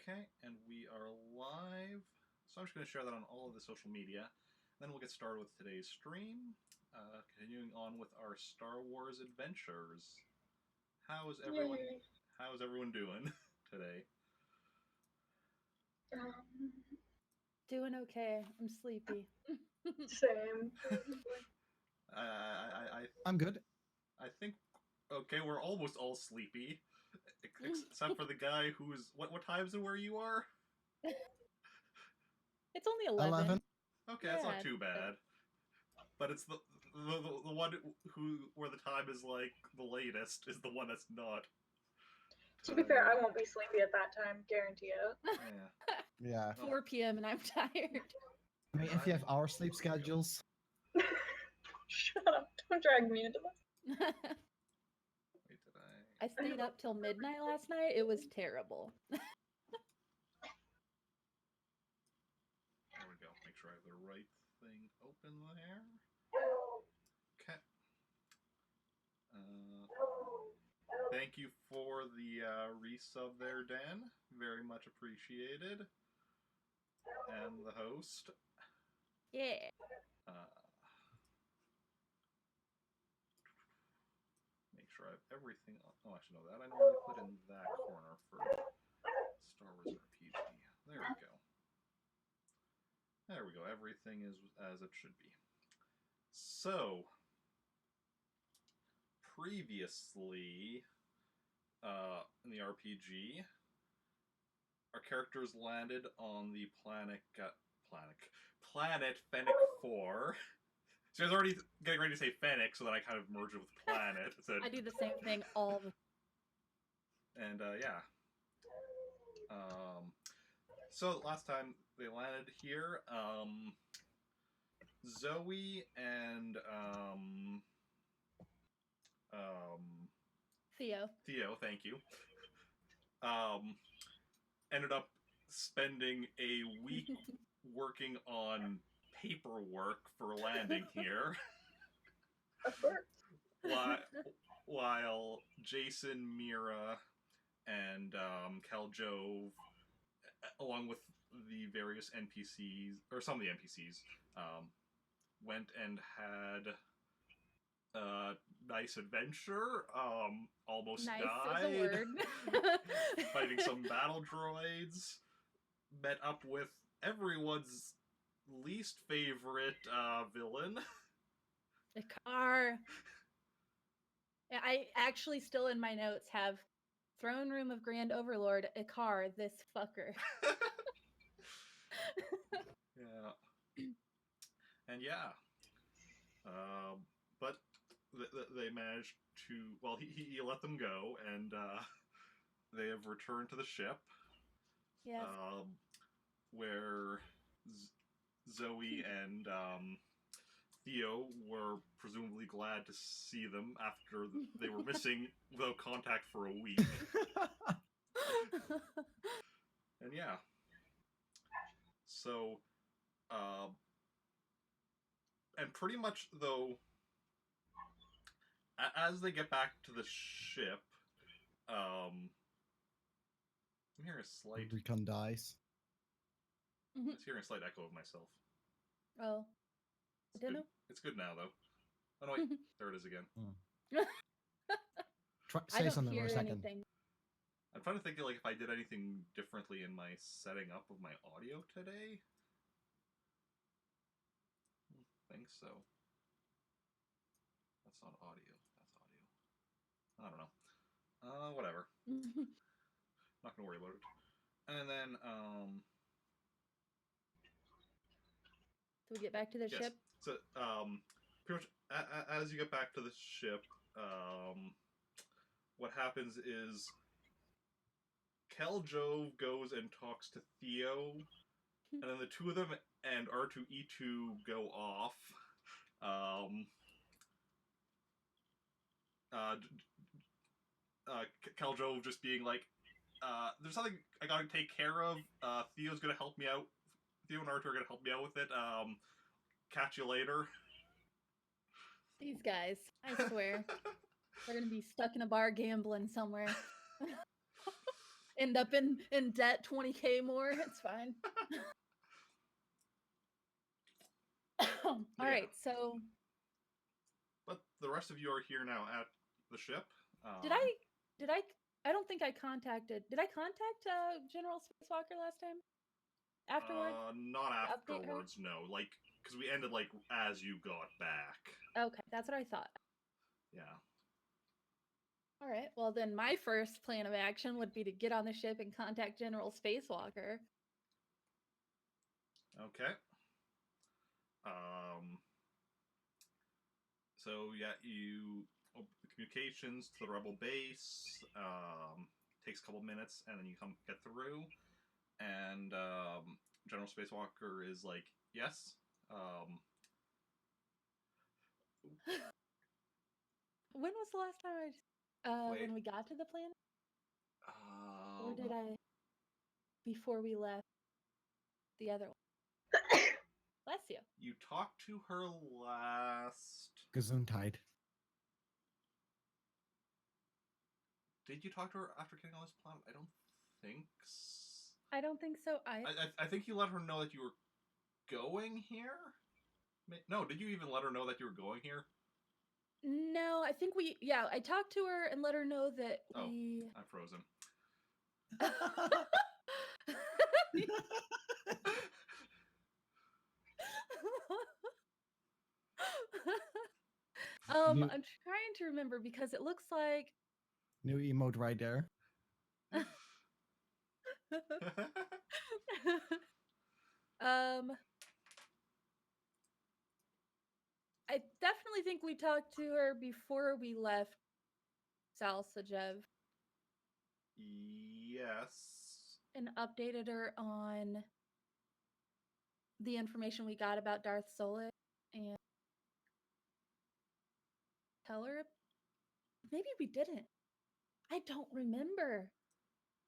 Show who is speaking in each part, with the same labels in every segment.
Speaker 1: Okay, and we are live. So I'm just going to share that on all of the social media. Then we'll get started with today's stream. Continuing on with our Star Wars adventures. How's everyone doing today?
Speaker 2: Doing okay. I'm sleepy.
Speaker 3: Same.
Speaker 1: I'm
Speaker 4: good.
Speaker 1: I think okay, we're almost all sleepy, except for the guy who's what times and where you are.
Speaker 2: It's only 11.
Speaker 1: Okay, that's not too bad. But it's the one where the time is like the latest is the one that's not.
Speaker 3: To be fair, I won't be sleepy at that time, guarantee it.
Speaker 4: Yeah.
Speaker 2: 4 p.m. and I'm tired.
Speaker 4: I mean, if you have our sleep schedules.
Speaker 3: Shut up! Don't drag me into this.
Speaker 1: Wait, did
Speaker 2: I stayed up till midnight last night. It was terrible.
Speaker 1: There we go. Make sure I have the right thing open there. Okay. Thank you for the resub there, Dan. Very much appreciated. And the host.
Speaker 2: Yeah.
Speaker 1: Make sure I have everything. Oh, I should know that. I normally put in that corner for Star Wars RPG. There we go. There we go. Everything is as it should be. So, previously, in the RPG, our characters landed on the planet Fennec 4. So I was already getting ready to say Fennec, so then I kind of merged it with planet.
Speaker 2: I do the same thing all the
Speaker 1: And, yeah. So last time they landed here, Zoey and, Theo, thank you, ended up spending a week working on paperwork for landing here. While Jacen, Mira, and Kaljove, along with the various NPCs, or some of the NPCs, went and had a nice adventure. Almost
Speaker 2: nice
Speaker 1: died.
Speaker 2: Is a word.
Speaker 1: Fighting some battle droids. Met up with everyone's least favorite villain.
Speaker 2: The car. I actually still in my notes have Throne Room of Grand Overlord, Icar, this fucker.
Speaker 1: Yeah. And yeah. But they managed to, well, he let them go, and they have returned to the ship.
Speaker 2: Yes.
Speaker 1: Where Zoey and Theo were presumably glad to see them after they were missing without contact for a week. And yeah. So, and pretty much though, as they get back to the ship, I'm hearing a slight...
Speaker 4: Recon dies.
Speaker 1: I'm just hearing a slight echo of myself.
Speaker 2: Oh. I don't know.
Speaker 1: It's good now, though. Oh, no, wait. There it is again.
Speaker 4: Say something for a second.
Speaker 2: Anything.
Speaker 1: I'm trying to think like if I did anything differently in my setting up of my audio today. I don't think so. That's not audio. That's audio. I don't know. Whatever. Not gonna worry about it. And then,
Speaker 2: So we get back to the ship?
Speaker 1: So, pretty much, as you get back to the ship, what happens is Kaljove goes and talks to Theo, and then the two of them and R2-E2 go off. Kaljove just being like, there's something I gotta take care of. Theo's gonna help me out. Theo and R2 are gonna help me out with it. Catch you later.
Speaker 2: These guys, I swear. They're gonna be stuck in a bar gambling somewhere. end up in debt 20K more. It's fine. All right, so
Speaker 1: But the rest of you are here now at the ship.
Speaker 2: did I don't think I contacted. Did I contact General Spacewalker last time? Afterwards?
Speaker 1: Not
Speaker 2: update her?
Speaker 1: afterwards, no. Like, because we ended, like, as you got back.
Speaker 2: Okay, that's what I thought.
Speaker 1: Yeah.
Speaker 2: All right. Well, then my first plan of action would be to get on the ship and contact General Spacewalker.
Speaker 1: Okay. So, yeah, you open the communications to the rebel base. Takes a couple minutes, and then you get through. And General Spacewalker is like, yes.
Speaker 2: When was the last time when we got to the planet? Or did I before we left the other one? Bless you.
Speaker 1: You talked to her last.
Speaker 4: Gesundheit.
Speaker 1: Did you talk to her after getting on this planet? I don't think.
Speaker 2: I don't think so.
Speaker 1: I think you let her know that you were going here. No, did you even let her know that you were going here?
Speaker 2: No, I think I talked to her and let her know that we.
Speaker 1: I'm frozen.
Speaker 2: I'm trying to remember because it looks like
Speaker 4: new emote right there.
Speaker 2: I definitely think we talked to her before we left Salsajev.
Speaker 1: Yes.
Speaker 2: And updated her on the information we got about Darth Solis and tell her. Maybe we didn't. I don't remember.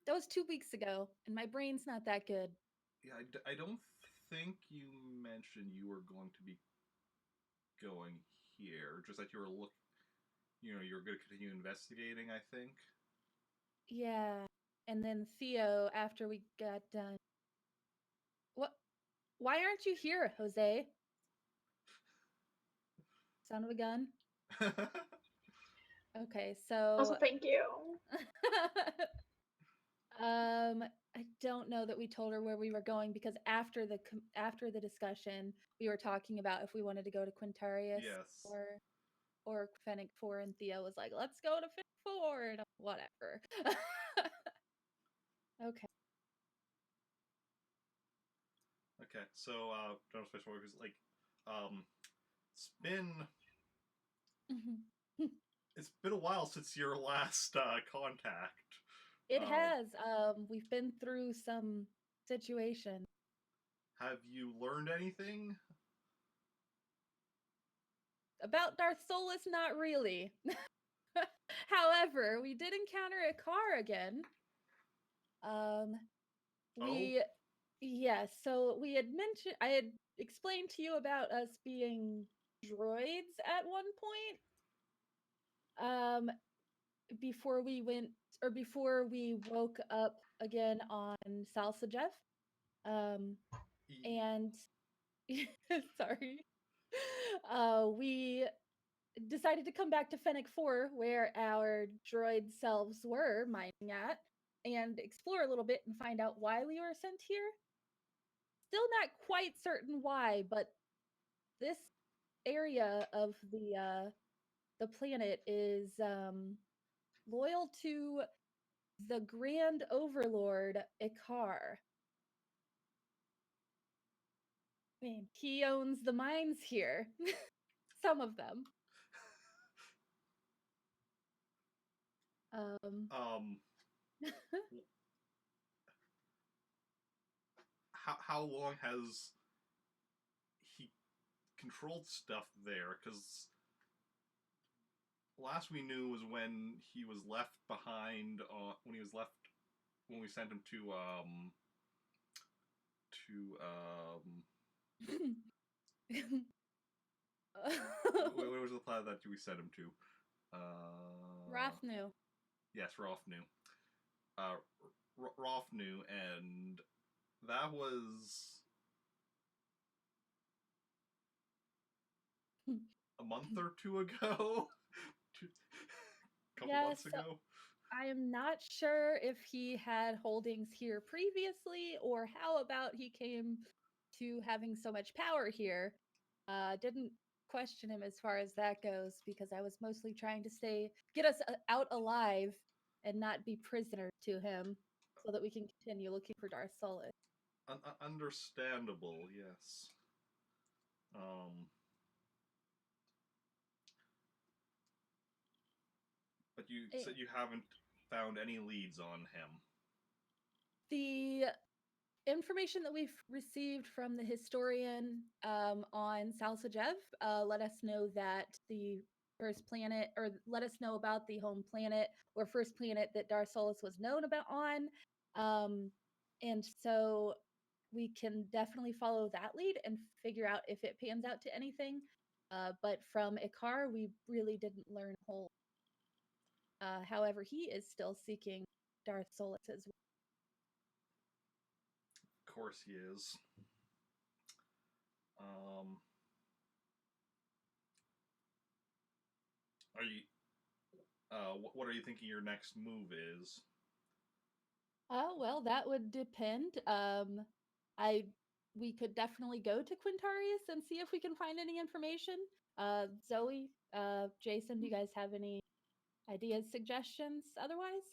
Speaker 2: That was 2 weeks ago, and my brain's not that good.
Speaker 1: Yeah, I don't think you mentioned you were going to be going here. Just that you were you're going to continue investigating, I think.
Speaker 2: Yeah. And then Theo, after we got done. What? Why aren't you here, Jose? Son of a gun. Okay, so.
Speaker 3: Also, thank you.
Speaker 2: I don't know that we told her where we were going because after the discussion, we were talking about if we wanted to go to Quintarius or Fennec 4, and Theo was like, "Let's go to Fennec 4," and whatever. Okay.
Speaker 1: Okay, so General Spacewalker is like, it's been it's been a while since your last contact.
Speaker 2: It has. We've been through some situation.
Speaker 1: Have you learned anything?
Speaker 2: About Darth Solis, not really. However, we did encounter a car again. Yes, so I had explained to you about us being droids at one point. Before we woke up again on Salsajev. And sorry. We decided to come back to Fennec 4, where our droid selves were mining at, and explore a little bit and find out why we were sent here. Still not quite certain why, but this area of the planet is loyal to the Grand Overlord Ikar. I mean, he owns the mines here. Some of them.
Speaker 1: How long has he controlled stuff there? Because last we knew was when he was left behind. When we sent him to where was the planet that we sent him to?
Speaker 2: Rothnu.
Speaker 1: Yes, Rothnu. Nu, and that was a month or two ago? Couple months
Speaker 2: Yes,
Speaker 1: ago?
Speaker 2: I am not sure if he had holdings here previously or how about he came to having so much power here. Didn't question him as far as that goes because I was mostly trying to get us out alive and not be prisoner to him so that we can continue looking for Darth Solus.
Speaker 1: Understandable, yes. But you said you haven't found any leads on him.
Speaker 2: The information that we've received from the historian on Salsajev let us know that the first planet, or let us know about the home planet or first planet that Darth Solus was known about on. And so we can definitely follow that lead and figure out if it pans out to anything. But from Ikar, we really didn't learn a whole. However, he is still seeking Darth Solus as well.
Speaker 1: Of course he is. Are you? What are you thinking your next move is?
Speaker 2: Well, that would depend. We could definitely go to Quintarius and see if we can find any information. Zoey, Jacen, do you guys have any ideas, suggestions otherwise?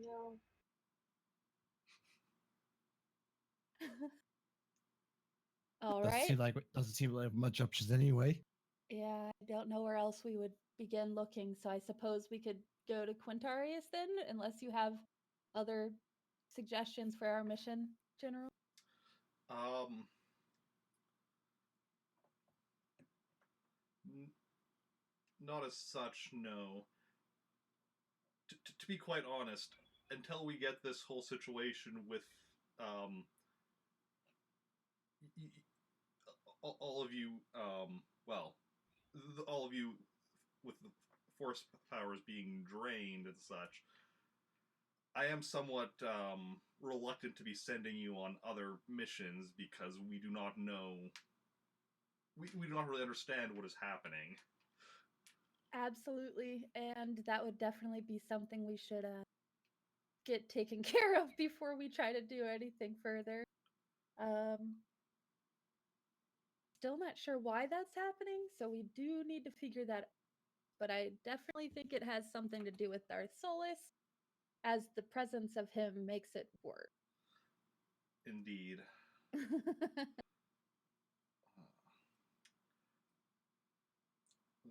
Speaker 3: No.
Speaker 2: All
Speaker 4: Doesn't
Speaker 2: right.
Speaker 4: seem like much options anyway.
Speaker 2: Yeah, I don't know where else we would begin looking, so I suppose we could go to Quintarius then, unless you have other suggestions for our mission, General.
Speaker 1: Not as such, no. To be quite honest, until we get this whole situation with all of you, all of you with the force powers being drained and such, I am somewhat reluctant to be sending you on other missions because we do not know. We do not really understand what is happening.
Speaker 2: Absolutely, and that would definitely be something we should get taken care of before we try to do anything further. Still not sure why that's happening, so we do need to figure that out. But I definitely think it has something to do with Darth Solus, as the presence of him makes it work.
Speaker 1: Indeed.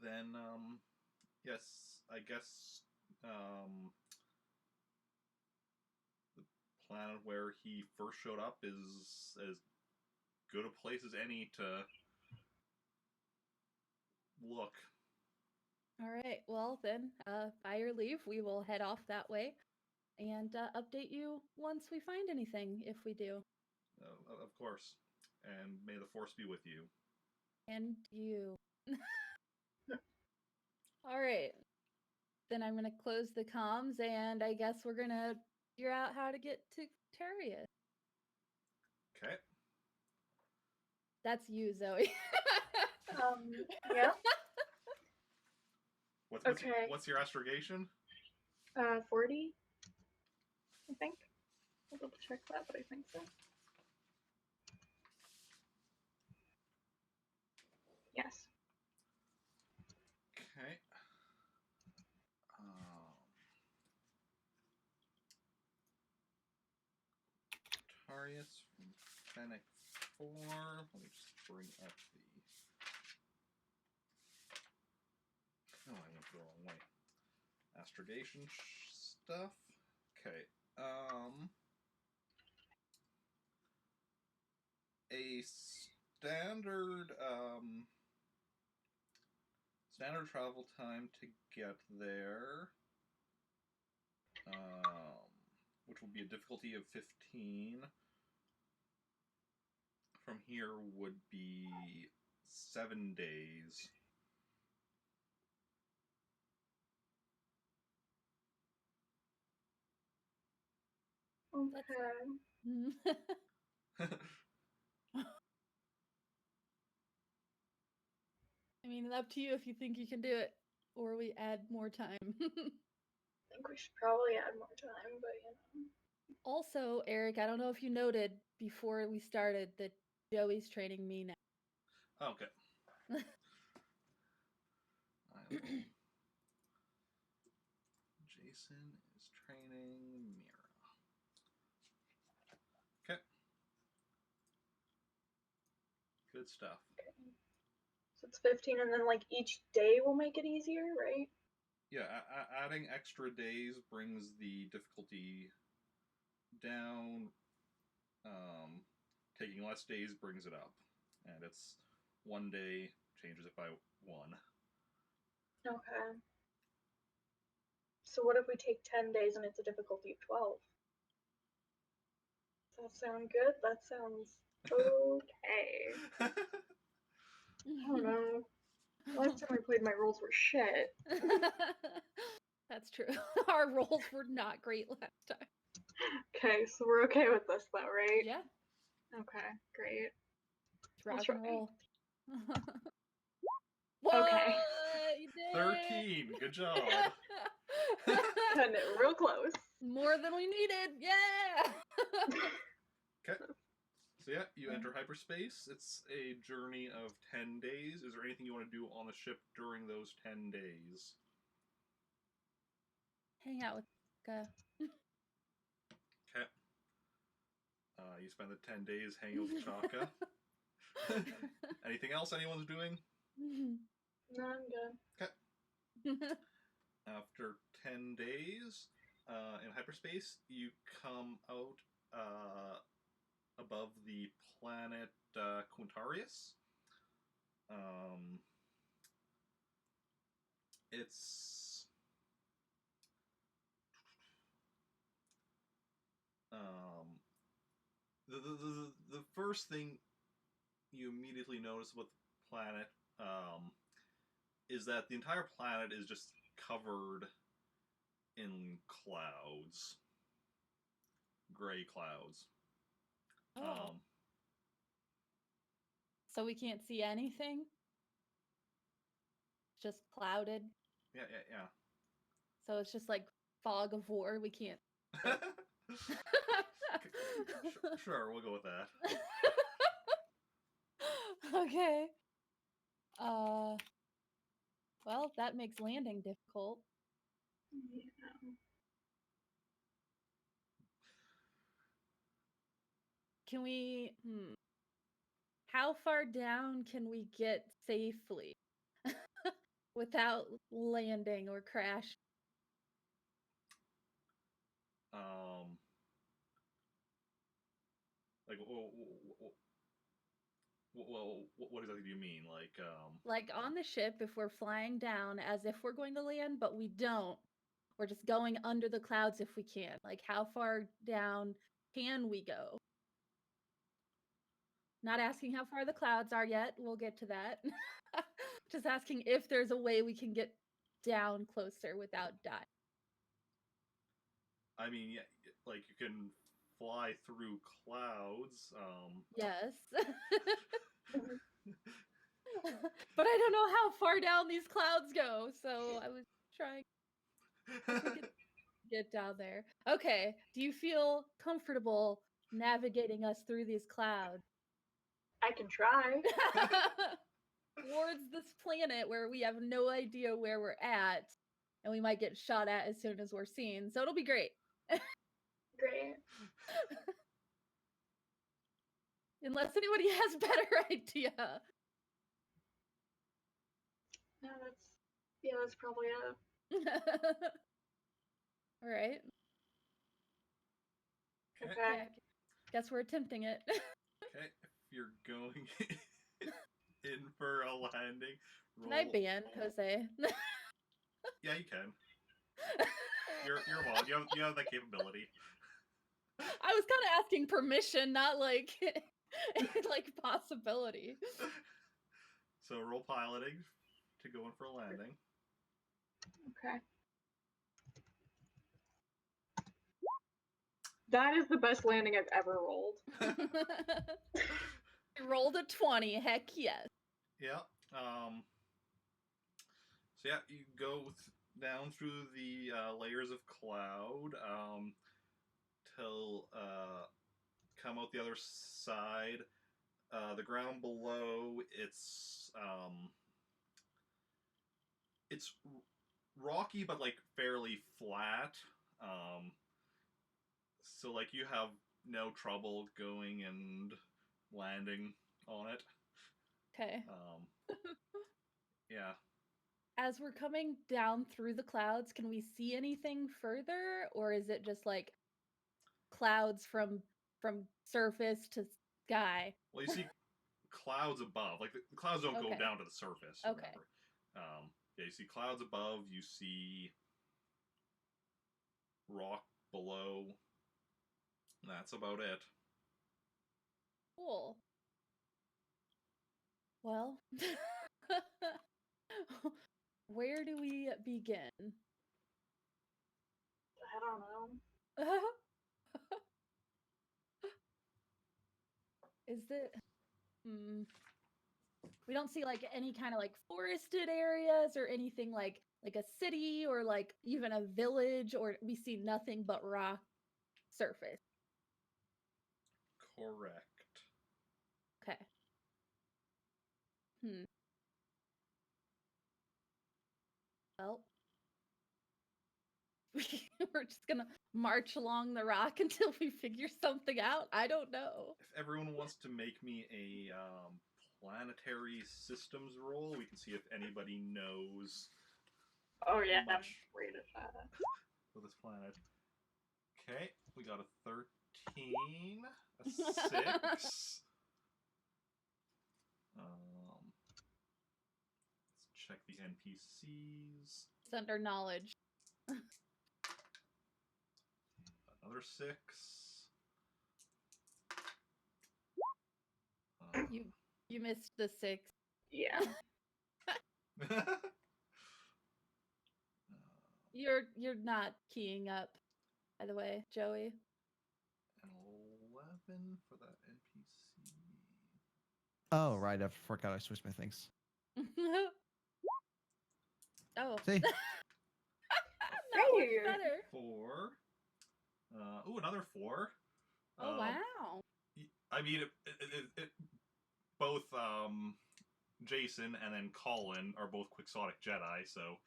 Speaker 1: Then, yes, I guess the planet where he first showed up is as good a place as any to look.
Speaker 2: All right, well then, by your leave, we will head off that way and update you once we find anything, if we do.
Speaker 1: Of course. And may the Force be with you.
Speaker 2: And you. All right. Then I'm going to close the comms, and I guess we're going to figure out how to get to Tarius.
Speaker 1: Okay.
Speaker 2: That's you, Zoey.
Speaker 3: Yeah.
Speaker 1: What's your astrogation?
Speaker 3: 40, I think. I'll double check that, but I think so. Yes.
Speaker 1: Okay. Tarius from Fennec 4. Let me just bring up the... Oh, I went the wrong way. Astrogation stuff. Okay. A standard travel time to get there, which will be a difficulty of 15. From here would be 7 days.
Speaker 3: Okay.
Speaker 2: I mean, up to you if you think you can do it, or we add more time.
Speaker 3: I think we should probably add more time, but you know.
Speaker 2: Also, Eric, I don't know if you noted before we started that Joey's training me now.
Speaker 1: Okay. Jacen is training Mira. Okay. Good stuff.
Speaker 3: Okay. So it's 15, and then like each day will make it easier, right?
Speaker 1: Yeah, adding extra days brings the difficulty down. Taking less days brings it up. And it's 1 day changes it by 1.
Speaker 3: Okay. So what if we take 10 days and it's a difficulty of 12? Does that sound good? That sounds okay. I don't know. Last time I played, my rolls were shit.
Speaker 2: That's true. Our rolls were not great last time.
Speaker 3: Okay, so we're okay with this though, right?
Speaker 2: Yeah.
Speaker 3: Okay, great.
Speaker 2: Rock
Speaker 3: That's
Speaker 2: and
Speaker 3: right.
Speaker 2: roll. What?
Speaker 3: Okay.
Speaker 2: You did
Speaker 1: 13. Good job.
Speaker 3: Cutting it real close.
Speaker 2: More than we needed. Yeah.
Speaker 1: Okay. So yeah, you enter hyperspace. It's a journey of 10 days. Is there anything you want to do on the ship during those 10 days?
Speaker 2: Hang out with Ka.
Speaker 1: Okay. You spend the 10 days hanging with Chaka. Anything else anyone's doing?
Speaker 3: No, I'm good.
Speaker 1: After 10 days in hyperspace, you come out above the planet Quintarius. It's the first thing you immediately notice about the planet is that the entire planet is just covered in clouds, gray clouds.
Speaker 2: Oh. So we can't see anything? Just clouded?
Speaker 1: Yeah.
Speaker 2: So it's just like fog of war. We can't.
Speaker 1: Sure, we'll go with that.
Speaker 2: Okay. Well, that makes landing difficult.
Speaker 3: Yeah.
Speaker 2: Can we? How far down can we get safely without landing or crash?
Speaker 1: Like, well, what exactly do you mean?
Speaker 2: Like on the ship, if we're flying down as if we're going to land, but we don't. We're just going under the clouds if we can. Like, how far down can we go? Not asking how far the clouds are yet. We'll get to that. Just asking if there's a way we can get down closer without dying.
Speaker 1: I mean, yeah, like you can fly through clouds.
Speaker 2: Yes. But I don't know how far down these clouds go, so I was trying to get down there. Okay, do you feel comfortable navigating us through these clouds?
Speaker 3: I can try.
Speaker 2: Towards this planet where we have no idea where we're at, and we might get shot at as soon as we're seen, so it'll be great.
Speaker 3: Great.
Speaker 2: Unless anybody has a better idea.
Speaker 3: No, that's probably it.
Speaker 2: All right.
Speaker 3: Okay.
Speaker 2: Guess we're attempting it.
Speaker 1: Okay, if you're going in for a landing, roll.
Speaker 2: Can I ban Jose?
Speaker 1: Yeah, you can. You're one. You have that capability.
Speaker 2: I was kind of asking permission, not like like possibility.
Speaker 1: So roll piloting to go in for a landing.
Speaker 3: Okay. That is the best landing I've ever rolled.
Speaker 2: I rolled a 20. Heck yes.
Speaker 1: Yeah. So yeah, you go down through the layers of cloud till come out the other side. The ground below, it's rocky but like fairly flat. So like you have no trouble going and landing on it.
Speaker 2: Okay.
Speaker 1: Yeah.
Speaker 2: As we're coming down through the clouds, can we see anything further, or is it just like clouds from surface to sky?
Speaker 1: Well, you see clouds above. Like the clouds don't go
Speaker 2: Okay.
Speaker 1: down to the surface.
Speaker 2: Okay.
Speaker 1: Remember. Yeah, you see clouds above. You see rock below. That's about it.
Speaker 2: Cool. Well, where do we begin?
Speaker 3: I don't know.
Speaker 2: Is it? We don't see like any kind of like forested areas or anything like a city or like even a village, or we see nothing but rock surface.
Speaker 1: Correct.
Speaker 2: Okay. Well, we're just gonna march along the rock until we figure something out. I don't know.
Speaker 1: If everyone wants to make me a planetary systems roll, we can see if anybody knows
Speaker 3: Oh yeah, I'm
Speaker 1: much
Speaker 3: great at that.
Speaker 1: of this planet. Okay, we got a 13, a 6. Let's check the NPCs.
Speaker 2: It's under knowledge.
Speaker 1: Another 6.
Speaker 2: You missed the 6.
Speaker 3: Yeah.
Speaker 2: You're not keying up, by the way, Joey.
Speaker 1: An 11 for that NPC.
Speaker 4: Oh, right. I forgot I switched my things.
Speaker 2: Oh.
Speaker 4: See?
Speaker 2: That was better.
Speaker 1: 4. Ooh, another 4.
Speaker 2: Oh, wow.
Speaker 1: I mean, it both Jacen and then Kailen are both quixotic Jedi, so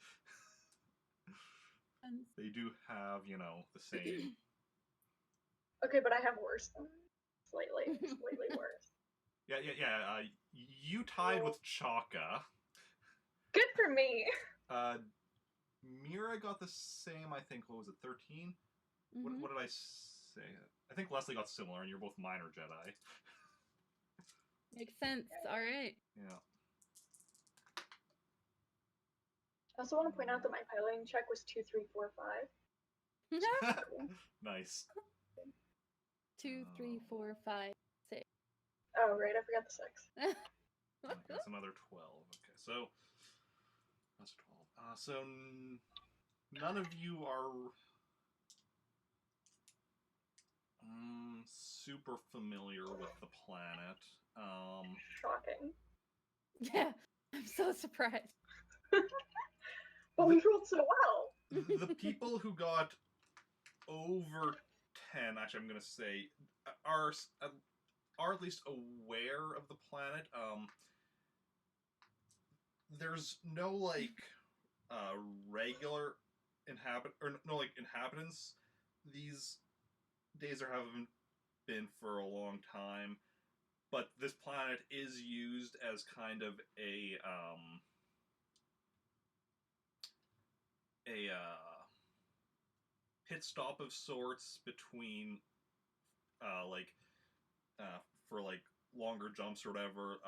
Speaker 1: they do have, the same.
Speaker 3: Okay, but I have worse than slightly worse.
Speaker 1: Yeah. You tied with Chaka.
Speaker 3: Good for me.
Speaker 1: Mira got the same, I think, what was it, 13?
Speaker 2: Mm-hmm.
Speaker 1: What did I say? I think Leslie got similar, and you're both minor Jedi.
Speaker 2: Makes sense. All right.
Speaker 1: Yeah.
Speaker 3: I also want to point out that my piloting check was 2, 3, 4, 5.
Speaker 1: Nice.
Speaker 2: 2, 3, 4, 5, 6.
Speaker 3: Oh, right, I forgot the 6.
Speaker 1: That's another 12. Okay, so that's 12. So none of you are super familiar with the planet.
Speaker 3: Shocking.
Speaker 2: Yeah, I'm so surprised.
Speaker 3: But we rolled so well.
Speaker 1: The people who got over 10, actually, I'm going to say, are at least aware of the planet. There's no regular inhabitants. These days haven't been for a long time, but this planet is used as kind of a pit stop of sorts between for longer jumps or whatever.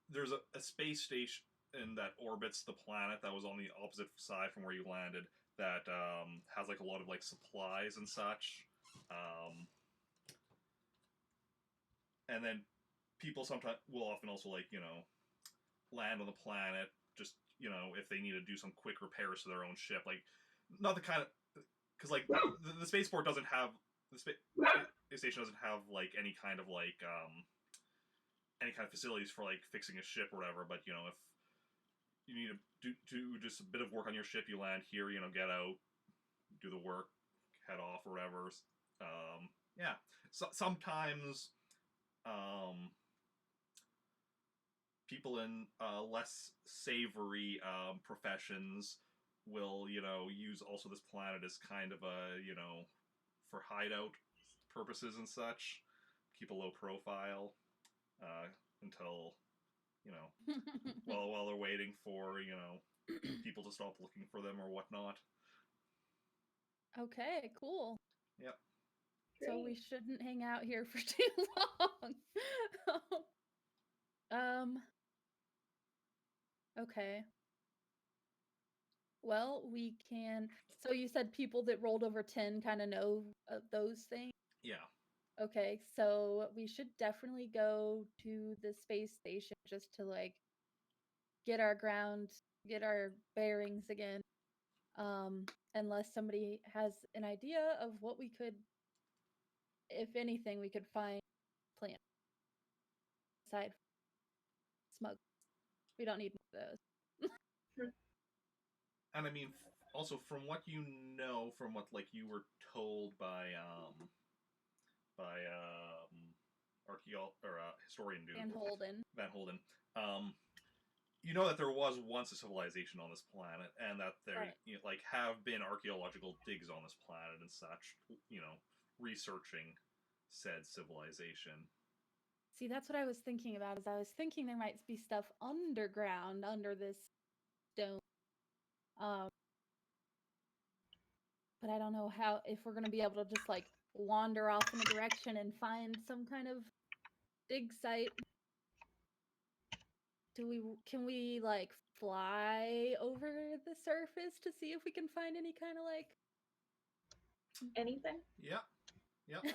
Speaker 1: There's a space station that orbits the planet that was on the opposite side from where you landed that has a lot of supplies and such. And then people sometimes will often also land on the planet just if they need to do some quick repairs to their own ship. not the kind of, because like the spaceport doesn't have the space station doesn't have like any kind of facilities for like fixing a ship or whatever. But you know, if you need to do just a bit of work on your ship, you land here. You know, get out, do the work, head off, or whatever. Yeah. So sometimes people in less savory professions will, you know, use also this planet as kind of a, you know, for hideout purposes and such. Keep a low profile until, you know, while they're waiting for, you know, people to stop looking for them or whatnot.
Speaker 2: Okay, cool.
Speaker 1: Yep.
Speaker 2: So we shouldn't hang out here for too long. Okay. Well, we can. So you said people that rolled over 10 kind of know those things?
Speaker 1: Yeah.
Speaker 2: Okay, so we should definitely go to the space station just to like get our bearings again. Unless somebody has an idea of what we could, if anything, we could find plant aside smug. We don't need those.
Speaker 1: And I mean, also from what you know, from what like you were told by historian dude Van Holden, you know that there was once a civilization on this planet, and that there you know, like have been archaeological digs on this planet and such. You know, researching said civilization.
Speaker 2: See, that's what I was thinking about. Is I was thinking there might be stuff underground under this dome. But I don't know how, if we're going to be able to just like wander off in a direction and find some kind of dig site. Can we like fly over the surface to see if we can find any kind of like
Speaker 3: anything?
Speaker 1: Yep. If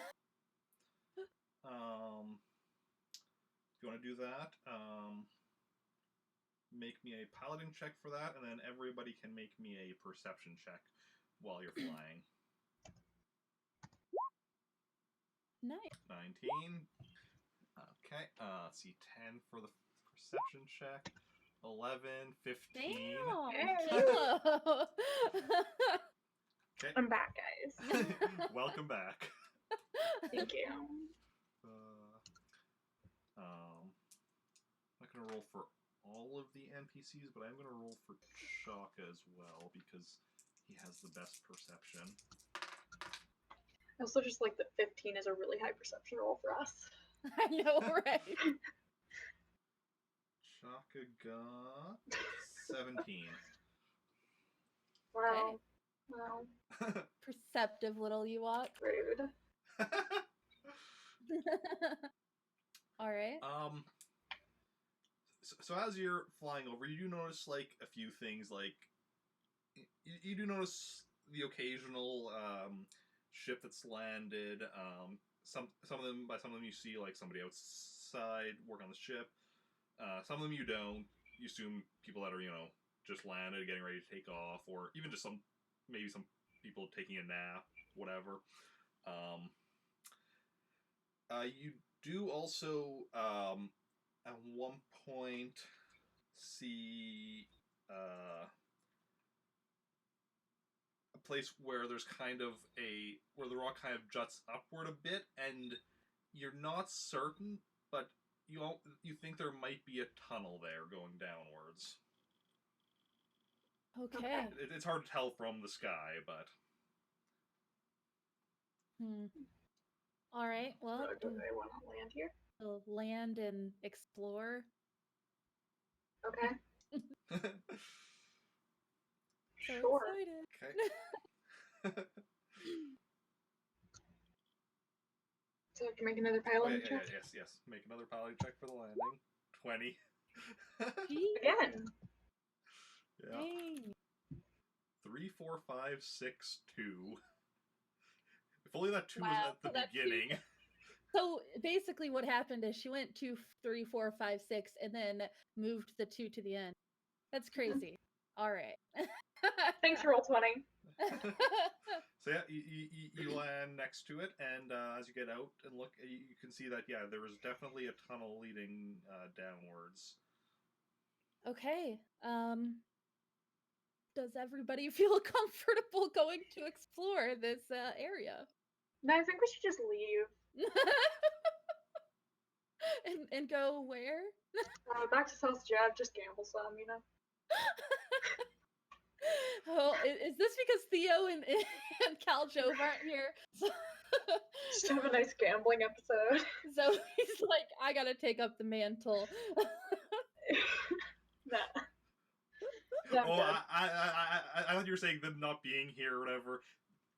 Speaker 1: you want to do that, make me a piloting check for that, and then everybody can make me a perception check while you're flying.
Speaker 2: Nice.
Speaker 1: 19. Okay. Let's see. 10 for the perception check. 11, 15.
Speaker 2: Damn.
Speaker 1: Okay.
Speaker 3: I'm back, guys.
Speaker 1: Welcome back.
Speaker 3: Thank you.
Speaker 1: I'm not gonna roll for all of the NPCs, but I'm gonna roll for Shaka as well because he has the best perception.
Speaker 3: I also just like that 15 is a really high perception roll for us.
Speaker 2: I know, right?
Speaker 1: Shaka got 17.
Speaker 3: Wow.
Speaker 2: Okay.
Speaker 3: Wow.
Speaker 2: Perceptive little Ewok.
Speaker 3: Rude.
Speaker 2: All right.
Speaker 1: So as you're flying over, you do notice like a few things. Like you do notice the occasional ship that's landed. Some of them you see like somebody outside work on the ship. Some of them you don't. You assume people that are, you know, just landed, getting ready to take off, or even just maybe some people taking a nap, whatever. You do also at one point see a place where there's kind of where the rock kind of juts upward a bit, and you're not certain, but you think there might be a tunnel there going downwards.
Speaker 2: Okay.
Speaker 1: It's hard to tell from the sky, but.
Speaker 2: All right. Well,
Speaker 3: do I want to land here?
Speaker 2: We'll land and explore.
Speaker 3: Okay.
Speaker 2: So
Speaker 3: sure.
Speaker 2: excited.
Speaker 1: Okay.
Speaker 3: So I can make another piloting check?
Speaker 1: Yes. Make another piloting check for the landing. 20.
Speaker 3: Again.
Speaker 1: Yeah.
Speaker 2: Dang.
Speaker 1: 3, 4, 5, 6, 2. If only that 2 was at the
Speaker 2: That
Speaker 1: beginning.
Speaker 2: So basically what happened is she went 2, 3, 4, 5, 6 and then moved the 2 to the end. That's crazy. All right.
Speaker 3: Thanks, Roll20.
Speaker 1: So yeah, you land next to it, and as you get out and look, you can see that there was definitely a tunnel leading downwards.
Speaker 2: Okay. Does everybody feel comfortable going to explore this area?
Speaker 3: No, I think we should just leave.
Speaker 2: and go where?
Speaker 3: Back to South Jab, just gamble some, you know?
Speaker 2: Oh, is this because Theo and Cal Jove aren't here?
Speaker 3: Just have a nice gambling episode.
Speaker 2: So he's like, I gotta take up the mantle.
Speaker 3: Nah. No, I'm
Speaker 1: Oh,
Speaker 3: dead.
Speaker 1: I thought you were saying them not being here or whatever.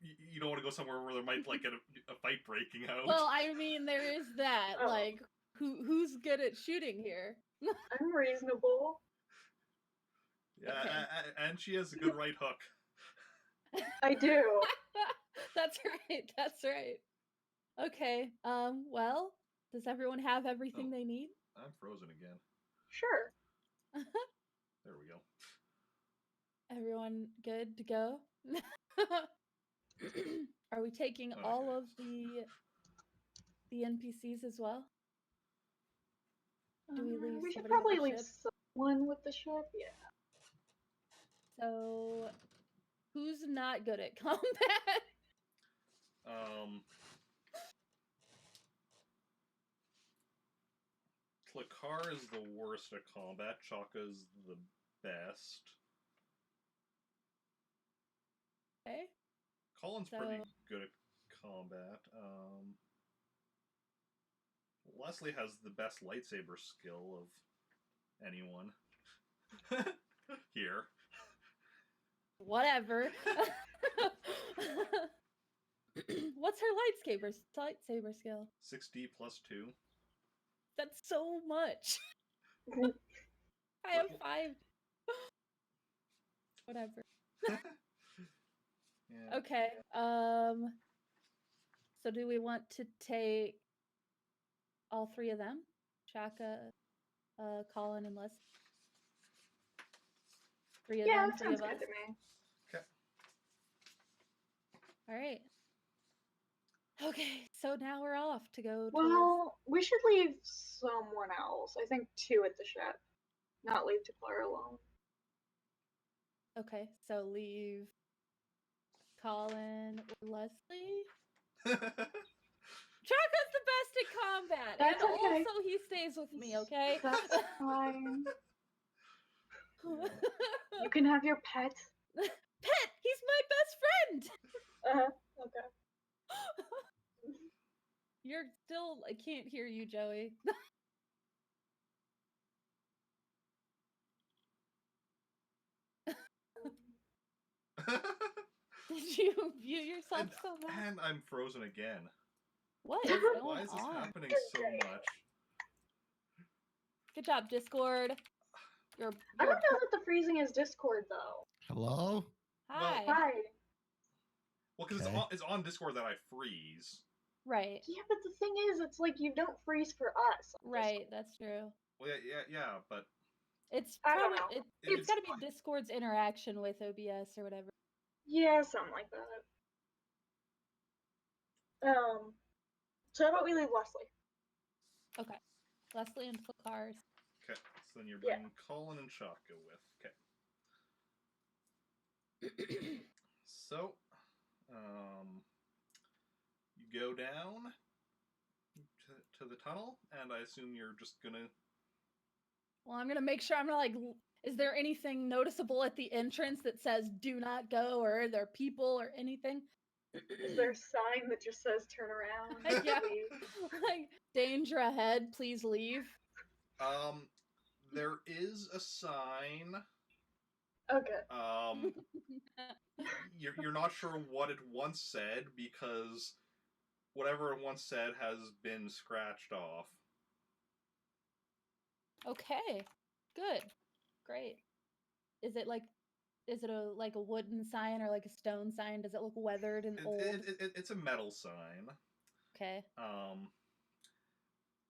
Speaker 1: You don't want to go somewhere where there might like get a fight breaking out.
Speaker 2: Well, I mean, there is that.
Speaker 3: Oh.
Speaker 2: Like, who's good at shooting here?
Speaker 3: I'm reasonable.
Speaker 1: Yeah,
Speaker 2: Okay.
Speaker 1: and she has a good right hook.
Speaker 3: I do.
Speaker 2: That's right. That's right. Okay. Well, does everyone have everything they need?
Speaker 1: I'm frozen again.
Speaker 3: Sure.
Speaker 1: There we go.
Speaker 2: Everyone good to go? Are we taking
Speaker 1: Okay.
Speaker 2: all of the NPCs as well? Do we leave
Speaker 3: We should
Speaker 2: somebody with
Speaker 3: probably
Speaker 2: the
Speaker 3: leave
Speaker 2: ship?
Speaker 3: someone with the ship, yeah.
Speaker 2: So, who's not good at combat?
Speaker 1: Tlakar is the worst at combat. Chaka's the best.
Speaker 2: Okay.
Speaker 1: Colin's
Speaker 2: So-
Speaker 1: pretty good at combat. Leslie has the best lightsaber skill of anyone here.
Speaker 2: Whatever. What's her lightsaber skill?
Speaker 1: 6D plus 2.
Speaker 2: That's so much. I have 5. Whatever.
Speaker 1: Yeah.
Speaker 2: Okay. So do we want to take all 3 of them? Shaka, Colin, and Les? 3 of
Speaker 3: Yeah,
Speaker 2: them,
Speaker 3: that
Speaker 2: 3
Speaker 3: sounds
Speaker 2: of
Speaker 3: good
Speaker 2: us.
Speaker 3: to me.
Speaker 1: Okay.
Speaker 2: All right. Okay, so now we're off to go towards...
Speaker 3: Well, we should leave someone else. I think 2 at the ship. Not leave Clara alone.
Speaker 2: Okay, so leave Colin or Leslie. Chaka's the best at combat,
Speaker 3: That's
Speaker 2: and
Speaker 3: okay.
Speaker 2: also he stays with me, okay?
Speaker 3: That's fine. You can have your pet.
Speaker 2: Pet, he's my best friend.
Speaker 3: Okay.
Speaker 2: You're still, I can't hear you, Joey. Did you mute yourself somehow?
Speaker 1: And I'm frozen again.
Speaker 2: What is going
Speaker 1: Why is this
Speaker 2: on?
Speaker 1: happening so much?
Speaker 2: Good job, Discord. You're
Speaker 3: I don't know that the freezing is Discord though.
Speaker 4: Hello?
Speaker 2: Hi.
Speaker 3: Hi.
Speaker 1: Well, because
Speaker 4: Okay.
Speaker 1: it's on Discord that I freeze.
Speaker 2: Right.
Speaker 3: Yeah, but the thing is, it's like you don't freeze for us. on
Speaker 2: Right, that's true.
Speaker 1: Well, yeah, but
Speaker 2: It's
Speaker 3: I don't
Speaker 2: probably
Speaker 3: know.
Speaker 2: it's got to
Speaker 1: fine.
Speaker 2: be Discord's interaction with OBS or whatever.
Speaker 3: Yeah, something like that. So how about we leave Leslie?
Speaker 2: Okay. Leslie and Flakars.
Speaker 1: Okay, so then you're
Speaker 3: Yeah.
Speaker 1: bringing Colin and Shaka with. Okay. So, you go down to the tunnel, and I assume you're just gonna...
Speaker 2: Well, I'm gonna make sure I'm gonna like. Is there anything noticeable at the entrance that says "Do not go" or are there people or anything?
Speaker 3: Is there a sign that just says "Turn around"?
Speaker 2: Yeah.
Speaker 3: Leave?
Speaker 2: Like danger ahead, please leave.
Speaker 1: There is a sign.
Speaker 3: Okay.
Speaker 1: You're not sure what it once said because whatever it once said has been scratched off.
Speaker 2: Okay. Good. Great. Is it like a wooden sign or like a stone sign? Does it look weathered and old?
Speaker 1: It's a metal sign.
Speaker 2: Okay.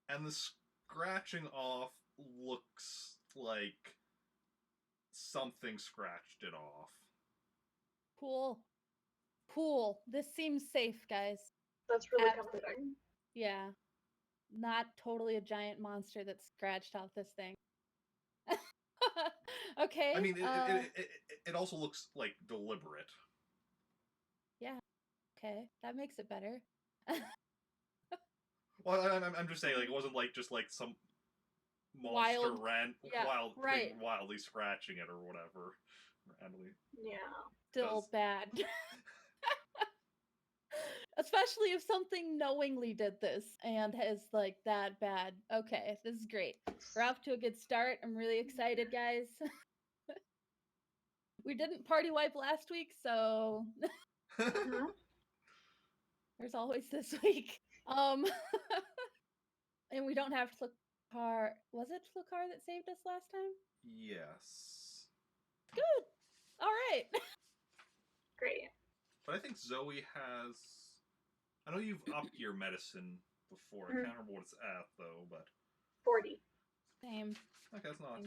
Speaker 1: And the scratching off looks like something scratched it off.
Speaker 2: Cool. Cool. This seems safe, guys.
Speaker 3: That's really
Speaker 2: Absolutely.
Speaker 3: comforting.
Speaker 2: Yeah. Not totally a giant monster that scratched off this thing. Okay.
Speaker 1: I mean, it also looks like deliberate.
Speaker 2: Yeah. Okay. That makes it better.
Speaker 1: Well, I'm just saying, like, it wasn't like just like some monster
Speaker 2: right.
Speaker 1: wildly scratching it or whatever. Randomly.
Speaker 3: Yeah.
Speaker 2: Still bad. Especially if something knowingly did this and is like that bad. Okay, this is great. We're off to a good start. I'm really excited, guys. We didn't party wipe last week, so
Speaker 3: Mhm.
Speaker 2: there's always this week. And we don't have Flukar. Was it Flukar that saved us last time?
Speaker 1: Yes.
Speaker 2: Good. All right.
Speaker 3: Great.
Speaker 1: But I think Zoey has. I know you've upped your medicine before. I
Speaker 3: Mhm.
Speaker 1: can't remember what it's at though, but
Speaker 3: 40.
Speaker 2: Same.
Speaker 1: okay, that's not.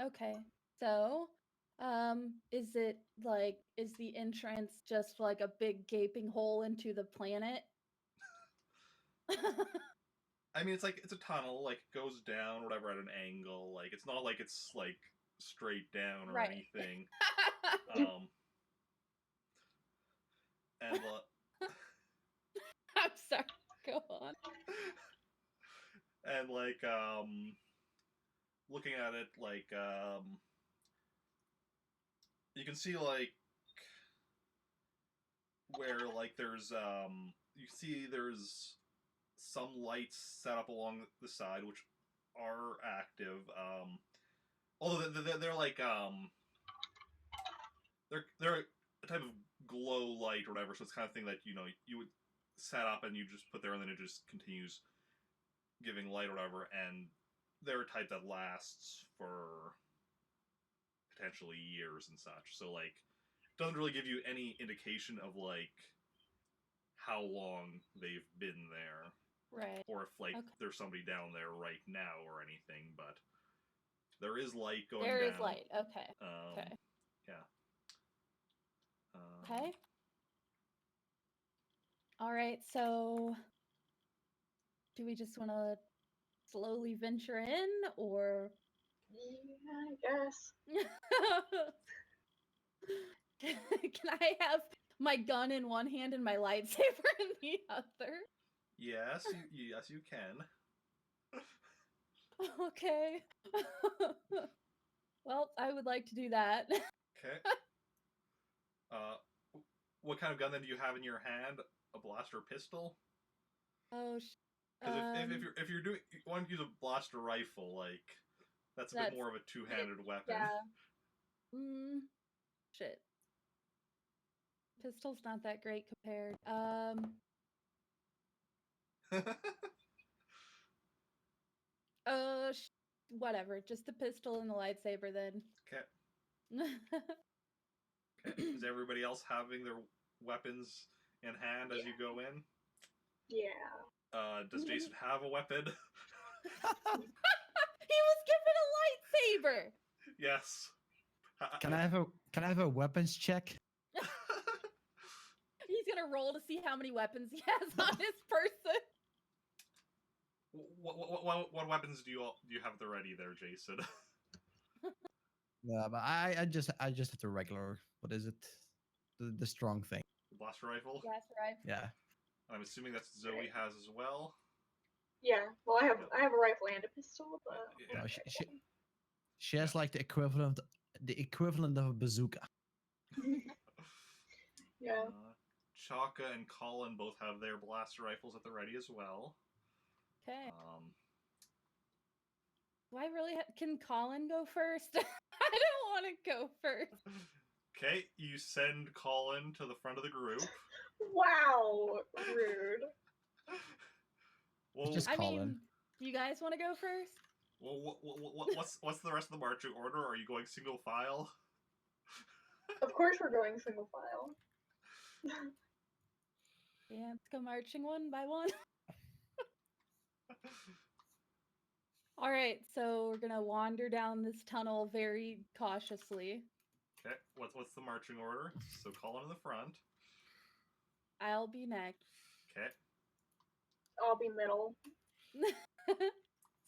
Speaker 2: Okay. So, is it like, is the entrance just like a big gaping hole into the planet?
Speaker 1: I mean, it's like it's a tunnel. Like it goes down, whatever, at an angle. Like it's not like it's like straight down or
Speaker 2: Right.
Speaker 1: anything. And
Speaker 2: I'm sorry. Go on.
Speaker 1: and like looking at it, like you can see like where like there's you see there's some lights set up along the side which are active. Although they're like they're a type of glow light or whatever, so it's kind of thing that you would set up and you just put there and then it just continues giving light or whatever, and they're a type that lasts for potentially years and such. So like doesn't really give you any indication of like how long they've been there.
Speaker 2: Right.
Speaker 1: Or if like
Speaker 2: Okay.
Speaker 1: there's somebody down there right now or anything, but there is light going
Speaker 2: There
Speaker 1: down.
Speaker 2: is light. Okay. Okay.
Speaker 1: Yeah.
Speaker 2: Okay. All right. So, do we just want to slowly venture in, or?
Speaker 3: Yeah, I guess.
Speaker 2: Can I have my gun in one hand and my lightsaber in the other?
Speaker 1: Yes, you can.
Speaker 2: Okay. Well, I would like to do that.
Speaker 1: Okay. What kind of gun then do you have in your hand? A blaster pistol?
Speaker 2: Oh,
Speaker 1: Because if you're doing you want to use a blaster rifle, like that's a bit more of a two-handed weapon.
Speaker 2: Yeah. Shit. Pistol's not that great compared. Whatever. Just the pistol and the lightsaber then.
Speaker 1: Okay. Okay. Is everybody else having their weapons in hand as you go in?
Speaker 3: Yeah.
Speaker 1: Does Jacen have a weapon?
Speaker 2: He was given a lightsaber.
Speaker 1: Yes.
Speaker 4: Can I have a weapons check?
Speaker 2: He's gonna roll to see how many weapons he has on his person.
Speaker 1: What weapons do you have at the ready there, Jacen?
Speaker 4: Yeah, but I just have the regular. What is it? The strong thing.
Speaker 1: The blaster rifle?
Speaker 2: Yes, right.
Speaker 4: Yeah.
Speaker 1: I'm assuming that's Zoey has as well.
Speaker 3: Yeah. Well, I have a rifle and a pistol, but
Speaker 1: Yeah.
Speaker 4: No, she has like the equivalent of a bazooka.
Speaker 3: yeah.
Speaker 1: Chaka and Colin both have their blaster rifles at the ready as well.
Speaker 2: Okay. Do I really can Colin go first? I don't want to go first.
Speaker 1: Okay, you send Colin to the front of the group.
Speaker 3: Wow, rude.
Speaker 1: Well,
Speaker 4: Just Colin.
Speaker 2: Do you guys want to go first?
Speaker 1: Well, what's the rest of the marching order? Are you going single file?
Speaker 3: Of course, we're going single file.
Speaker 2: Yeah, let's go marching one by one. All right, so we're gonna wander down this tunnel very cautiously.
Speaker 1: Okay, what's the marching order? So Colin in the front.
Speaker 2: I'll be next.
Speaker 1: Okay.
Speaker 3: I'll be middle.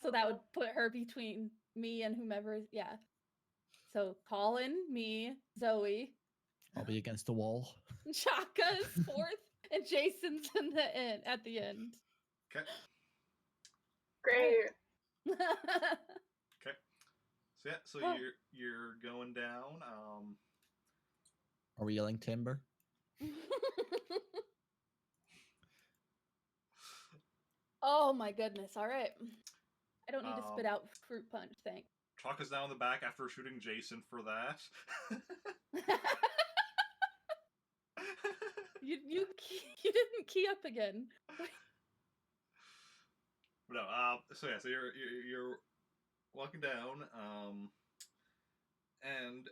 Speaker 2: So that would put her between me and whomever. Yeah. So Colin, me, Zoey,
Speaker 4: I'll be against the wall.
Speaker 2: Chaka is fourth, and Jacen's in the end at the end.
Speaker 1: Okay.
Speaker 3: Great.
Speaker 1: Okay. So yeah, so you're going down.
Speaker 4: Are we yelling timber?
Speaker 2: Oh my goodness! All right, I don't need to spit out fruit punch. Thanks.
Speaker 1: Chaka's down in the back after shooting Jacen for that.
Speaker 2: you didn't key up again.
Speaker 1: No, so yeah, so you're walking down, and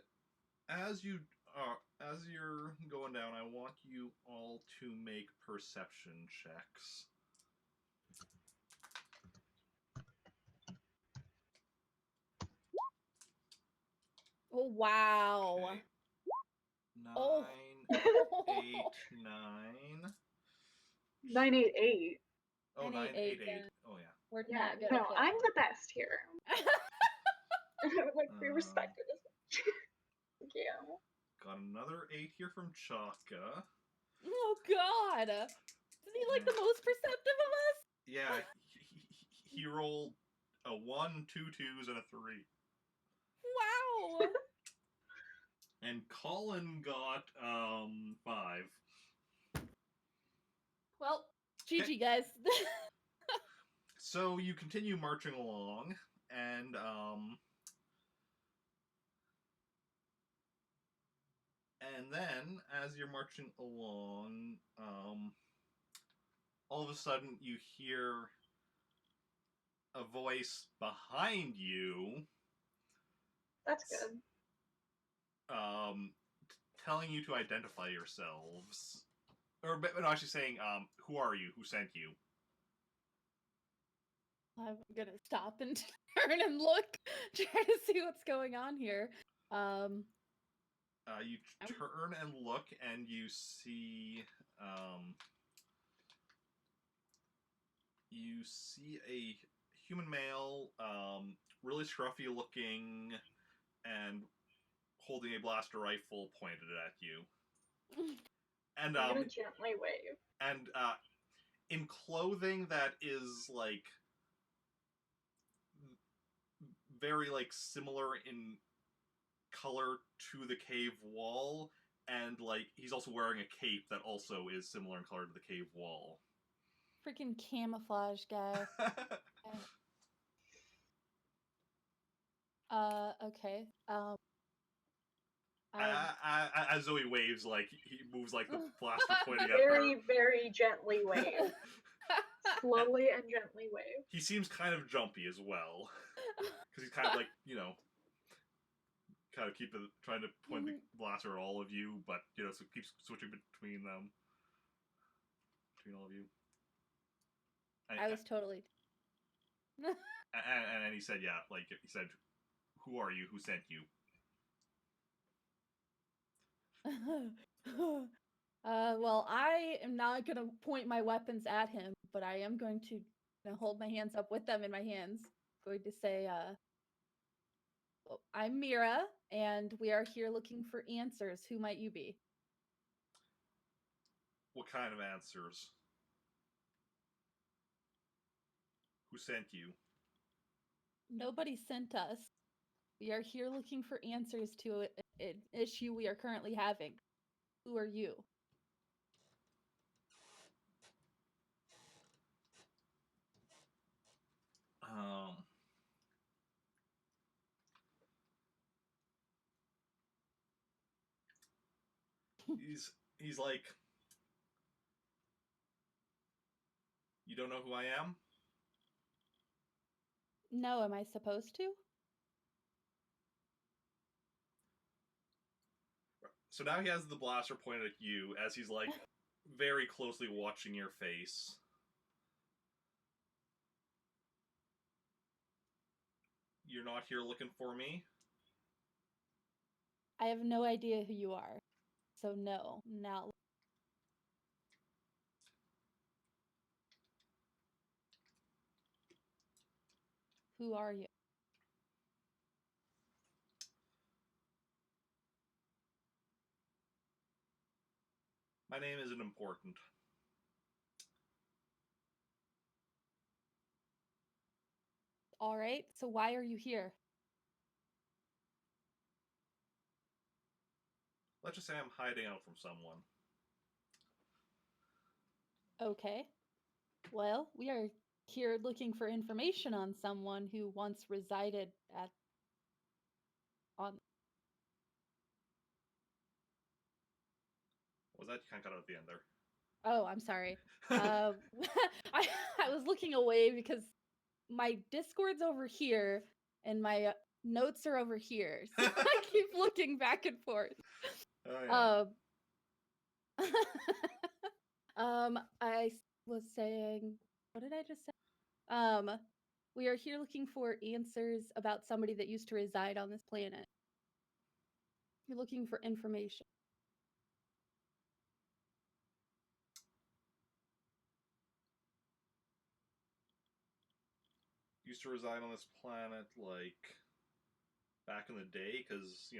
Speaker 1: as you're going down, I want you all to make perception checks.
Speaker 2: Oh wow!
Speaker 1: Okay. 9,
Speaker 2: Oh.
Speaker 1: 8, 9.
Speaker 3: 988.
Speaker 1: Oh, 9, 8, 8.
Speaker 2: yeah.
Speaker 1: Oh yeah.
Speaker 2: We're
Speaker 3: Yeah,
Speaker 2: not good
Speaker 3: no,
Speaker 2: at it.
Speaker 3: I'm the best here. I would like to be respected as much. Thank you.
Speaker 1: Got another 8 here from Chaka.
Speaker 2: Oh God! Isn't he like the most perceptive of us?
Speaker 1: Yeah, he rolled a 1, 2 2s, and a 3.
Speaker 2: Wow!
Speaker 1: And Colin got 5.
Speaker 2: Well, GG guys.
Speaker 1: So you continue marching along, and then as you're marching along, all of a sudden you hear a voice behind you.
Speaker 3: That's good.
Speaker 1: Telling you to identify yourselves. Or, no, actually saying, who are you? Who sent you?
Speaker 2: I'm gonna stop and turn and look, try to see what's going on here.
Speaker 1: You turn and look, and you see a human male, really scruffy looking, and holding a blaster rifle pointed at you. And
Speaker 3: I'm gonna gently wave.
Speaker 1: And in clothing that is like very like similar in color to the cave wall, and like he's also wearing a cape that also is similar in color to the cave wall.
Speaker 2: Freaking camouflage guy. Okay.
Speaker 1: As Zoey waves, like he moves like the blaster pointing at her.
Speaker 3: Very, very gently wave. Slowly and gently wave.
Speaker 1: He seems kind of jumpy as well, because he's kind of like, kind of trying to point the blaster at all of you, but so keeps switching between them, between all of you.
Speaker 2: I was totally.
Speaker 1: And he said, yeah, like he said, who are you? Who sent you?
Speaker 2: Well, I am not going to point my weapons at him, but I am going to hold my hands up with them in my hands. Going to say, I'm Mira, and we are here looking for answers. Who might you be?
Speaker 1: What kind of answers? Who sent you?
Speaker 2: Nobody sent us. We are here looking for answers to an issue we are currently having. Who are you?
Speaker 1: He's like, you don't know who I am?
Speaker 2: No, am I supposed to?
Speaker 1: So now he has the blaster pointed at you as he's like very closely watching your face. you're not here looking for me?
Speaker 2: I have no idea who you are. So no, not. Who are you?
Speaker 1: My name isn't important.
Speaker 2: All right. So why are you here?
Speaker 1: Let's just say I'm hiding out from someone.
Speaker 2: Okay. Well, we are here looking for information on someone who once resided on.
Speaker 1: What was that? You kind of cut out at the end there.
Speaker 2: Oh, I'm sorry. I was looking away because my Discord's over here and my notes are over here. So I keep looking back and forth.
Speaker 1: Oh, yeah.
Speaker 2: I was saying, what did I just say? We are here looking for answers about somebody that used to reside on this planet. You're looking for information.
Speaker 1: Used to reside on this planet, like, back in the day, because,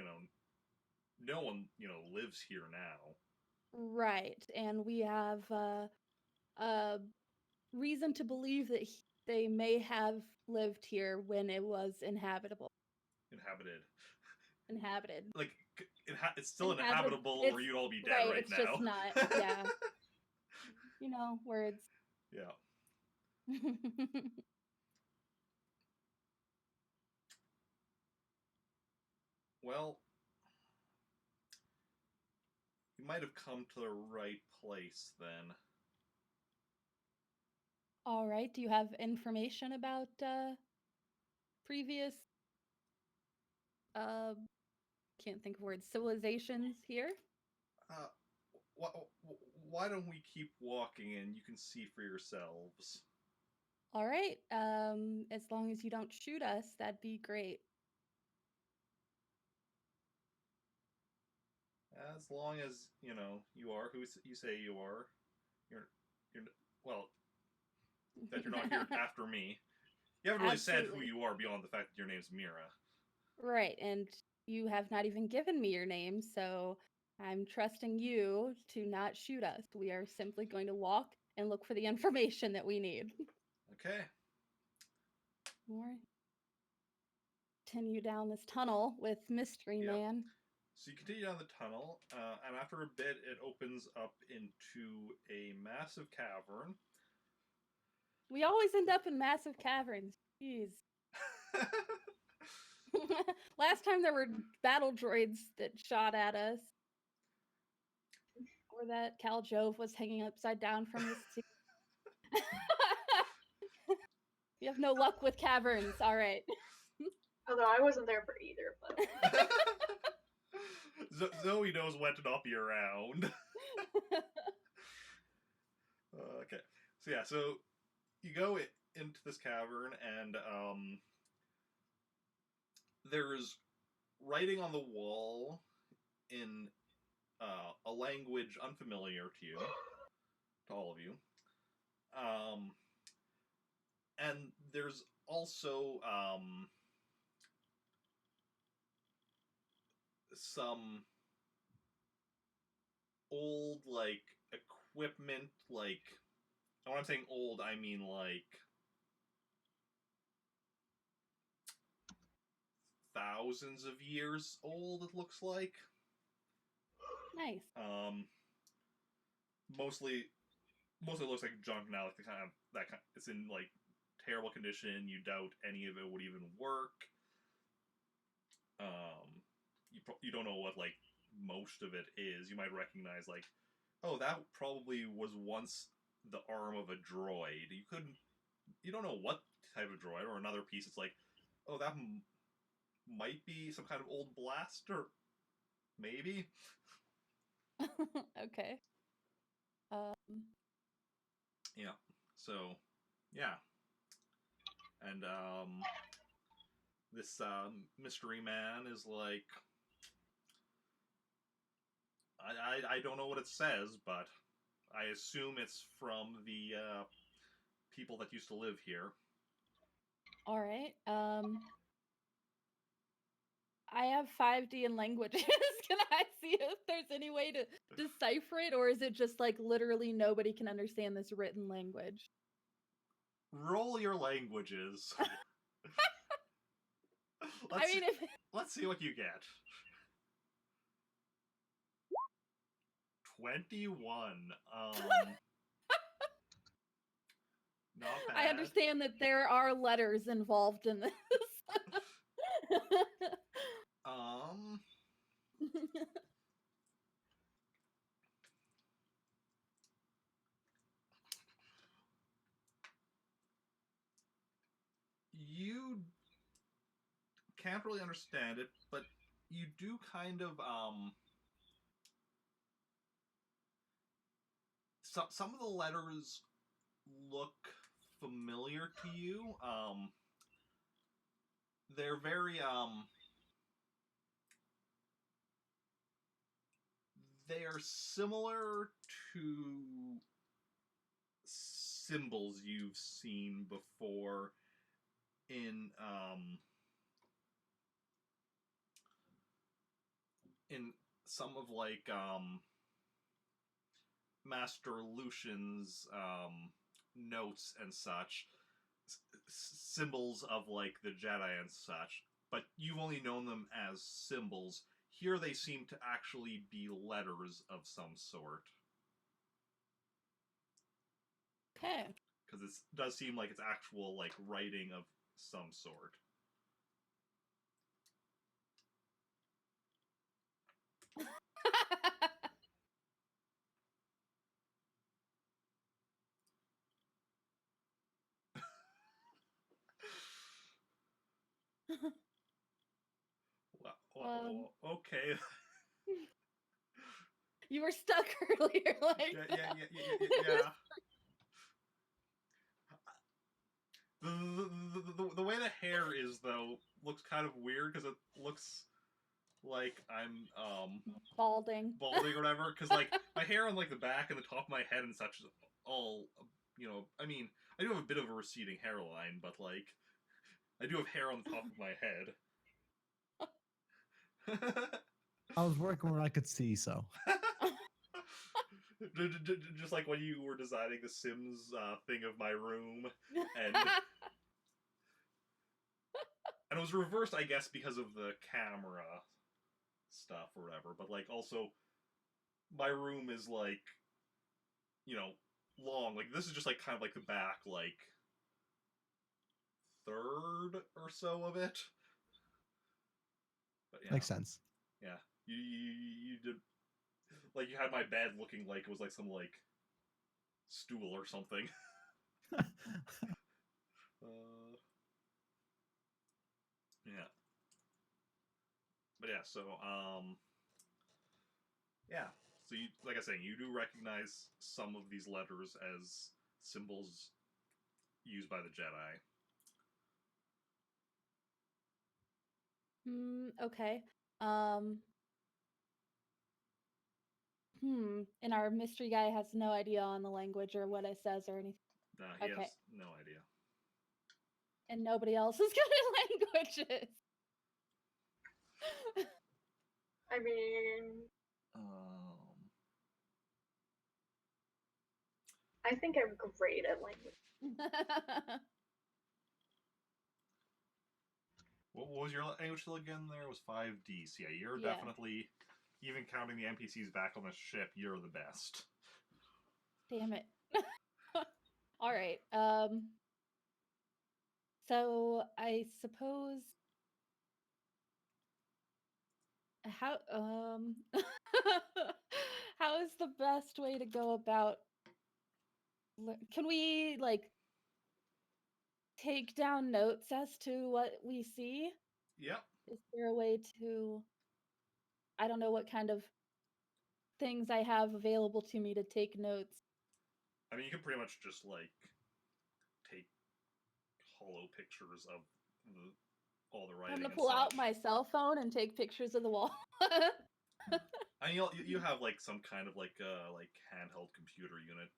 Speaker 1: no one, lives here now.
Speaker 2: Right, and we have reason to believe that they may have lived here when it was inhabitable. Inhabited.
Speaker 1: Like, it's still inhabitable, or you'd all be dead right
Speaker 2: it's
Speaker 1: now.
Speaker 2: It's just not, yeah. Words.
Speaker 1: Yeah. Well, you might have come to the right place then.
Speaker 2: All right. Do you have information about previous can't think of words, civilizations here?
Speaker 1: Why don't we keep walking and you can see for yourselves?
Speaker 2: All right. As long as you don't shoot us, that'd be great.
Speaker 1: As long as, you are who you say you are. You're well, that you're not here after me. You haven't really said who you are beyond the fact that your name's Mira.
Speaker 2: Right, and you have not even given me your name, so I'm trusting you to not shoot us. We are simply going to walk and look for the information that we need.
Speaker 1: Okay.
Speaker 2: More. Continue down this tunnel with Mystery Man.
Speaker 1: So you continue down the tunnel, and after a bit, it opens up into a massive cavern.
Speaker 2: We always end up in massive caverns. Jeez. Last time there were battle droids that shot at us. Or that Cal Jove was hanging upside down from the sea. You have no luck with caverns, all right.
Speaker 3: Although I wasn't there for either, but
Speaker 1: Zoey knows when to not be around. Okay. So yeah, so you go into this cavern, and there's writing on the wall in a language unfamiliar to you, to all of you. And there's also some old, like, equipment, like, and when I'm saying old, I mean, like, thousands of years old, it looks like.
Speaker 2: Nice.
Speaker 1: Mostly looks like junk now, like it's in, like, terrible condition. You doubt any of it would even work. You don't know what, like, most of it is. You might recognize, like, oh, that probably was once the arm of a droid. You don't know what type of droid, or another piece. It's like, oh, that might be some kind of old blaster. Maybe.
Speaker 2: Okay.
Speaker 1: Yeah. So, yeah. And this mystery man is like, I don't know what it says, but I assume it's from the people that used to live here.
Speaker 2: All right. I have 5D in languages. Can I see if there's any way to decipher it, or is it just like literally nobody can understand this written language?
Speaker 1: Roll your languages.
Speaker 2: I mean, if
Speaker 1: let's see what you get. 21. Not bad.
Speaker 2: I understand that there are letters involved in this.
Speaker 1: You can't really understand it, but you do kind of some of the letters look familiar to you. They're very they are similar to symbols you've seen before in some of like Master Lucian's notes and such, symbols of like the Jedi and such, but you've only known them as symbols. Here they seem to actually be letters of some sort.
Speaker 2: Okay.
Speaker 1: Because it does seem like it's actual like writing of some sort. Well, okay.
Speaker 2: You were stuck earlier, like
Speaker 1: yeah. The way the hair is though looks kind of weird because it looks like I'm
Speaker 2: balding
Speaker 1: or whatever. Because like my hair on like the back and the top of my head and such is all, you know. I mean, I do have a bit of a receding hairline, but like I do have hair on the top of my head.
Speaker 4: I was working where I could see, so.
Speaker 1: Just like when you were designing the Sims thing of my room, and it was reversed, I guess, because of the camera stuff or whatever. But like, also, my room is like, you know, long. Like this is just like kind of like the back, like third or so of it. But, yeah.
Speaker 4: Makes sense.
Speaker 1: Yeah, you did. Like, you had my bed looking like it was like some like stool or something. Yeah. But yeah, so yeah. So you, like I was saying, you do recognize some of these letters as symbols used by the Jedi.
Speaker 2: Okay. And our mystery guy has no idea on the language or what it says or anything.
Speaker 1: No, he has no idea.
Speaker 2: And nobody else is good at languages.
Speaker 3: I mean, I think I'm great at language.
Speaker 1: What was your language skill again? There was 5D. So yeah, you're definitely, even counting the NPCs back on the ship, you're the best.
Speaker 2: Damn it. All right. So I suppose how how is the best way to go about, can we like take down notes as to what we see?
Speaker 1: Yep.
Speaker 2: Is there a way to, I don't know what kind of things I have available to me to take notes?
Speaker 1: I mean, you can pretty much just like take hollow pictures of all the
Speaker 2: I'm
Speaker 1: writing.
Speaker 2: gonna
Speaker 1: And
Speaker 2: pull out
Speaker 1: such.
Speaker 2: my cell phone and take pictures of the wall.
Speaker 1: I mean, you have like some kind of like handheld computer unit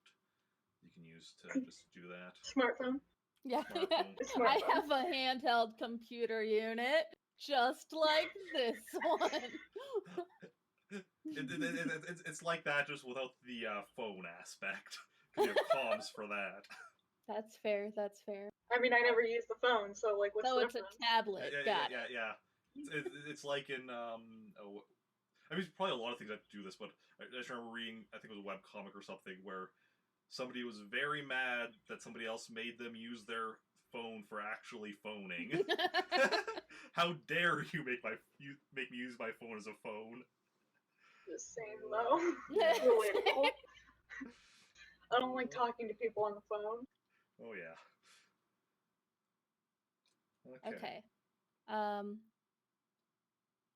Speaker 1: you can use to just do that.
Speaker 3: Smartphone.
Speaker 2: Yeah,
Speaker 1: Smartphone.
Speaker 2: I have a handheld computer unit just like this one.
Speaker 1: It's like that, just without the phone aspect. Because you have comms for that.
Speaker 2: That's fair. That's fair.
Speaker 3: I mean, I never use the phone, so like, what's
Speaker 2: So
Speaker 3: the
Speaker 2: it's
Speaker 3: difference?
Speaker 2: a tablet. Got it.
Speaker 1: Yeah. It's like in I mean, probably a lot of things that do this, but I just remember reading, I think it was a webcomic or something, where somebody was very mad that somebody else made them use their phone for actually phoning. How dare you make me use my phone as a phone?
Speaker 3: The same though. Relatable. I don't like talking to people on the phone.
Speaker 1: Oh yeah.
Speaker 2: Okay.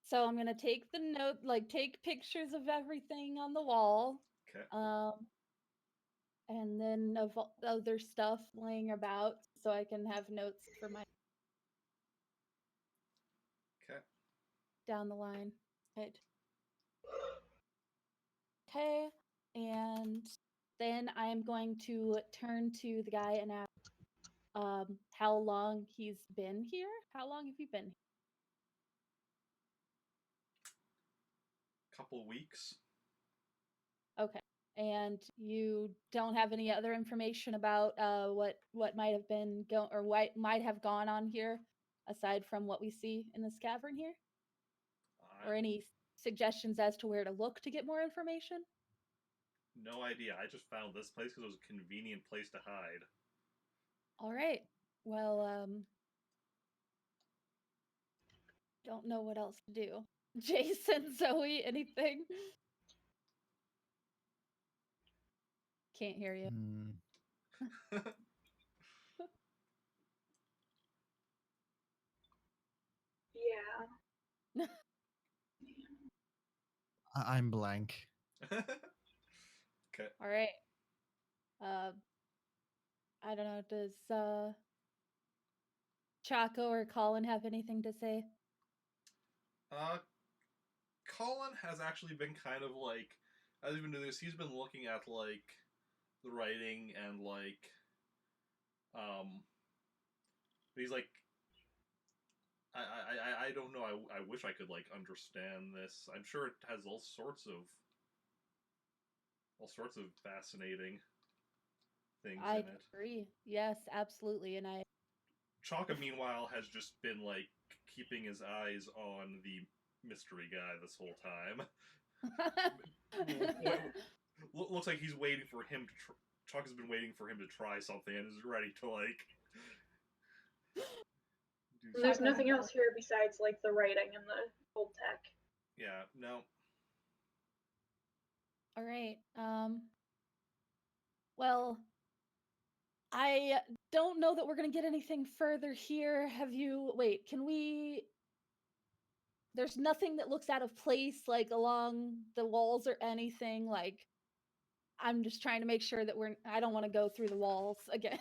Speaker 2: So I'm gonna take the note, like take pictures of everything on the wall.
Speaker 1: Okay.
Speaker 2: And then of other stuff laying about, so I can have notes for my
Speaker 1: Okay.
Speaker 2: down the line. Right. Okay, and then I'm going to turn to the guy and ask how long he's been here. How long have you been here?
Speaker 1: Couple weeks.
Speaker 2: Okay. And you don't have any other information about what might have been or what might have gone on here aside from what we see in this cavern here? Or any suggestions as to where to look to get more information?
Speaker 1: No idea. I just found this place because it was a convenient place to hide.
Speaker 2: All right. Well, don't know what else to do. Jacen, Zoey, anything? Can't hear you.
Speaker 3: Yeah.
Speaker 4: I'm blank.
Speaker 1: Okay.
Speaker 2: All right. I don't know. Does Chaco or Colin have anything to say?
Speaker 1: Colin has actually been kind of like, as he's been doing this, he's been looking at like the writing and like, he's like, I don't know. I wish I could like understand this. I'm sure it has all sorts of fascinating things
Speaker 2: I
Speaker 1: in it.
Speaker 2: agree. Yes, absolutely. And I
Speaker 1: Chaka, meanwhile, has just been like keeping his eyes on the mystery guy this whole time. Looks like he's waiting for him to. Chaka's been waiting for him to try something and is ready to like.
Speaker 3: And there's nothing else here besides like the writing and the old tech.
Speaker 1: Yeah. No.
Speaker 2: All right. Well, I don't know that we're going to get anything further here. Have you... Wait, can we... There's nothing that looks out of place, like, along the walls or anything, like... I'm just trying to make sure that I don't want to go through the walls again.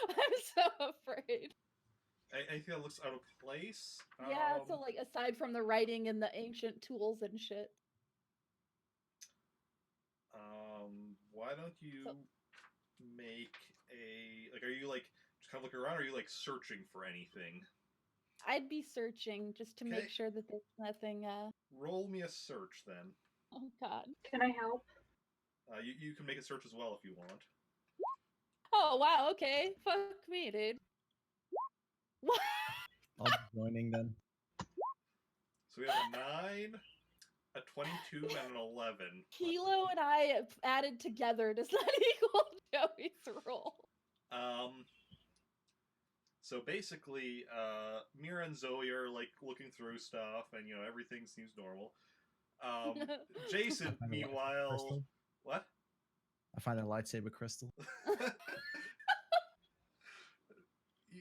Speaker 2: I'm so afraid.
Speaker 1: Anything that looks out of place?
Speaker 2: Yeah, so, like, aside from the writing and the ancient tools and shit.
Speaker 1: Why don't you make a... Like, are you, like, just kind of looking around, or are you, like, searching for anything?
Speaker 2: I'd be searching just to make sure that there's nothing,
Speaker 1: Roll me a search, then.
Speaker 2: Oh, God.
Speaker 3: Can I help?
Speaker 1: You can make a search as well if you want.
Speaker 2: Oh, wow, okay. Fuck me, dude. What?
Speaker 4: I'll be joining then.
Speaker 1: So we have a 9, a 22, and an 11.
Speaker 2: Kilo and I added together does not equal Joey's roll.
Speaker 1: So basically, Mira and Zoey are like looking through stuff, and you know everything seems normal. Jacen, meanwhile, what?
Speaker 4: I find a lightsaber crystal.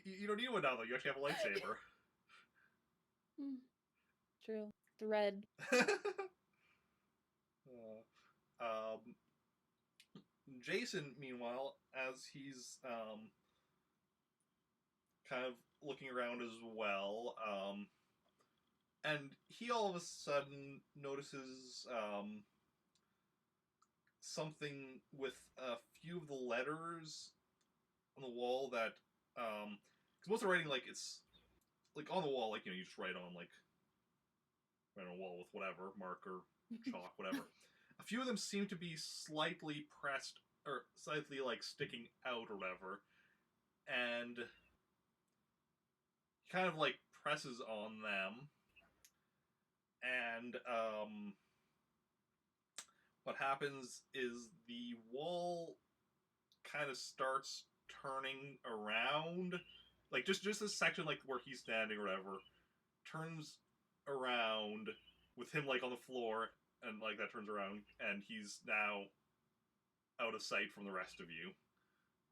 Speaker 1: You don't need one now, though. You actually have a lightsaber.
Speaker 2: True. Thread.
Speaker 1: Jacen, meanwhile, as he's kind of looking around as well, and he all of a sudden notices something with a few of the letters on the wall that, because most of the writing, like, it's like on the wall, like, you just write on, like, write on a wall with whatever, marker, chalk, whatever. A few of them seem to be slightly pressed, or slightly, like, sticking out or whatever, and he kind of, like, presses on them, and, what happens is the wall kind of starts turning around, like, just this section, like, where he's standing or whatever, turns around with him, like, on the floor, and, like, that turns around, and he's now out of sight from the rest of you.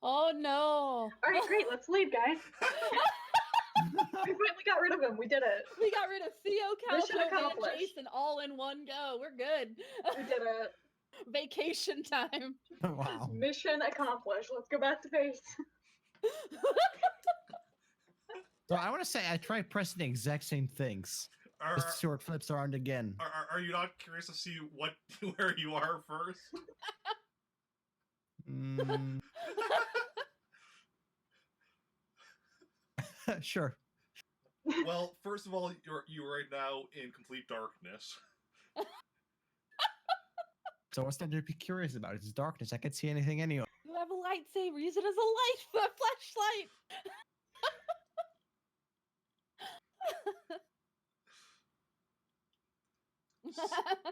Speaker 2: Oh no!
Speaker 3: Alright, great, let's leave, guys. We finally got rid of him. We did it.
Speaker 2: We got rid of Theo,
Speaker 3: Mission
Speaker 2: Calco, and
Speaker 3: accomplished.
Speaker 2: Jacen all in one go. We're good.
Speaker 3: We did it.
Speaker 2: Vacation time.
Speaker 4: Wow.
Speaker 3: Mission accomplished. Let's go back to base.
Speaker 4: So I want to say I tried pressing the exact same things.
Speaker 1: Are,
Speaker 4: Just so it flips around again.
Speaker 1: are you not curious to see where you are first?
Speaker 4: Mm. Sure.
Speaker 1: Well, first of all, you're right now in complete darkness.
Speaker 4: So what's there to be curious about? It's darkness. I can't see anything anyway.
Speaker 2: You have a lightsaber. Use it as a flashlight.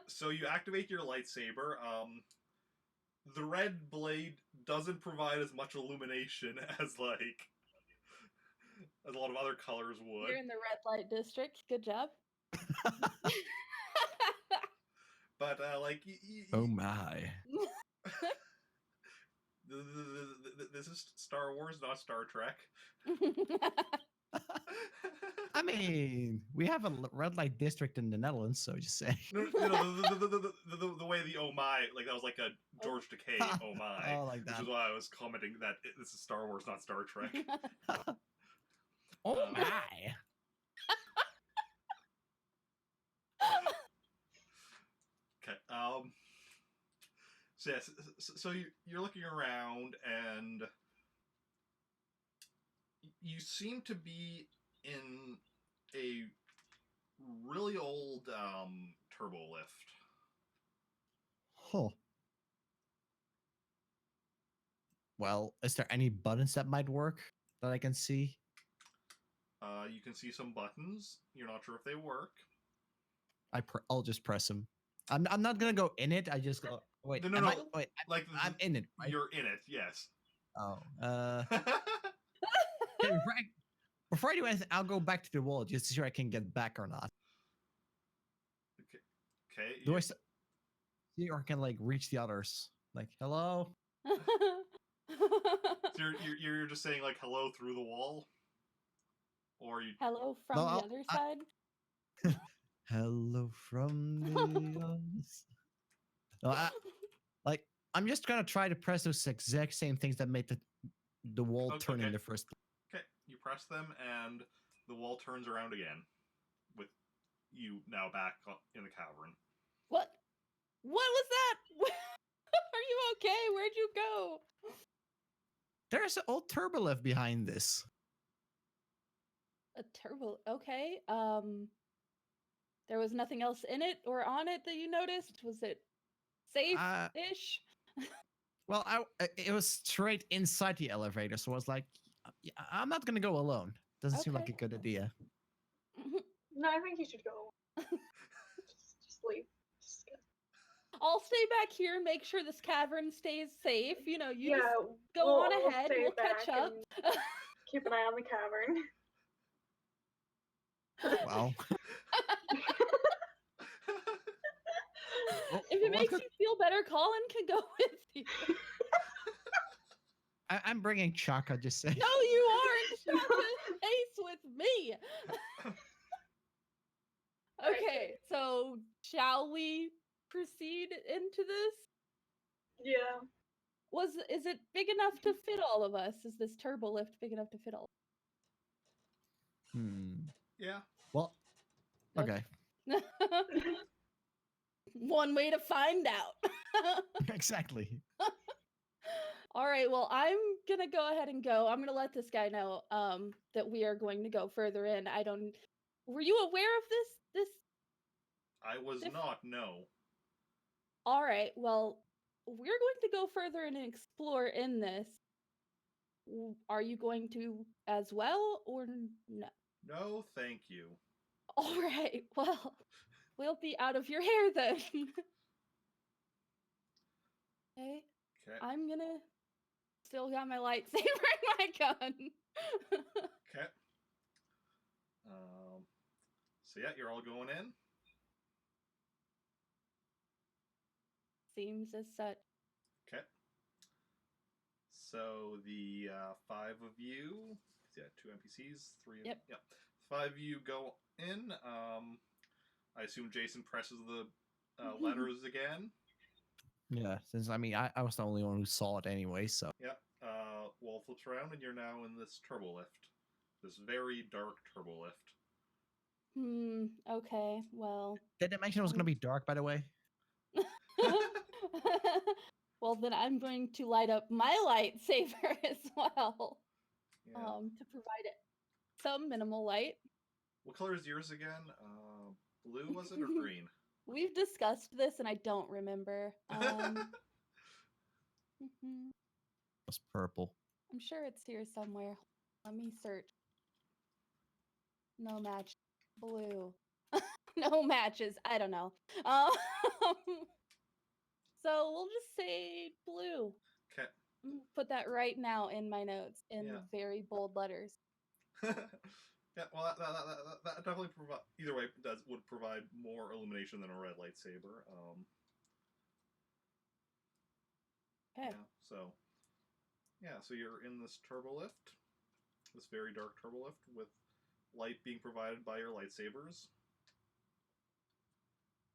Speaker 1: So you activate your lightsaber. The red blade doesn't provide as much illumination as a lot of other colors would.
Speaker 2: You're in the red light district. Good job.
Speaker 1: But
Speaker 4: Oh my.
Speaker 1: This is Star Wars, not Star Trek.
Speaker 4: I mean, we have a red light district in the Netherlands, so just say.
Speaker 1: No, the way the oh my, like that was like a George Takei oh my,
Speaker 4: Oh, like
Speaker 1: which
Speaker 4: that.
Speaker 1: is why I was commenting that this is Star Wars, not Star Trek.
Speaker 4: Oh my.
Speaker 1: Okay. So yes. So you're looking around, and you seem to be in a really old turbo lift.
Speaker 4: Huh. Well, is there any buttons that might work that I can see?
Speaker 1: You can see some buttons. You're not sure if they work.
Speaker 4: I'll just press them. I'm not gonna go in it. I just go. Wait.
Speaker 1: No.
Speaker 4: Wait.
Speaker 1: Like
Speaker 4: I'm in it. Right?
Speaker 1: You're in it. Yes.
Speaker 4: Oh. Okay, before I do anything, I'll go back to the wall just to see if I can get back or not.
Speaker 1: Okay.
Speaker 4: Do I see or can like reach the others? Like, hello.
Speaker 1: So you're just saying like hello through the wall, or you?
Speaker 2: Hello from
Speaker 4: No,
Speaker 2: the
Speaker 4: I'll-
Speaker 2: other side.
Speaker 4: Hello from the other side. No, I'm just gonna try to press those exact same things that made the wall turn
Speaker 1: Okay.
Speaker 4: in the first place.
Speaker 1: Okay, you press them, and the wall turns around again, with you now back in the cavern.
Speaker 2: What? What was that? Are you okay? Where'd you go?
Speaker 4: There's an old turbo lift behind this.
Speaker 2: A turbo. Okay. There was nothing else in it or on it that you noticed. Was it safe-ish?
Speaker 4: Well, it was straight inside the elevator, so I was like, yeah, I'm not gonna go alone. Doesn't seem like a
Speaker 2: Okay.
Speaker 4: good idea.
Speaker 3: No, I think you should go. just leave. Just go.
Speaker 2: I'll stay back here and make sure this cavern stays safe. You know, you
Speaker 3: Yeah,
Speaker 2: just go on
Speaker 3: we'll
Speaker 2: ahead.
Speaker 3: stay
Speaker 2: We'll catch
Speaker 3: back
Speaker 2: up.
Speaker 3: and keep an eye on the cavern.
Speaker 4: Wow. Well,
Speaker 2: If it makes you feel better, Colin can go with you.
Speaker 4: I'm bringing Chaka. Just say.
Speaker 2: No, you aren't. Shaka pace with me. Okay, so shall we proceed into this?
Speaker 3: Yeah.
Speaker 2: Is it big enough to fit all of us? Is this turbo lift big enough to fit all?
Speaker 1: Yeah.
Speaker 4: Well, okay.
Speaker 2: One way to find out.
Speaker 4: Exactly.
Speaker 2: All right, well, I'm gonna go ahead and go. I'm gonna let this guy know that we are going to go further in. I don't. Were you aware of this?
Speaker 1: I was
Speaker 2: Diff-
Speaker 1: not, no.
Speaker 2: All right, well, we're going to go further and explore in this. Are you going to as well, or no?
Speaker 1: No, thank you.
Speaker 2: All right, well, we'll be out of your hair then. Okay,
Speaker 1: Okay.
Speaker 2: I'm gonna still got my lightsaber and my gun.
Speaker 1: Okay. So yeah, you're all going in.
Speaker 2: Seems as such.
Speaker 1: Okay. So the 5 of you, yeah, 2 NPCs, 3.
Speaker 2: Yep.
Speaker 1: Yeah, 5 of you go in. I assume Jacen presses the letters again.
Speaker 4: Yeah, since I mean, I was the only one who saw it anyway, so.
Speaker 1: Yep. Wall flips around, and you're now in this turbo lift. This very dark turbo lift.
Speaker 2: Okay, well.
Speaker 4: Did it mention it was going to be dark, by the way?
Speaker 2: Well, then I'm going to light up my lightsaber as well.
Speaker 1: Yeah.
Speaker 2: To provide it some minimal light.
Speaker 1: What color is yours again? Blue, was it, or green?
Speaker 2: We've discussed this and I don't remember.
Speaker 4: It's purple.
Speaker 2: I'm sure it's here somewhere. Let me search. No match. Blue. No matches. I don't know. So we'll just say blue.
Speaker 1: Okay.
Speaker 2: Put that right now in my notes in
Speaker 1: Yeah.
Speaker 2: very bold letters.
Speaker 1: Yeah, well, that definitely provide. Either way, would provide more illumination than a red lightsaber.
Speaker 2: Okay.
Speaker 1: Yeah, so you're in this turbo lift, this very dark turbo lift with light being provided by your lightsabers.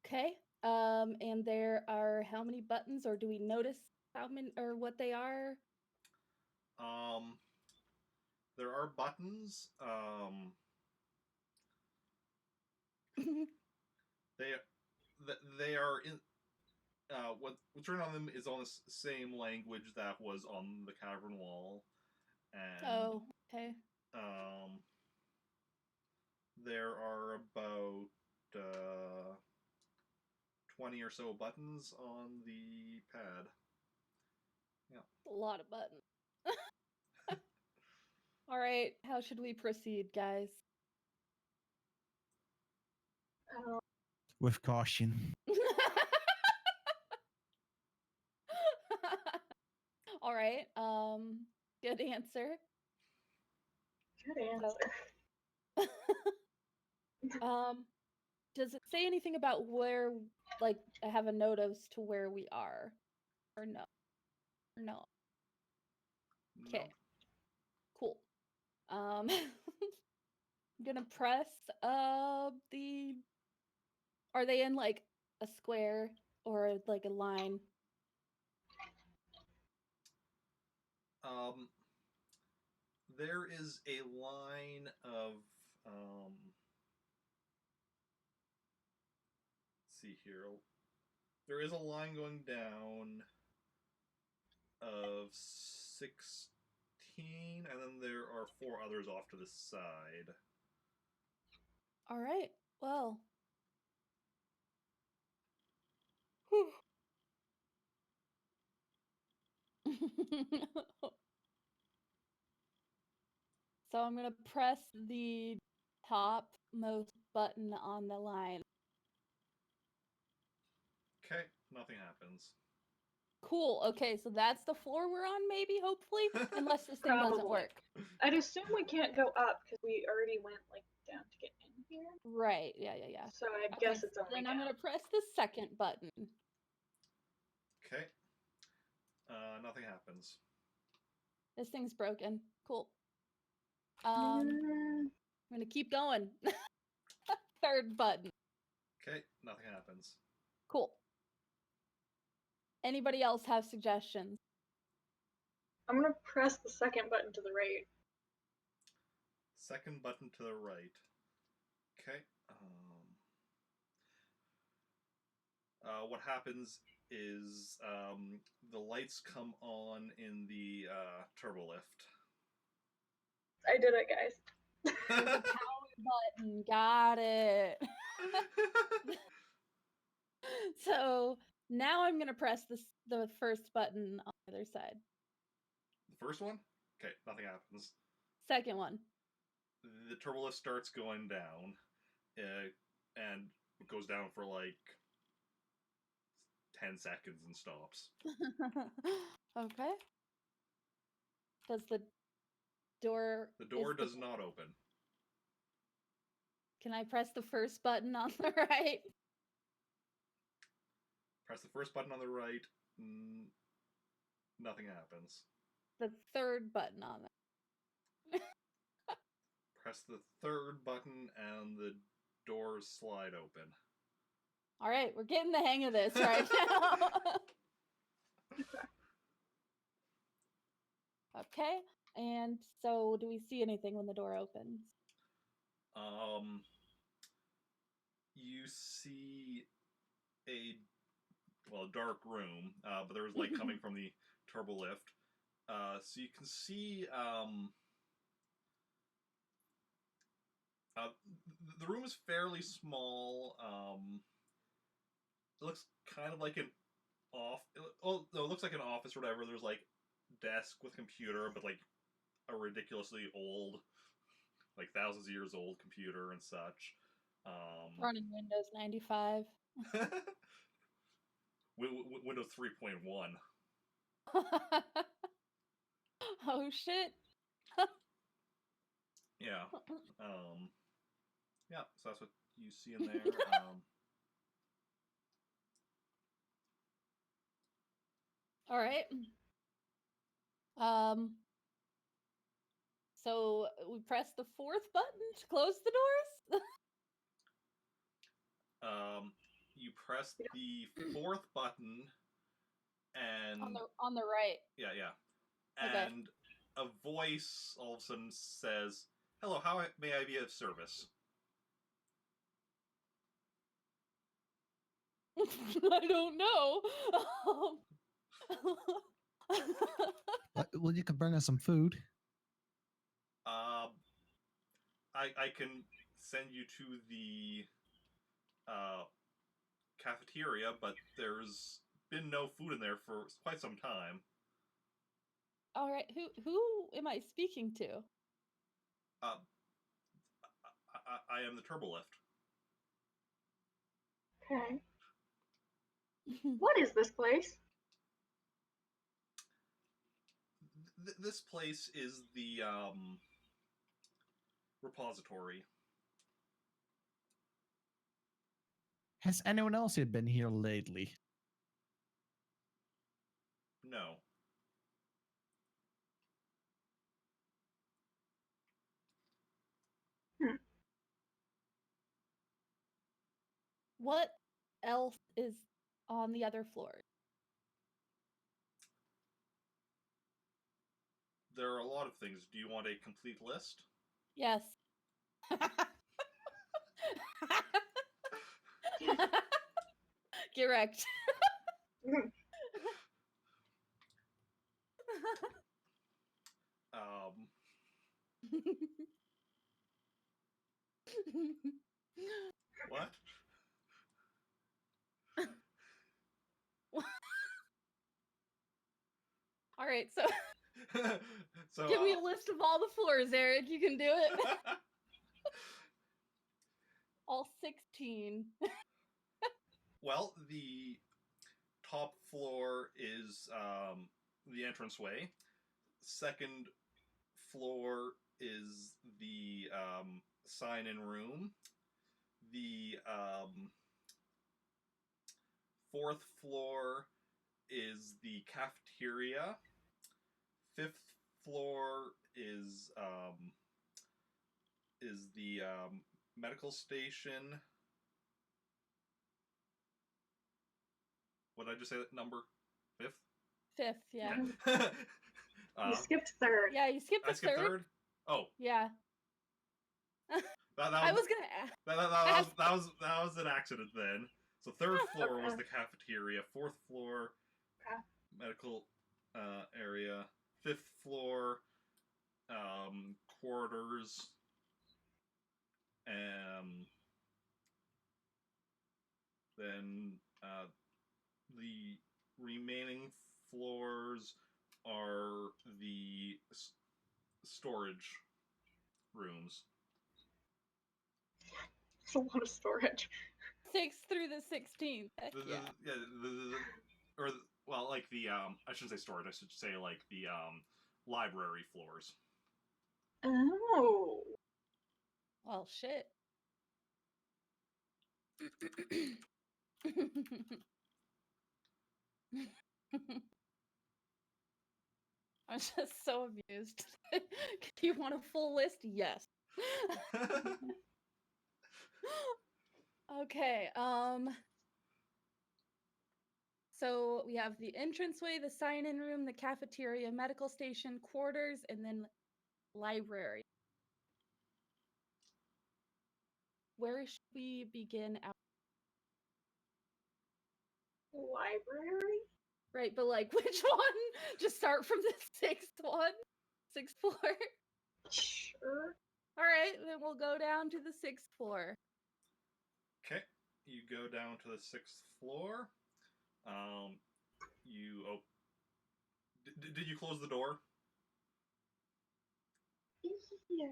Speaker 2: Okay. And there are how many buttons, or do we notice how many or what they are?
Speaker 1: There are buttons. They are in. What's written on them is on the same language that was on the cavern wall, and
Speaker 2: Oh, okay.
Speaker 1: There are about 20 or so buttons on the pad. Yeah.
Speaker 2: A lot of buttons. All right, how should we proceed, guys?
Speaker 4: With caution.
Speaker 2: All right. Good answer.
Speaker 3: Good answer.
Speaker 2: Does it say anything about where, like, I have a note as to where we are, or no? Or no. Okay.
Speaker 1: No.
Speaker 2: Cool. I'm gonna press the. Are they in like a square or like a line?
Speaker 1: There is a line of let's see here. There is a line going down of 16, and then there are 4 others off to the side.
Speaker 2: All right. Well. So I'm gonna press the topmost button on the line.
Speaker 1: Okay, nothing happens.
Speaker 2: Cool. Okay, so that's the floor we're on, maybe, hopefully, unless this thing doesn't
Speaker 3: Probably.
Speaker 2: work.
Speaker 3: I'd assume we can't go up because we already went like down to get in here.
Speaker 2: Right. Yeah.
Speaker 3: So I
Speaker 2: Okay,
Speaker 3: guess it's only
Speaker 2: then
Speaker 3: down.
Speaker 2: I'm gonna press the second button.
Speaker 1: Okay. Nothing happens.
Speaker 2: This thing's broken. Cool. I'm gonna keep going. Third button.
Speaker 1: Okay, nothing happens.
Speaker 2: Cool. Anybody else have suggestions?
Speaker 3: I'm gonna press the second button to the right.
Speaker 1: Second button to the right. Okay. What happens is the lights come on in the turbo lift.
Speaker 3: I did it, guys.
Speaker 2: There's a power button. Got it. So now I'm gonna press the first button on the other side.
Speaker 1: The first one? Okay, nothing happens.
Speaker 2: Second one.
Speaker 1: The turbo lift starts going down, and it goes down for like 10 seconds and stops.
Speaker 2: Okay. Does the door...
Speaker 1: The door does not open.
Speaker 2: Can I press the first button on the right?
Speaker 1: Press the first button on the right. Nothing happens.
Speaker 2: The third button on that.
Speaker 1: Press the third button and the doors slide open.
Speaker 2: All right, we're getting the hang of this right now. Okay, and so do we see anything when the door opens?
Speaker 1: You see a dark room, but there was light coming from the turbo lift. So you can see the room is fairly small. It looks kind of like an it looks like an office or whatever. There's like desk with computer, but like a ridiculously old, like thousands of years old computer and such.
Speaker 2: Running Windows 95.
Speaker 1: Windows 3.1.
Speaker 2: Oh shit.
Speaker 1: Yeah. Yeah, so that's what you see in there.
Speaker 2: All right. So we press the fourth button to close the doors?
Speaker 1: You press the fourth button and
Speaker 2: on the right.
Speaker 1: yeah.
Speaker 2: Okay.
Speaker 1: And a voice all of a sudden says, "Hello, how may I be of service?"
Speaker 2: I don't know.
Speaker 4: Well, you could bring us some food.
Speaker 1: I can send you to the cafeteria, but there's been no food in there for quite some time.
Speaker 2: All right, who am I speaking to?
Speaker 1: I am the turbo lift.
Speaker 3: Okay. What is this place?
Speaker 1: This place is the repository.
Speaker 4: Has anyone else here been here lately?
Speaker 1: No.
Speaker 2: What else is on the other floor?
Speaker 1: There are a lot of things. Do you want a complete list?
Speaker 2: Yes. Get wrecked.
Speaker 1: What?
Speaker 2: All right, so
Speaker 1: So
Speaker 2: give me a list of all the floors, Eric. You can do it. All 16.
Speaker 1: Well, the top floor is the entranceway. Second floor is the sign-in room. The fourth floor is the cafeteria. Fifth floor is the medical station. What did I just say? That number? Fifth?
Speaker 2: Fifth, yeah.
Speaker 3: You skipped third.
Speaker 2: Yeah, you skipped the
Speaker 1: I skipped
Speaker 2: third.
Speaker 1: third? Oh.
Speaker 2: Yeah. I was gonna ask.
Speaker 1: That was an accident then. So third floor was the cafeteria. Fourth floor,
Speaker 3: Okay.
Speaker 1: medical area. Fifth floor, quarters. Then the remaining floors are the storage rooms.
Speaker 3: It's a lot of storage.
Speaker 2: 6th through the 16th. Heck yeah.
Speaker 1: Well, like the I shouldn't say storage. I should say like the library floors.
Speaker 3: Oh.
Speaker 2: Well, shit. I'm just so amused. Do you want a full list? Yes. Okay. So we have the entranceway, the sign-in room, the cafeteria, medical station, quarters, and then library. Where should we begin our
Speaker 3: Library?
Speaker 2: right? But like, which one? Just start from the 6th one, 6th floor.
Speaker 3: Sure.
Speaker 2: All right, then we'll go down to the 6th floor.
Speaker 1: Okay, you go down to the 6th floor. Did you close the door?
Speaker 3: Yeah.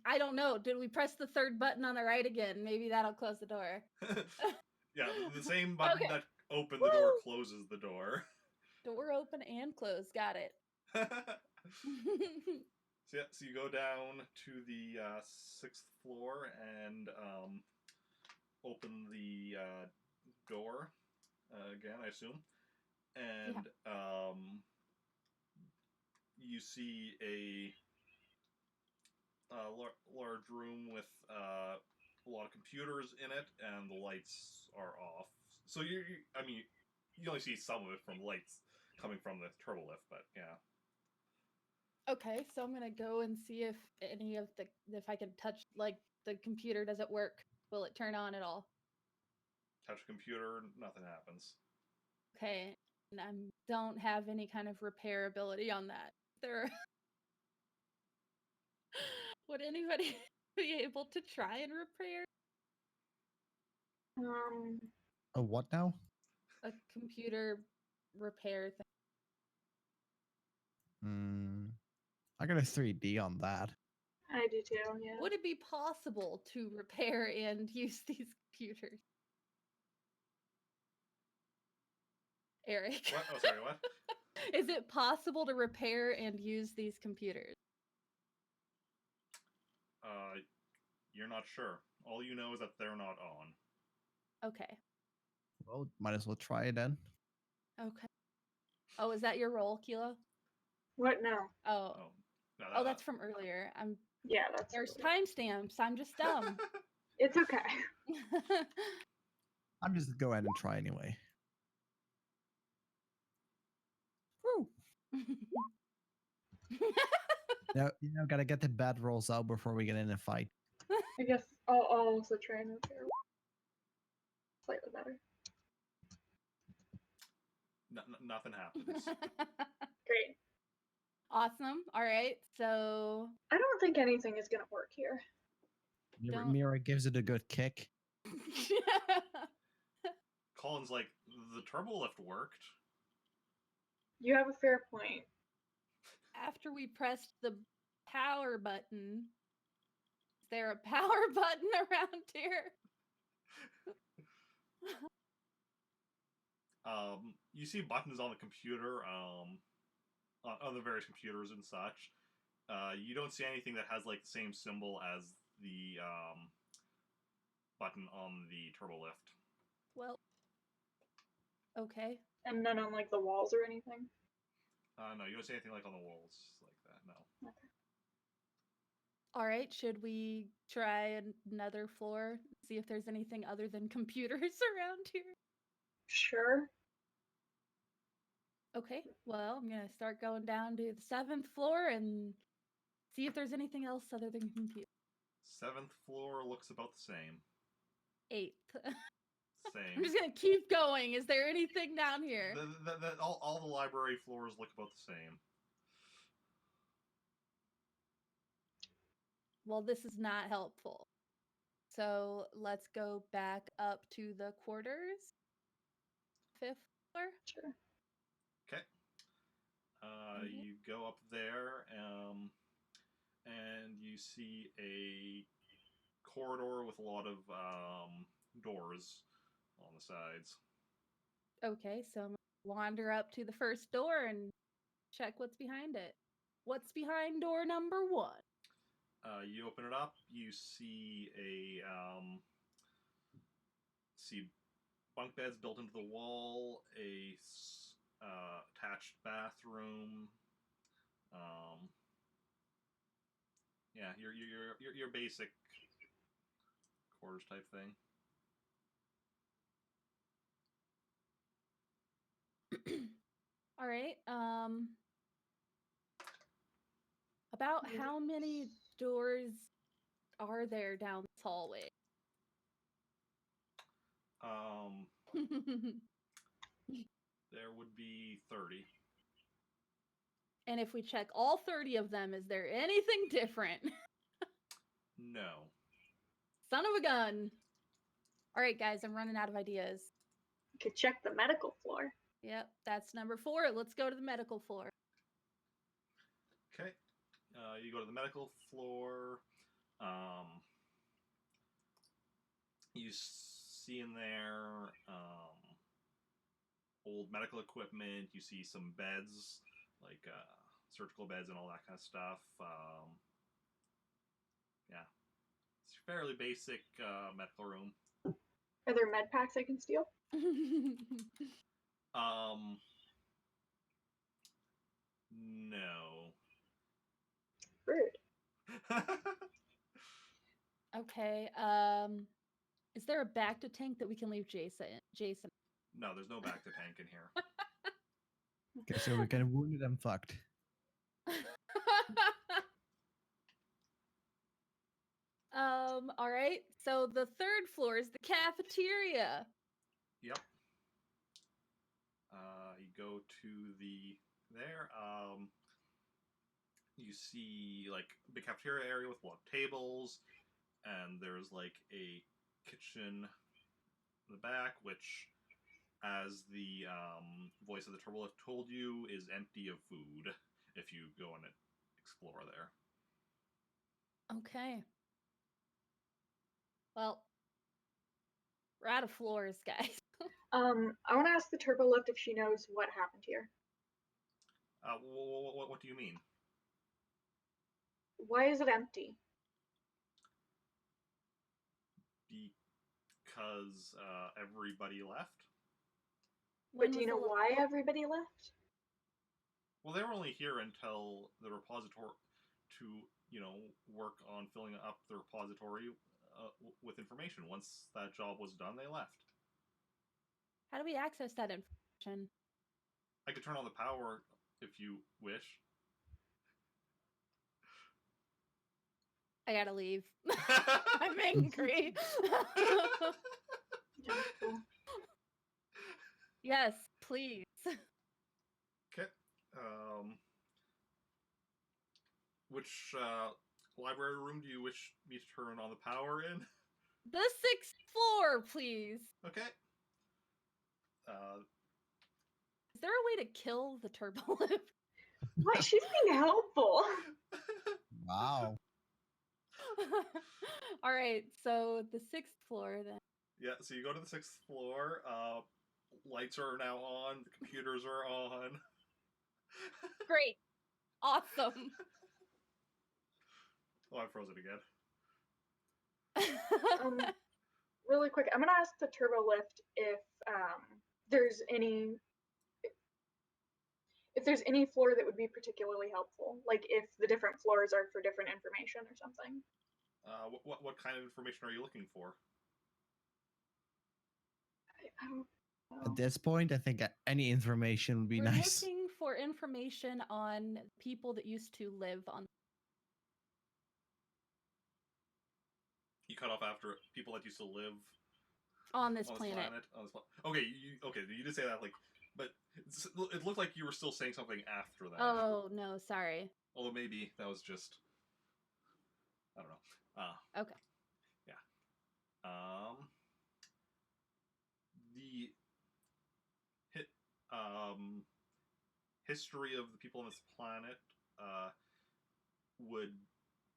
Speaker 2: I don't know. Did we press the 3rd button on the right again? Maybe that'll close the door.
Speaker 1: Yeah, the same button
Speaker 2: Okay.
Speaker 1: that opened the door closes the door.
Speaker 2: Door open and close. Got it.
Speaker 1: So you go down to the 6th floor and open the door again, I assume, and you see a large room with a lot of computers in it, and the lights are off. So you only see some of it from lights coming from the turbo lift, but yeah.
Speaker 2: Okay, so I'm gonna go and see if any of if I can touch like the computer. Does it work? Will it turn on at all?
Speaker 1: Touch computer, nothing happens.
Speaker 2: Okay, and I don't have any kind of repair ability on that. Would anybody be able to try and repair
Speaker 4: A what now?
Speaker 2: a computer repair thing?
Speaker 4: I got a 3D on that.
Speaker 3: I do too, yeah.
Speaker 2: Would it be possible to repair and use these computers? Eric.
Speaker 1: What? Oh, sorry, what?
Speaker 2: Is it possible to repair and use these computers?
Speaker 1: You're not sure. All you know is that they're not on.
Speaker 2: Okay.
Speaker 4: Well, might as well try it then.
Speaker 2: Okay. Oh, is that your role, Kilo?
Speaker 3: What now?
Speaker 2: Oh.
Speaker 1: No,
Speaker 2: That's from earlier.
Speaker 3: Yeah, that's
Speaker 2: There's
Speaker 3: really-
Speaker 2: timestamps. I'm just dumb.
Speaker 3: It's okay.
Speaker 4: I'm just gonna go ahead and try anyway. Woo! Gotta get the bad rolls out before we get in a fight.
Speaker 3: I guess I'll also try and repair. Slightly better.
Speaker 1: Nothing happens.
Speaker 3: Great.
Speaker 2: Awesome. All right. So
Speaker 3: I don't think anything is gonna work here.
Speaker 2: Don't-
Speaker 4: Mira gives it a good kick.
Speaker 1: Colin's like, the turbo lift worked.
Speaker 3: You have a fair point.
Speaker 2: after we pressed the power button, is there a power button around here?
Speaker 1: You see buttons on the computer, on the various computers and such. You don't see anything that has like the same symbol as the button on the turbo lift.
Speaker 2: Well, okay.
Speaker 3: And none on like the walls or anything.
Speaker 1: No, you don't see anything like on the walls like that. No.
Speaker 3: Okay.
Speaker 2: All right. Should we try another floor? See if there's anything other than computers around here?
Speaker 3: Sure.
Speaker 2: Okay. Well, I'm going to start going down to the 7th floor and see if there's anything else other than computers.
Speaker 1: 7th floor looks about the same.
Speaker 2: 8th. I'm
Speaker 1: Same.
Speaker 2: just gonna keep going. Is there anything down here?
Speaker 1: All the library floors look about the same.
Speaker 2: Well, this is not helpful. So let's go back up to the quarters. 5th floor.
Speaker 3: Sure.
Speaker 1: Okay. You go up there, and you see a corridor with a lot of doors on the sides.
Speaker 2: Okay, so I'm gonna wander up to the first door and check what's behind it. What's behind door number 1?
Speaker 1: You open it up. You see bunk beds built into the wall, a attached bathroom. Yeah, your basic quarters type thing.
Speaker 2: All right. About how many doors are there down this hallway?
Speaker 1: There would be 30.
Speaker 2: And if we check all 30 of them, is there anything different?
Speaker 1: No.
Speaker 2: Son of a gun. All right, guys, I'm running out of ideas.
Speaker 3: You could check the medical floor.
Speaker 2: Yep, that's number 4. Let's go to the medical floor.
Speaker 1: Okay. You go to the medical floor. You see in there old medical equipment. You see some beds, like surgical beds and all that kind of stuff. Yeah. It's a fairly basic medical room.
Speaker 3: Are there med packs I can steal?
Speaker 1: No.
Speaker 3: Rude.
Speaker 2: Okay. Is there a back to tank that we can leave Jacen?
Speaker 1: No, there's no back to tank in here.
Speaker 4: Okay, so we're kind of wounded and fucked.
Speaker 2: All right. So the 3rd floor is the cafeteria.
Speaker 1: Yep. You go to there. You see like a big cafeteria area with a lot of tables, and there's like a kitchen in the back, which, as the voice of the turbolift told you, is empty of food if you go and explore there.
Speaker 2: Okay. Well, we're out of floors, guys.
Speaker 3: I want to ask the turbolift if she knows what happened here.
Speaker 1: What do you mean?
Speaker 3: Why is it empty?
Speaker 1: Because everybody left.
Speaker 3: But do you know why everybody left?
Speaker 1: Well, they were only here until the repository to, work on filling up the repository with information. Once that job was done, they left.
Speaker 2: How do we access that information?
Speaker 1: I could turn on the power if you wish.
Speaker 2: I gotta leave. I'm angry. Yes, please.
Speaker 1: Okay. Which library room do you wish me to turn on the power in?
Speaker 2: The 6th floor, please.
Speaker 1: Okay.
Speaker 2: Is there a way to kill the turbolift?
Speaker 3: What? She's being helpful.
Speaker 4: Wow.
Speaker 2: All right, so the 6th floor then.
Speaker 1: Yeah, so you go to the 6th floor. Lights are now on. The computers are on.
Speaker 2: Great. Awesome.
Speaker 1: Oh, I froze it again.
Speaker 3: Really quick, I'm gonna ask the turbolift if there's any floor that would be particularly helpful, like if the different floors are for different information or something.
Speaker 1: What kind of information are you looking for?
Speaker 3: I don't know.
Speaker 4: At this point, I think any information would be
Speaker 2: We're
Speaker 4: nice.
Speaker 2: looking for information on people that used to live on.
Speaker 1: cut off after people that used to live
Speaker 2: On this
Speaker 1: on
Speaker 2: planet.
Speaker 1: Okay, you did say that, like, but it looked like you were still saying something after that.
Speaker 2: Oh, no, sorry.
Speaker 1: Although maybe that was just, I don't know.
Speaker 2: Okay.
Speaker 1: Yeah. The history of the people on this planet,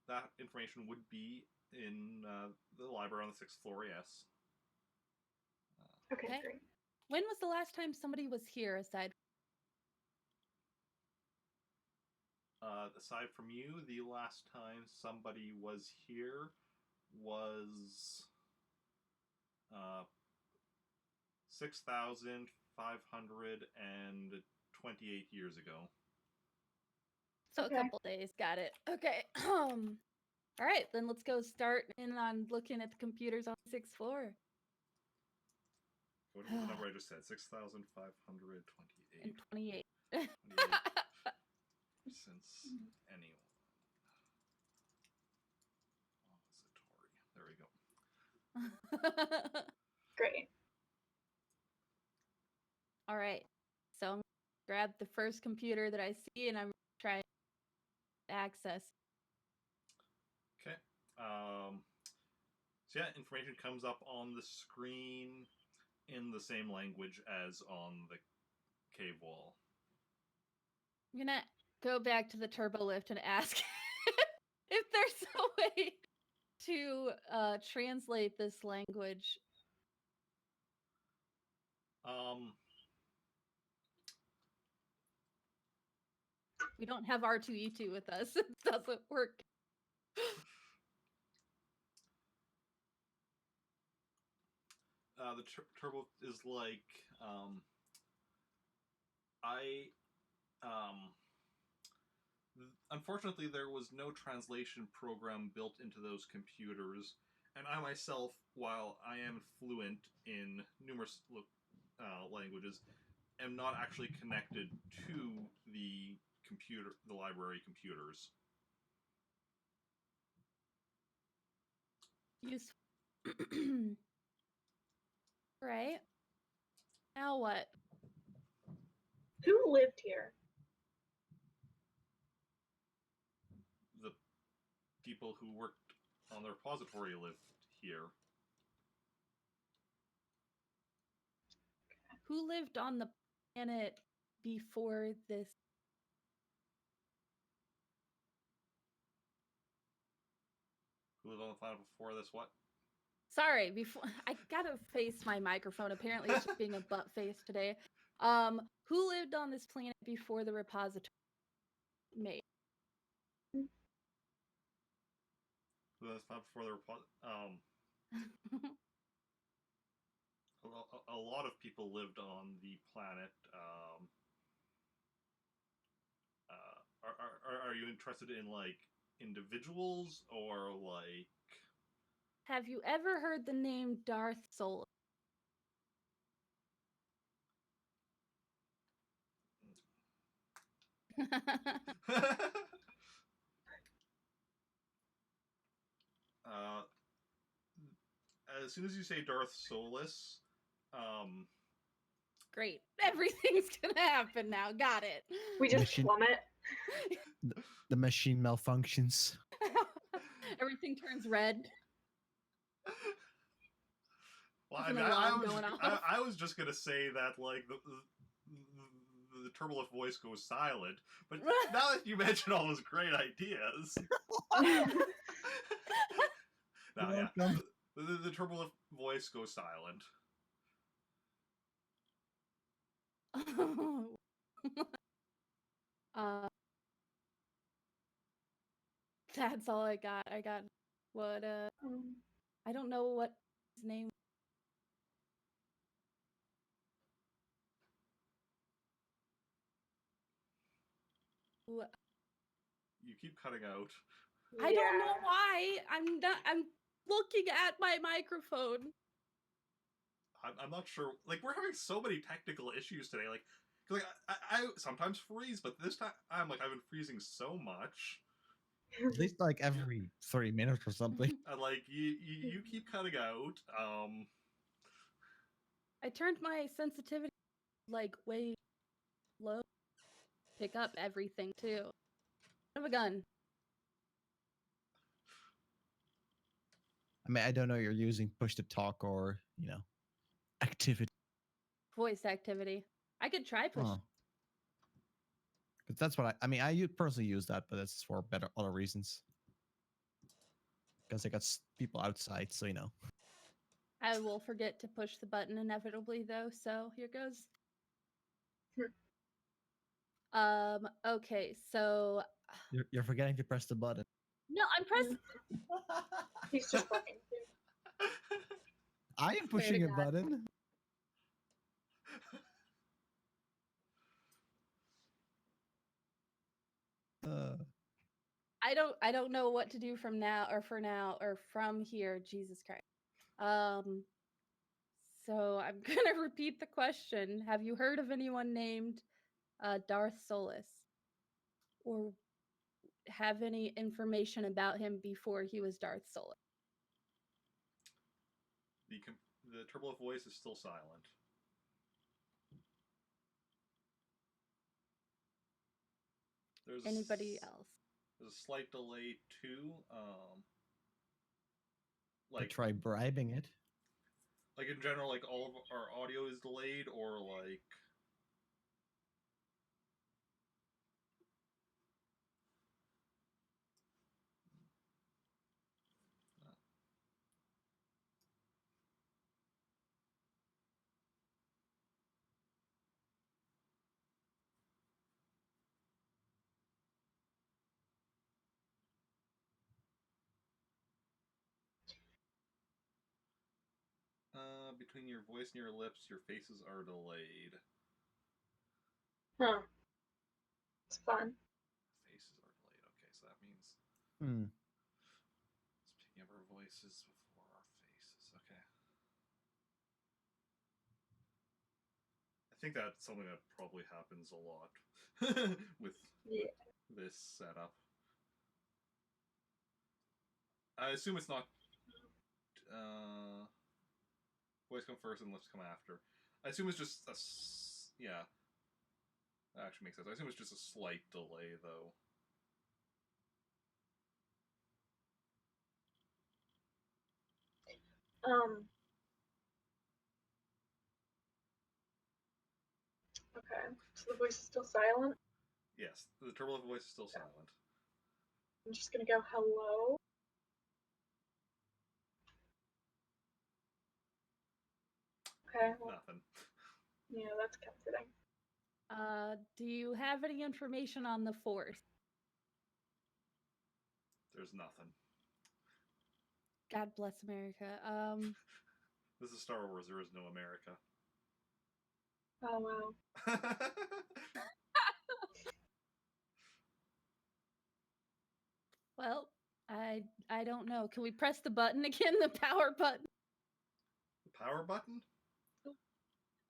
Speaker 1: that information would be in the library on the 6th floor, yes.
Speaker 3: Okay,
Speaker 2: Okay.
Speaker 3: great.
Speaker 2: When was the last time somebody was here aside?
Speaker 1: Aside from you, the last time somebody was here was 6,528 years ago.
Speaker 2: So
Speaker 3: Okay.
Speaker 2: a couple days. Got it. Okay. All right, then let's go start in on looking at the computers on the 6th floor.
Speaker 1: What was the number I just said? 6,528.
Speaker 2: And 28.
Speaker 1: 28 since anyone. There we go.
Speaker 3: Great.
Speaker 2: All right. So I'm gonna grab the first computer that I see and I'm trying to access.
Speaker 1: Okay. So yeah, information comes up on the screen in the same language as on the cave wall.
Speaker 2: I'm gonna go back to the turbo lift and ask if there's a way to translate this language. We don't have R2E2 with us. It doesn't work.
Speaker 1: The turbo is like, unfortunately, there was no translation program built into those computers, and I myself, while I am fluent in numerous languages, am not actually connected to the library computers.
Speaker 2: Useful. Right. Now what?
Speaker 3: Who lived here?
Speaker 1: The people who worked on the repository lived here.
Speaker 2: Who lived on the planet before this?
Speaker 1: Who lived on the planet before this? What?
Speaker 2: Sorry, before I gotta face my microphone. Apparently, it's just being a butt face today. Who lived on this planet before the repository made?
Speaker 1: Who lived on this planet before the repository? A lot of people lived on the planet. Are you interested in, like, individuals or, like...
Speaker 2: Have you ever heard the name Darth Soul?
Speaker 1: As soon as you say Darth Solus,
Speaker 2: Great. Everything's gonna happen now. Got it.
Speaker 3: We just
Speaker 4: Mission-
Speaker 3: plummet.
Speaker 4: The machine malfunctions.
Speaker 2: Everything turns red.
Speaker 1: well,
Speaker 2: There's an alarm going off.
Speaker 1: I was just gonna say that, like, the turbulent voice goes silent, but now that you mention all those great ideas, no, yeah, the turbulent voice goes silent.
Speaker 2: That's all I got. I got what I don't know what his name. What?
Speaker 1: You keep cutting out.
Speaker 2: I don't know why. I'm looking at my microphone.
Speaker 1: I'm not sure. Like, we're having so many technical issues today. Like I sometimes freeze, but this time I've been freezing so much.
Speaker 4: At least like every 3 minutes or something.
Speaker 1: Like you keep cutting out.
Speaker 2: I turned my sensitivity like way low. Pick up everything too. I have a gun.
Speaker 4: I mean, I don't know. You're using push to talk or activity.
Speaker 2: Voice activity. I could try push.
Speaker 4: Because that's what I mean. I personally use that, but that's for better other reasons. Because I got people outside, so
Speaker 2: I will forget to push the button inevitably though, so here goes. Okay, so
Speaker 4: You're forgetting to press the button.
Speaker 2: no, I'm pressing.
Speaker 3: He's just fucking.
Speaker 4: I am
Speaker 2: Swear to
Speaker 4: pushing a
Speaker 2: God.
Speaker 4: button.
Speaker 2: I don't know what to do from now or from here. Jesus Christ. So I'm gonna repeat the question. Have you heard of anyone named Darth Solus? Or have any information about him before he was Darth Solus?
Speaker 1: The turbulent voice is still silent. There's
Speaker 2: Anybody else?
Speaker 1: There's a slight delay too.
Speaker 4: Like try bribing it.
Speaker 1: Like in general, like all of our audio is delayed, or like. Between your voice and your lips, your faces are delayed.
Speaker 3: Huh. It's fun.
Speaker 1: Faces are delayed. Okay, so that means speaking of our voices before our faces. Okay. I think that's something that probably happens a lot with this setup. I assume it's not. Voice come first and lips come after. I assume it's just a. Yeah. That actually makes sense. I assume it's just a slight delay, though.
Speaker 3: Okay. So the voice is still silent?
Speaker 1: Yes, the turbulent voice is still silent.
Speaker 3: I'm just gonna go hello. Okay. Well,
Speaker 1: Nothing.
Speaker 3: yeah, that's comforting.
Speaker 2: Do you have any information on the Force?
Speaker 1: There's nothing.
Speaker 2: God bless America.
Speaker 1: This is Star Wars. There is no America.
Speaker 3: Oh wow.
Speaker 2: Well, I don't know. Can we press the button again? The power button?
Speaker 1: The power button?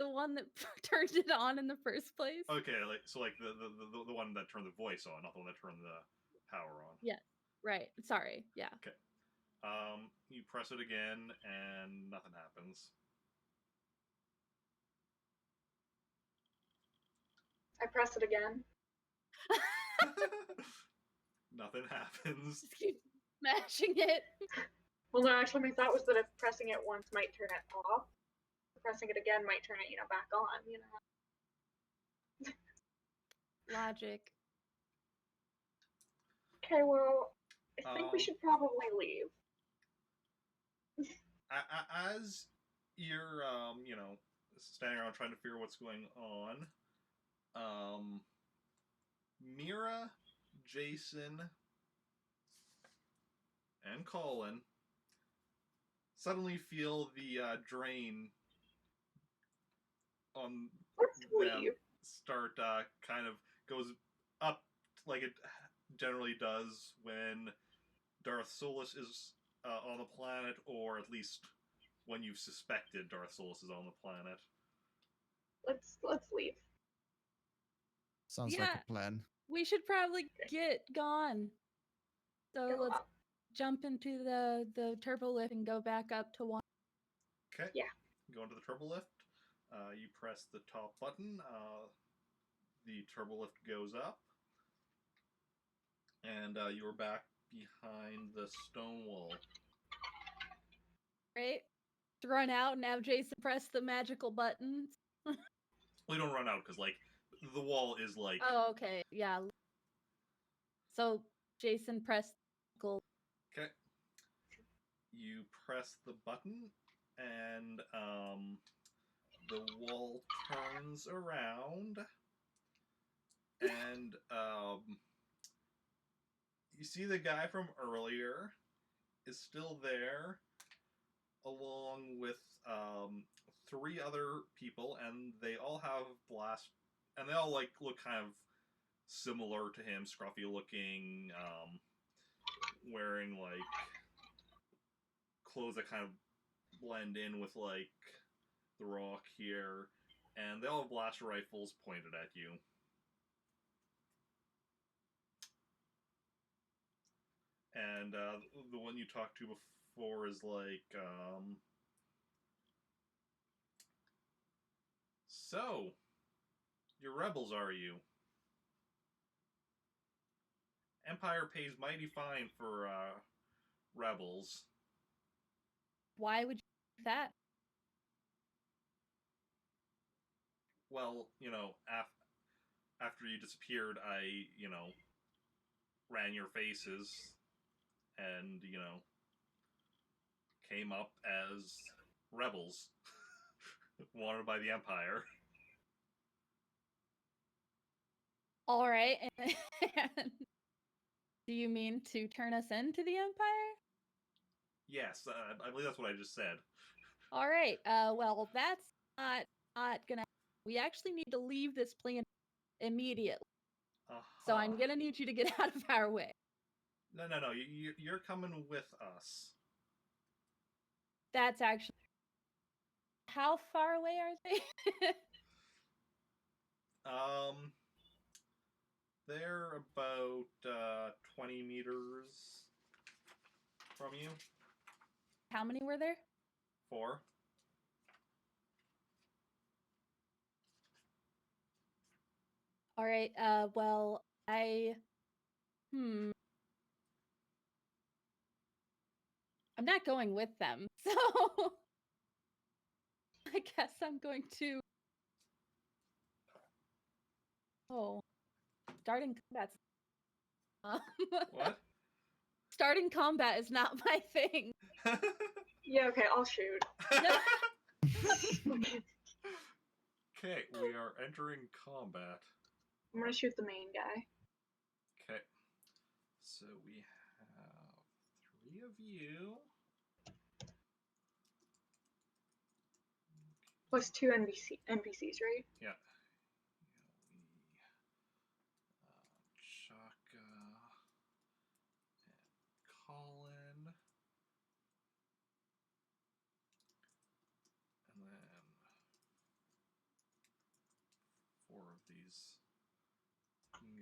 Speaker 2: The one that turned it on in the first place?
Speaker 1: Okay, like the one that turned the voice on, not the one that turned the power on.
Speaker 2: Yes. Right. Sorry. Yeah.
Speaker 1: Okay. You press it again and nothing happens.
Speaker 3: I press it again.
Speaker 1: Nothing happens.
Speaker 2: Just keep smashing it.
Speaker 3: Well, no, actually, my thought was that if pressing it once might turn it off, pressing it again might turn it, back on.
Speaker 2: Logic.
Speaker 3: Okay, well, I think we should probably leave.
Speaker 1: As you're, standing around trying to figure what's going on, Mira, Jacen, and Kailen suddenly feel the drain on
Speaker 3: Let's
Speaker 1: them
Speaker 3: leave.
Speaker 1: start kind of goes up like it generally does when Darth Solus is on the planet, or at least when you've suspected Darth Solus is on the planet.
Speaker 3: Let's leave.
Speaker 4: Sounds like a plan.
Speaker 2: We should probably get gone. So
Speaker 3: Go
Speaker 2: let's
Speaker 3: up.
Speaker 2: jump into the turbo lift and go back up to 1.
Speaker 1: Okay.
Speaker 3: Yeah.
Speaker 1: Go into the turbo lift. You press the top button. The turbo lift goes up. And you're back behind the stone wall.
Speaker 2: Right? To run out and have Jacen press the magical buttons.
Speaker 1: Well, you don't run out because, like, the wall is like.
Speaker 2: Oh, okay. Yeah. So Jacen pressed the
Speaker 1: Okay. You press the button, and the wall turns around, and you see the guy from earlier is still there, along with 3 other people, and they all have blast, and they all like look kind of similar to him, scruffy looking, wearing like clothes that kind of blend in with like the rock here, and they all have blaster rifles pointed at you. And the one you talked to before is like, so, you're rebels, are you? Empire pays mighty fine for rebels.
Speaker 2: Why would you do that?
Speaker 1: Well, you know, after you disappeared, I, you know, ran your faces and, you know, came up as rebels wanted by the Empire.
Speaker 2: All right. And do you mean to turn us into the Empire?
Speaker 1: Yes, I believe that's what I just said.
Speaker 2: All right. Well, that's not gonna. We actually need to leave this planet immediately. So I'm gonna need you to get out of our way.
Speaker 1: No. You're coming with us.
Speaker 2: That's actually. How far away are they?
Speaker 1: They're about 20 meters from you.
Speaker 2: How many were there?
Speaker 1: 4.
Speaker 2: All right. Well, I'm not going with them, so I guess I'm going to. Oh, starting combat's.
Speaker 1: What?
Speaker 2: Starting combat is not my thing.
Speaker 3: Yeah, okay, I'll shoot.
Speaker 1: Okay, we are entering combat.
Speaker 3: I'm gonna shoot the main guy.
Speaker 1: Okay. So we have 3 of you.
Speaker 3: Plus 2 NPCs, right?
Speaker 1: Yeah. Yoweee, Chaka, and Colin. And then 4 of these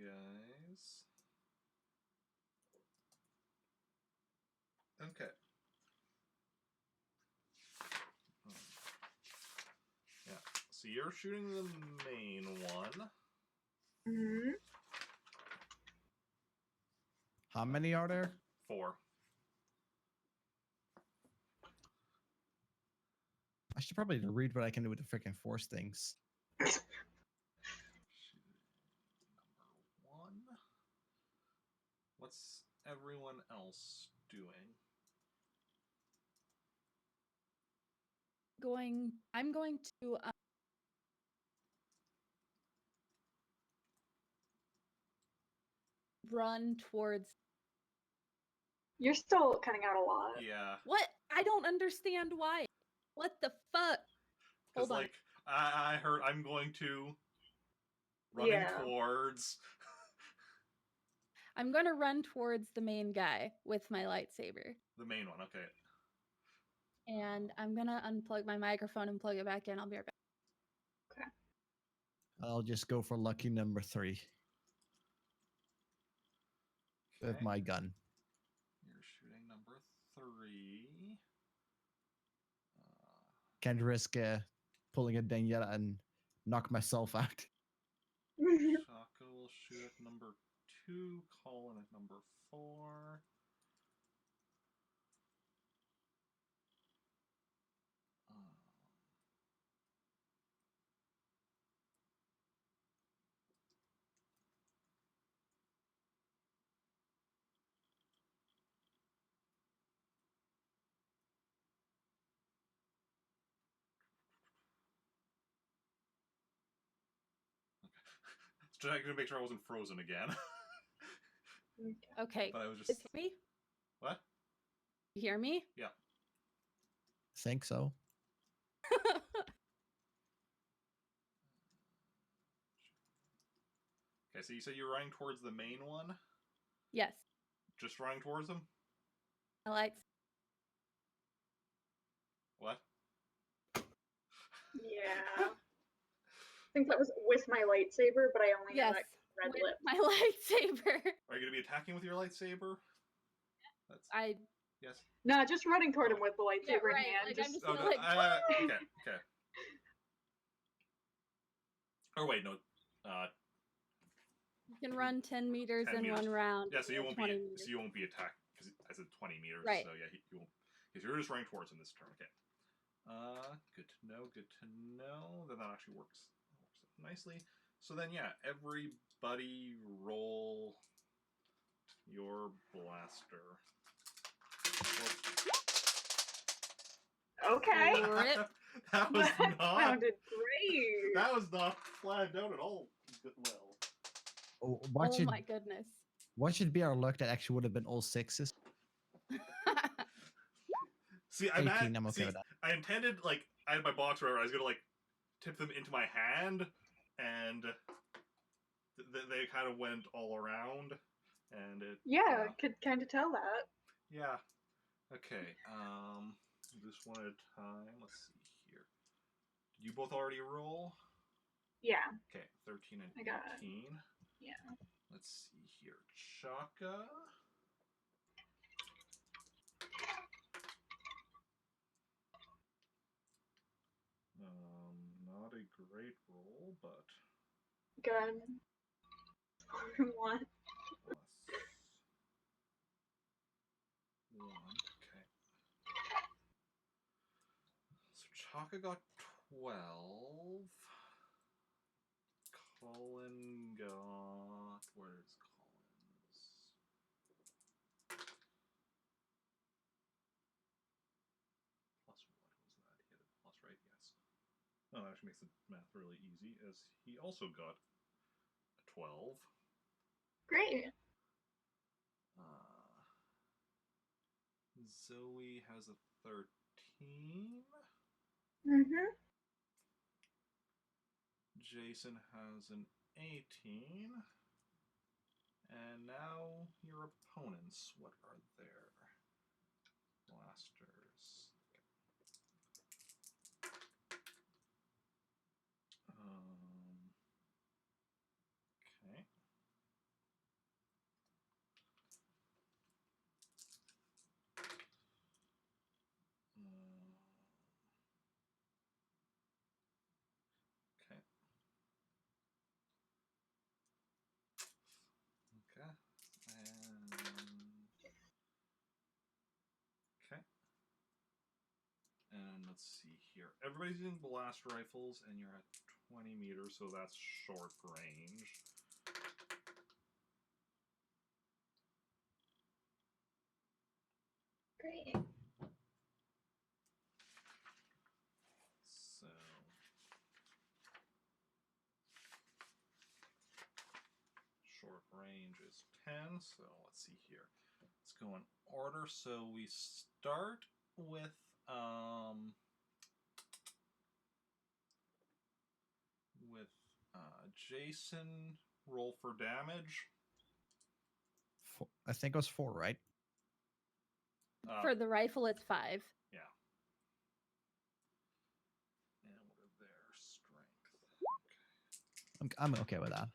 Speaker 1: guys. Okay. Yeah. So you're shooting the main one.
Speaker 3: Mm-hmm.
Speaker 4: How many are there?
Speaker 1: 4.
Speaker 4: I should probably read what I can do with the freaking force things.
Speaker 1: Number 1. What's everyone else doing?
Speaker 2: I'm going to run towards.
Speaker 3: You're still cutting out a lot.
Speaker 1: Yeah.
Speaker 2: What? I don't understand why. What the fuck?
Speaker 1: Because,
Speaker 2: Hold on.
Speaker 1: like, I heard I'm going to running
Speaker 3: Yeah.
Speaker 1: towards.
Speaker 2: I'm going to run towards the main guy with my lightsaber.
Speaker 1: The main one, okay.
Speaker 2: And I'm going to unplug my microphone and plug it back in. I'll be right back.
Speaker 4: I'll just go for lucky number 3 with
Speaker 1: Okay.
Speaker 4: my gun. Can't risk pulling a Denieta and knock myself out.
Speaker 1: Shaka will shoot at number 2, Colin at number 4. Just checking to make sure I wasn't frozen again.
Speaker 2: Okay.
Speaker 1: But I was
Speaker 2: Is
Speaker 1: just...
Speaker 2: me?
Speaker 1: What?
Speaker 2: You hear me?
Speaker 1: Yeah.
Speaker 4: Think so.
Speaker 1: Okay, so you said you're running towards the main one?
Speaker 2: Yes.
Speaker 1: Just running towards them?
Speaker 2: My lights.
Speaker 1: What?
Speaker 3: Yeah. I think that was with my lightsaber, but I only
Speaker 2: Yes.
Speaker 3: know that red
Speaker 2: With
Speaker 3: lip.
Speaker 2: my lightsaber.
Speaker 1: Are you going to be attacking with your lightsaber? That's...
Speaker 2: I.
Speaker 1: Yes.
Speaker 3: No, just running toward him with the
Speaker 2: Yeah,
Speaker 3: lightsaber
Speaker 2: right.
Speaker 3: in hand.
Speaker 2: Like,
Speaker 3: Just...
Speaker 2: I'm just
Speaker 1: Oh,
Speaker 2: gonna,
Speaker 1: no,
Speaker 2: like.
Speaker 1: okay, okay. Or wait, no.
Speaker 2: You can run 10 meters
Speaker 1: 10
Speaker 2: in
Speaker 1: meters.
Speaker 2: one round.
Speaker 1: Yeah, so you won't
Speaker 2: 20
Speaker 1: be
Speaker 2: meters.
Speaker 1: so you won't be attacked because I said 20 meters.
Speaker 2: Right.
Speaker 1: So yeah, you won't. Because you're just running towards him this turn. Okay. Good to know. Good to know. Then that actually works out nicely. So then yeah, everybody roll your blaster.
Speaker 3: Okay.
Speaker 2: Rip.
Speaker 1: That was
Speaker 3: That
Speaker 1: not.
Speaker 3: sounded great.
Speaker 1: That was not planned out at all. Well.
Speaker 4: What
Speaker 2: Oh
Speaker 4: should
Speaker 2: my goodness.
Speaker 4: what should be our luck that actually would have been all 6s?
Speaker 1: See, I'm
Speaker 4: 18, I'm okay
Speaker 1: see,
Speaker 4: with that.
Speaker 1: I intended, like, I had my box wherever I was gonna, like, tip them into my hand, and they kind of went all around, and it...
Speaker 3: Yeah, could kind of tell that.
Speaker 1: Yeah. Okay, just one at a time. Let's see here. Did you both already roll?
Speaker 3: Yeah.
Speaker 1: Okay, 13 and
Speaker 3: I got it.
Speaker 1: 18.
Speaker 3: Yeah.
Speaker 1: Let's see here. Chaka. Not a great roll, but...
Speaker 3: Good. One.
Speaker 1: Plus 1. Okay. So Chaka got 12. Colin got... Where's Colin's? Plus what was that? He had a plus, right? Yes. Oh, that actually makes the math really easy, as he also got a 12.
Speaker 3: Great.
Speaker 1: Zoey has a 13.
Speaker 3: Mm-hmm.
Speaker 1: Jacen has an 18. And now your opponents. What are their blasters? Okay. Okay. Okay. Okay. And let's see here. Everybody's using blast rifles, and you're at 20 meters, so that's short range.
Speaker 3: Great.
Speaker 1: So short range is 10. So let's see here. Let's go in order. So we start with Jacen. Roll for damage.
Speaker 4: I think it was 4, right?
Speaker 2: For the rifle, it's 5.
Speaker 1: Yeah. And what are their strength? Okay.
Speaker 4: I'm okay with that.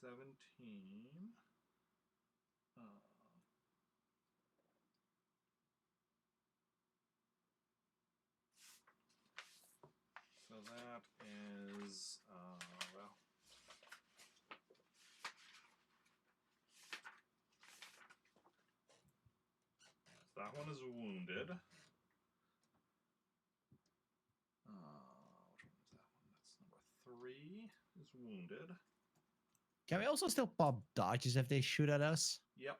Speaker 1: 17. that is, well. That one is wounded. Which one is that one? That's number 3 is wounded.
Speaker 4: Can we also still pop dodges if they shoot at us?
Speaker 1: Yep.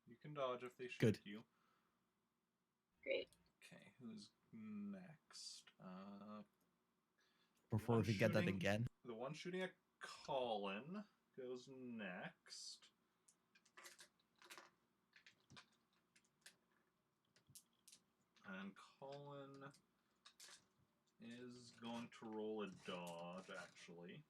Speaker 1: You can dodge if they shoot
Speaker 4: Good.
Speaker 1: you.
Speaker 3: Great.
Speaker 1: Okay, who's next?
Speaker 4: Before
Speaker 1: one
Speaker 4: we get that
Speaker 1: shooting-
Speaker 4: again.
Speaker 1: The one shooting at Kailen goes next. And Kailen is going to roll a dodge, actually.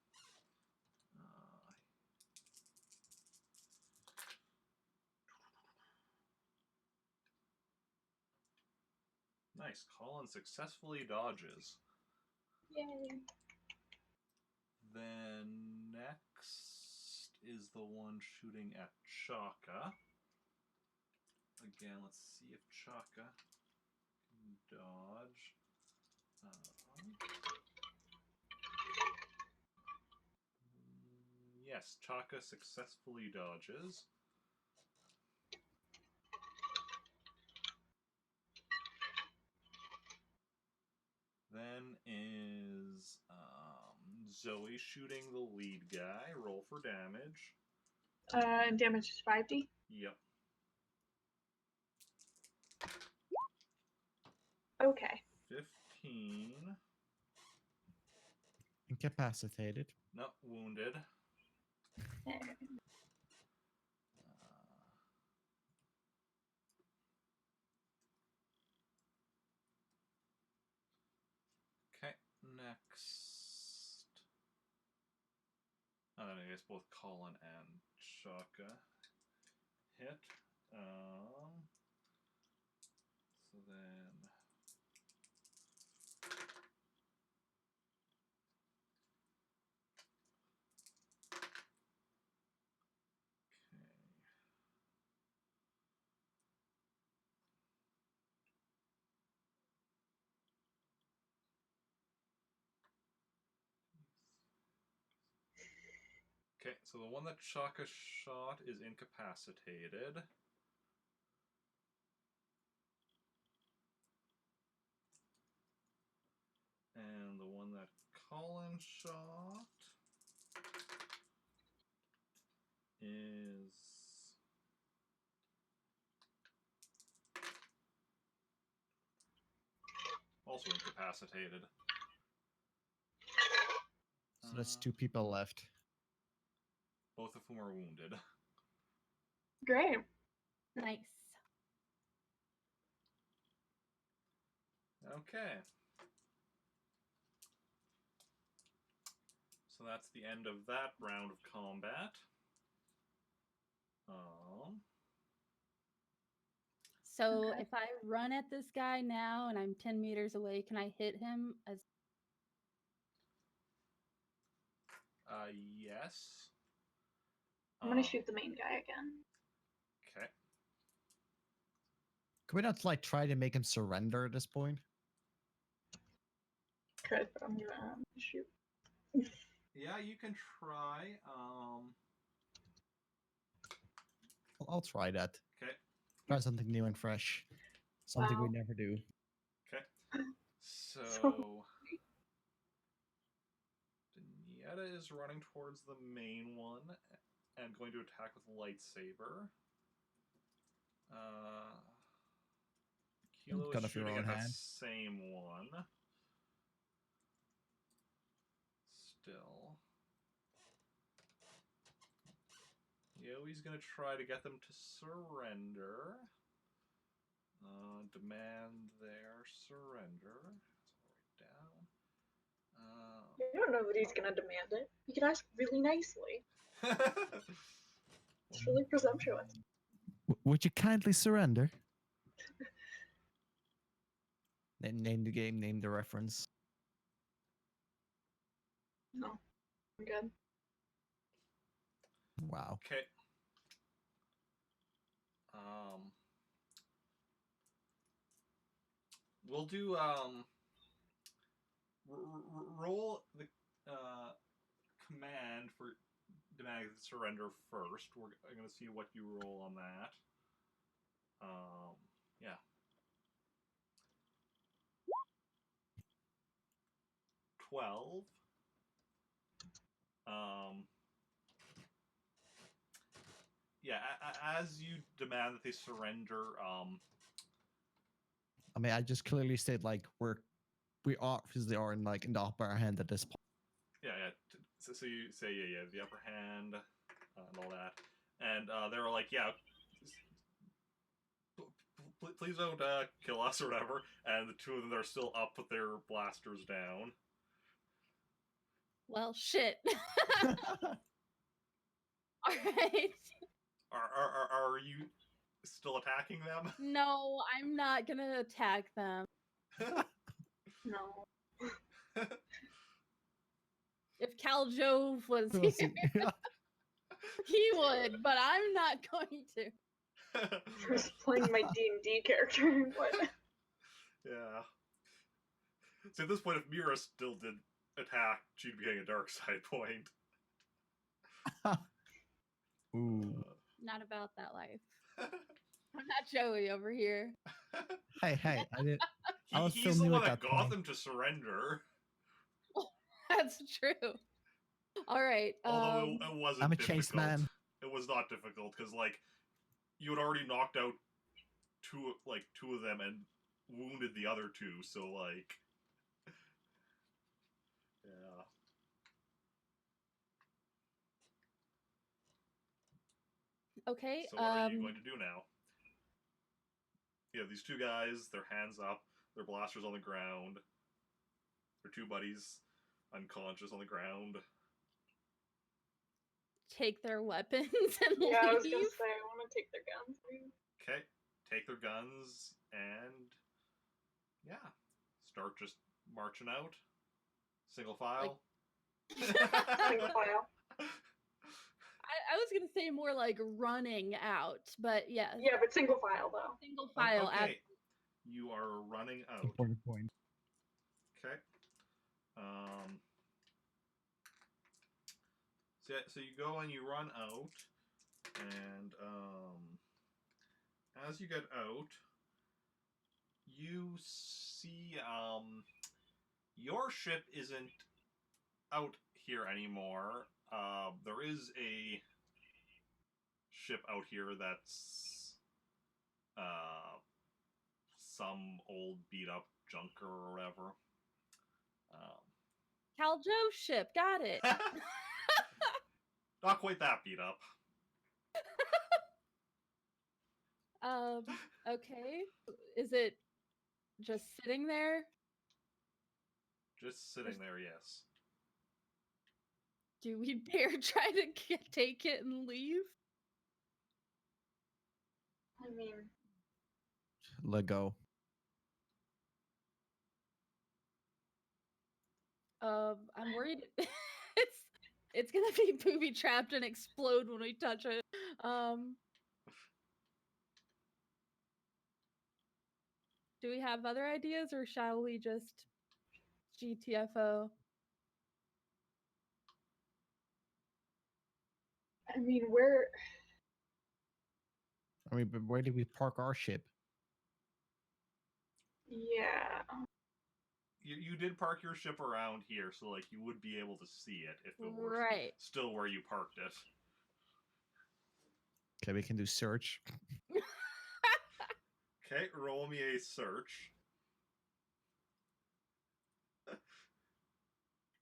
Speaker 1: Nice. Kailen successfully dodges.
Speaker 3: Yay.
Speaker 1: Then next is the one shooting at Chaka. Again, let's see if Chaka can dodge. Yes, Chaka successfully dodges. Then is Zoey shooting the lead guy. Roll for damage.
Speaker 3: And damage is 5d.
Speaker 1: Yep.
Speaker 3: Okay.
Speaker 1: 15.
Speaker 4: Incapacitated.
Speaker 1: No, wounded. Okay, next. I guess both Kailen and Chaka hit. So then. Okay, so the one that Chaka shot is incapacitated. And the one that Kailen shot is also incapacitated.
Speaker 4: So that's 2 people left.
Speaker 1: Both of whom are wounded.
Speaker 3: Great.
Speaker 2: Nice.
Speaker 1: Okay. So that's the end of that round of combat.
Speaker 2: So
Speaker 3: Okay.
Speaker 2: if I run at this guy now and I'm 10 meters away, can I hit him as
Speaker 1: Yes.
Speaker 3: I'm gonna shoot the main guy again.
Speaker 1: Okay.
Speaker 4: Can we not like try to make him surrender at this point?
Speaker 3: Could, but I'm gonna shoot.
Speaker 1: Yeah, you can try.
Speaker 4: I'll try that.
Speaker 1: Okay.
Speaker 4: Try something new and fresh. Something we
Speaker 3: Wow.
Speaker 4: never do.
Speaker 1: Okay. So Denieta is running towards the main one and going to attack with lightsaber. Kilo
Speaker 4: Cut
Speaker 1: is
Speaker 4: off your
Speaker 1: shooting
Speaker 4: own
Speaker 1: at that
Speaker 4: hand.
Speaker 1: same one. Still. Yowee's going to try to get them to surrender. Demand their surrender. That's all right down.
Speaker 3: You don't know that he's gonna demand it. You can ask really nicely. It's really presumptuous.
Speaker 4: Would you kindly surrender? Name the game, name the reference.
Speaker 3: No, I'm good.
Speaker 4: Wow.
Speaker 1: Okay. We'll do roll the command for demanding surrender first. I'm going to see what you roll on that. Yeah. $12. Yeah, as you demand that they surrender,
Speaker 4: I mean, I just clearly said like we obviously are in like in the upper hand at this point.
Speaker 1: yeah. So you say yeah, the upper hand and all that, and they were like, yeah, please don't kill us or whatever. And the two of them are still up with their blasters down.
Speaker 2: Well, shit. All right.
Speaker 1: Are you still attacking them?
Speaker 2: No, I'm not gonna attack them.
Speaker 3: No.
Speaker 2: If Cal Jove was
Speaker 4: We'll
Speaker 2: here,
Speaker 4: see.
Speaker 2: he would, but I'm not going to.
Speaker 3: First playing my D&D character. What?
Speaker 1: Yeah. So at this point, if Mira still did attack, she'd be getting a dark side point.
Speaker 4: Ooh.
Speaker 2: Not about that life. I'm not Joey over here.
Speaker 4: Hey, I did. I was
Speaker 1: He's
Speaker 4: still
Speaker 1: the
Speaker 4: new
Speaker 1: one
Speaker 4: at
Speaker 1: that
Speaker 4: that
Speaker 1: got
Speaker 4: point.
Speaker 1: them to surrender.
Speaker 2: That's true. All right.
Speaker 1: Although it wasn't
Speaker 4: I'm a
Speaker 1: difficult.
Speaker 4: chase man.
Speaker 1: It was not difficult because, like, you had already knocked out two of them and wounded the other two. So, like, yeah.
Speaker 2: Okay.
Speaker 1: So what are you going to do now? You have these two guys, their hands up, their blasters on the ground. Their two buddies unconscious on the ground.
Speaker 2: Take their weapons and
Speaker 3: Yeah, I was gonna
Speaker 2: leave.
Speaker 3: say, I want to take their guns.
Speaker 1: Okay, take their guns and yeah, start just marching out. Single file.
Speaker 3: Single file.
Speaker 2: I was gonna say more like running out, but yeah.
Speaker 3: Yeah, but single file though.
Speaker 2: Single file.
Speaker 1: Okay, you are running out.
Speaker 4: Important point.
Speaker 1: Okay. So you go and you run out, and as you get out, you see your ship isn't out here anymore. There is a ship out here that's some old beat up junker or whatever.
Speaker 2: Cal Joe ship. Got it.
Speaker 1: Not quite that beat up.
Speaker 2: Okay. Is it just sitting there?
Speaker 1: Just sitting there, yes.
Speaker 2: Do we dare try to take it and leave?
Speaker 3: I mean,
Speaker 4: Let go.
Speaker 2: I'm worried it's gonna be booby trapped and explode when we touch it. Do we have other ideas, or shall we just GTFO?
Speaker 3: I mean,
Speaker 4: But where did we park our ship?
Speaker 3: yeah.
Speaker 1: You did park your ship around here, so like you would be able to see it if it were
Speaker 2: Right.
Speaker 1: still where you parked it.
Speaker 4: Okay, we can do search.
Speaker 1: Okay, roll me a search.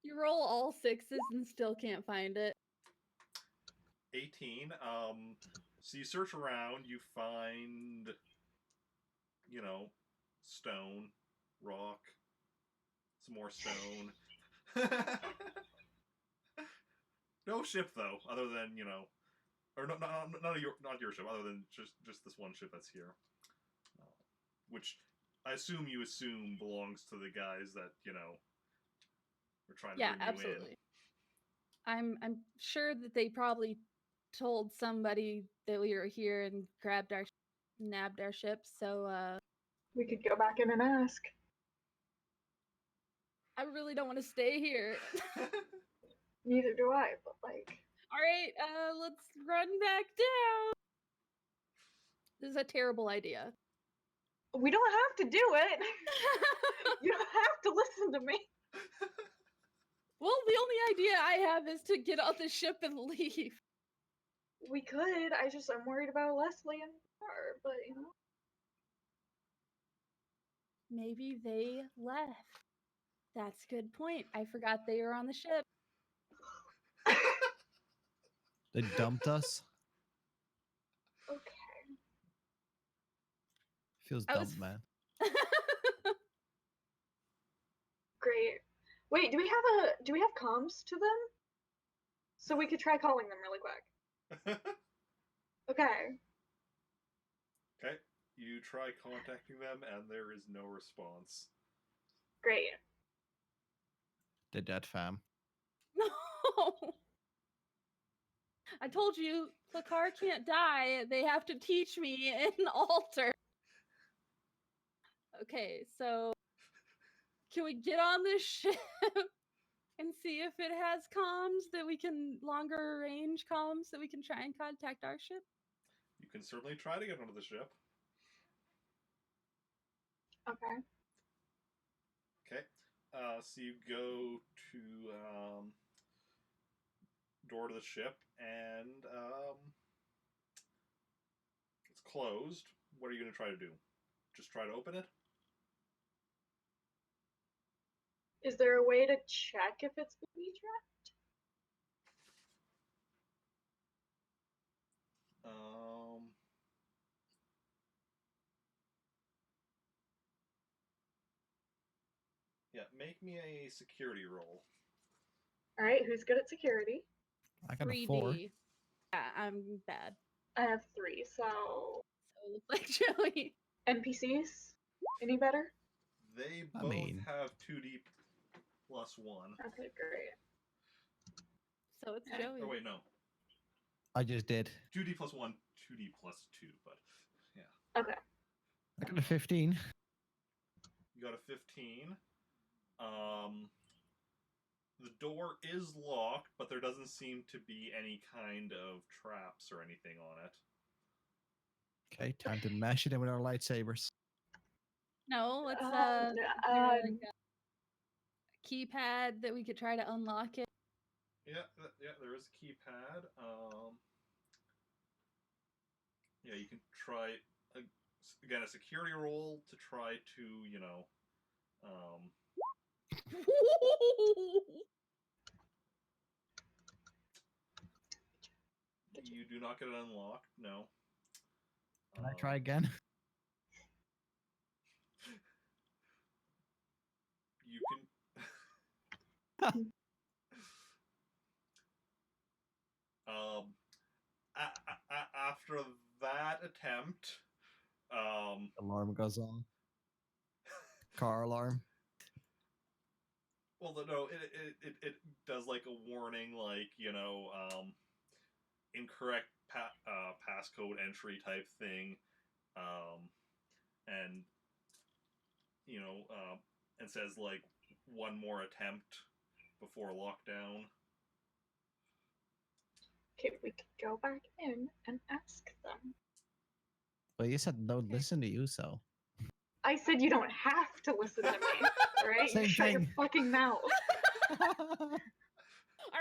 Speaker 2: You roll all sixes and still can't find it.
Speaker 1: 18. So you search around, you find, you know, stone, rock, some more stone. No ship though, other than, you know, or not your ship, other than just this one ship that's here, which I assume belongs to the guys that, you know, are trying to
Speaker 2: Yeah,
Speaker 1: bring you
Speaker 2: absolutely. I'm sure that they probably told somebody that we were here and nabbed our ship. So
Speaker 3: We could go back in and ask.
Speaker 2: I really don't want to stay here.
Speaker 3: Neither do I, but like.
Speaker 2: All right, let's run back down. This is a terrible idea.
Speaker 3: We don't have to do it. You don't have to listen to me.
Speaker 2: Well, the only idea I have is to get on the ship and leave.
Speaker 3: We could. I'm worried about Leslie and her, but you know.
Speaker 2: Maybe they left. That's a good point. I forgot they were on the ship.
Speaker 4: They dumped us.
Speaker 3: Okay.
Speaker 4: Feels
Speaker 2: I
Speaker 4: dumb,
Speaker 2: was-
Speaker 4: man.
Speaker 3: Great. Wait, do we have comms to them? So we could try calling them really quick. Okay.
Speaker 1: Okay, you try contacting them, and there is no response.
Speaker 3: Great.
Speaker 4: They're dead, fam.
Speaker 2: No. I told you, Plakar can't die. They have to teach me an altar. Okay, so can we get on this ship and see if it has comms that we can longer range comms that we can try and contact our ship?
Speaker 1: You can certainly try to get onto the ship.
Speaker 3: Okay.
Speaker 1: Okay, so you go to door to the ship, and it's closed. What are you going to try to do? Just try to open it?
Speaker 3: Is there a way to check if it's booby trapped?
Speaker 1: Yeah, make me a security roll.
Speaker 3: All right. Who's good at security?
Speaker 4: I got a 4.
Speaker 2: 3D. Yeah, I'm bad.
Speaker 3: I have 3. So
Speaker 2: So it looks like Joey.
Speaker 3: NPCs. Any better?
Speaker 1: They
Speaker 4: I
Speaker 1: both
Speaker 4: mean-
Speaker 1: have 2D plus 1.
Speaker 3: Okay, great.
Speaker 2: So it's
Speaker 3: Okay.
Speaker 2: Joey.
Speaker 1: Oh, wait, no.
Speaker 4: I just did.
Speaker 1: 2D plus 1, 2D plus 2, but yeah.
Speaker 3: Okay.
Speaker 4: I got a 15.
Speaker 1: You got a 15. The door is locked, but there doesn't seem to be any kind of traps or anything on it.
Speaker 4: Okay, time to mash it in with our lightsabers.
Speaker 2: No, let's is
Speaker 3: Um,
Speaker 2: there like a keypad that we could try to unlock it?
Speaker 1: Yeah, there is a keypad. Yeah, you can try again a security roll to try to, you know, you do not get it unlocked. No.
Speaker 4: Can I try again?
Speaker 1: You can. After that attempt,
Speaker 4: Alarm goes on. Car alarm.
Speaker 1: well, no, it does like a warning, like, you know, incorrect passcode entry type thing, and you know, and says like one more attempt before lockdown.
Speaker 3: Okay, we could go back in and ask them.
Speaker 4: But you said don't listen to you, so.
Speaker 3: I said you don't have to listen to me. All right,
Speaker 4: Same
Speaker 3: you shut your
Speaker 4: thing.
Speaker 3: fucking mouth.
Speaker 2: All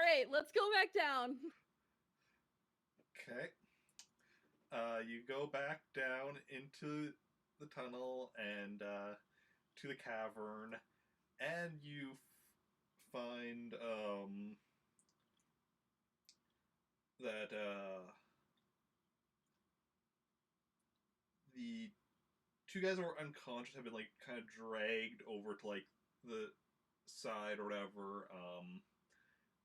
Speaker 2: right, let's go back down.
Speaker 1: Okay. You go back down into the tunnel and to the cavern, and you find that the two guys that were unconscious have been like kind of dragged over to like the side or whatever,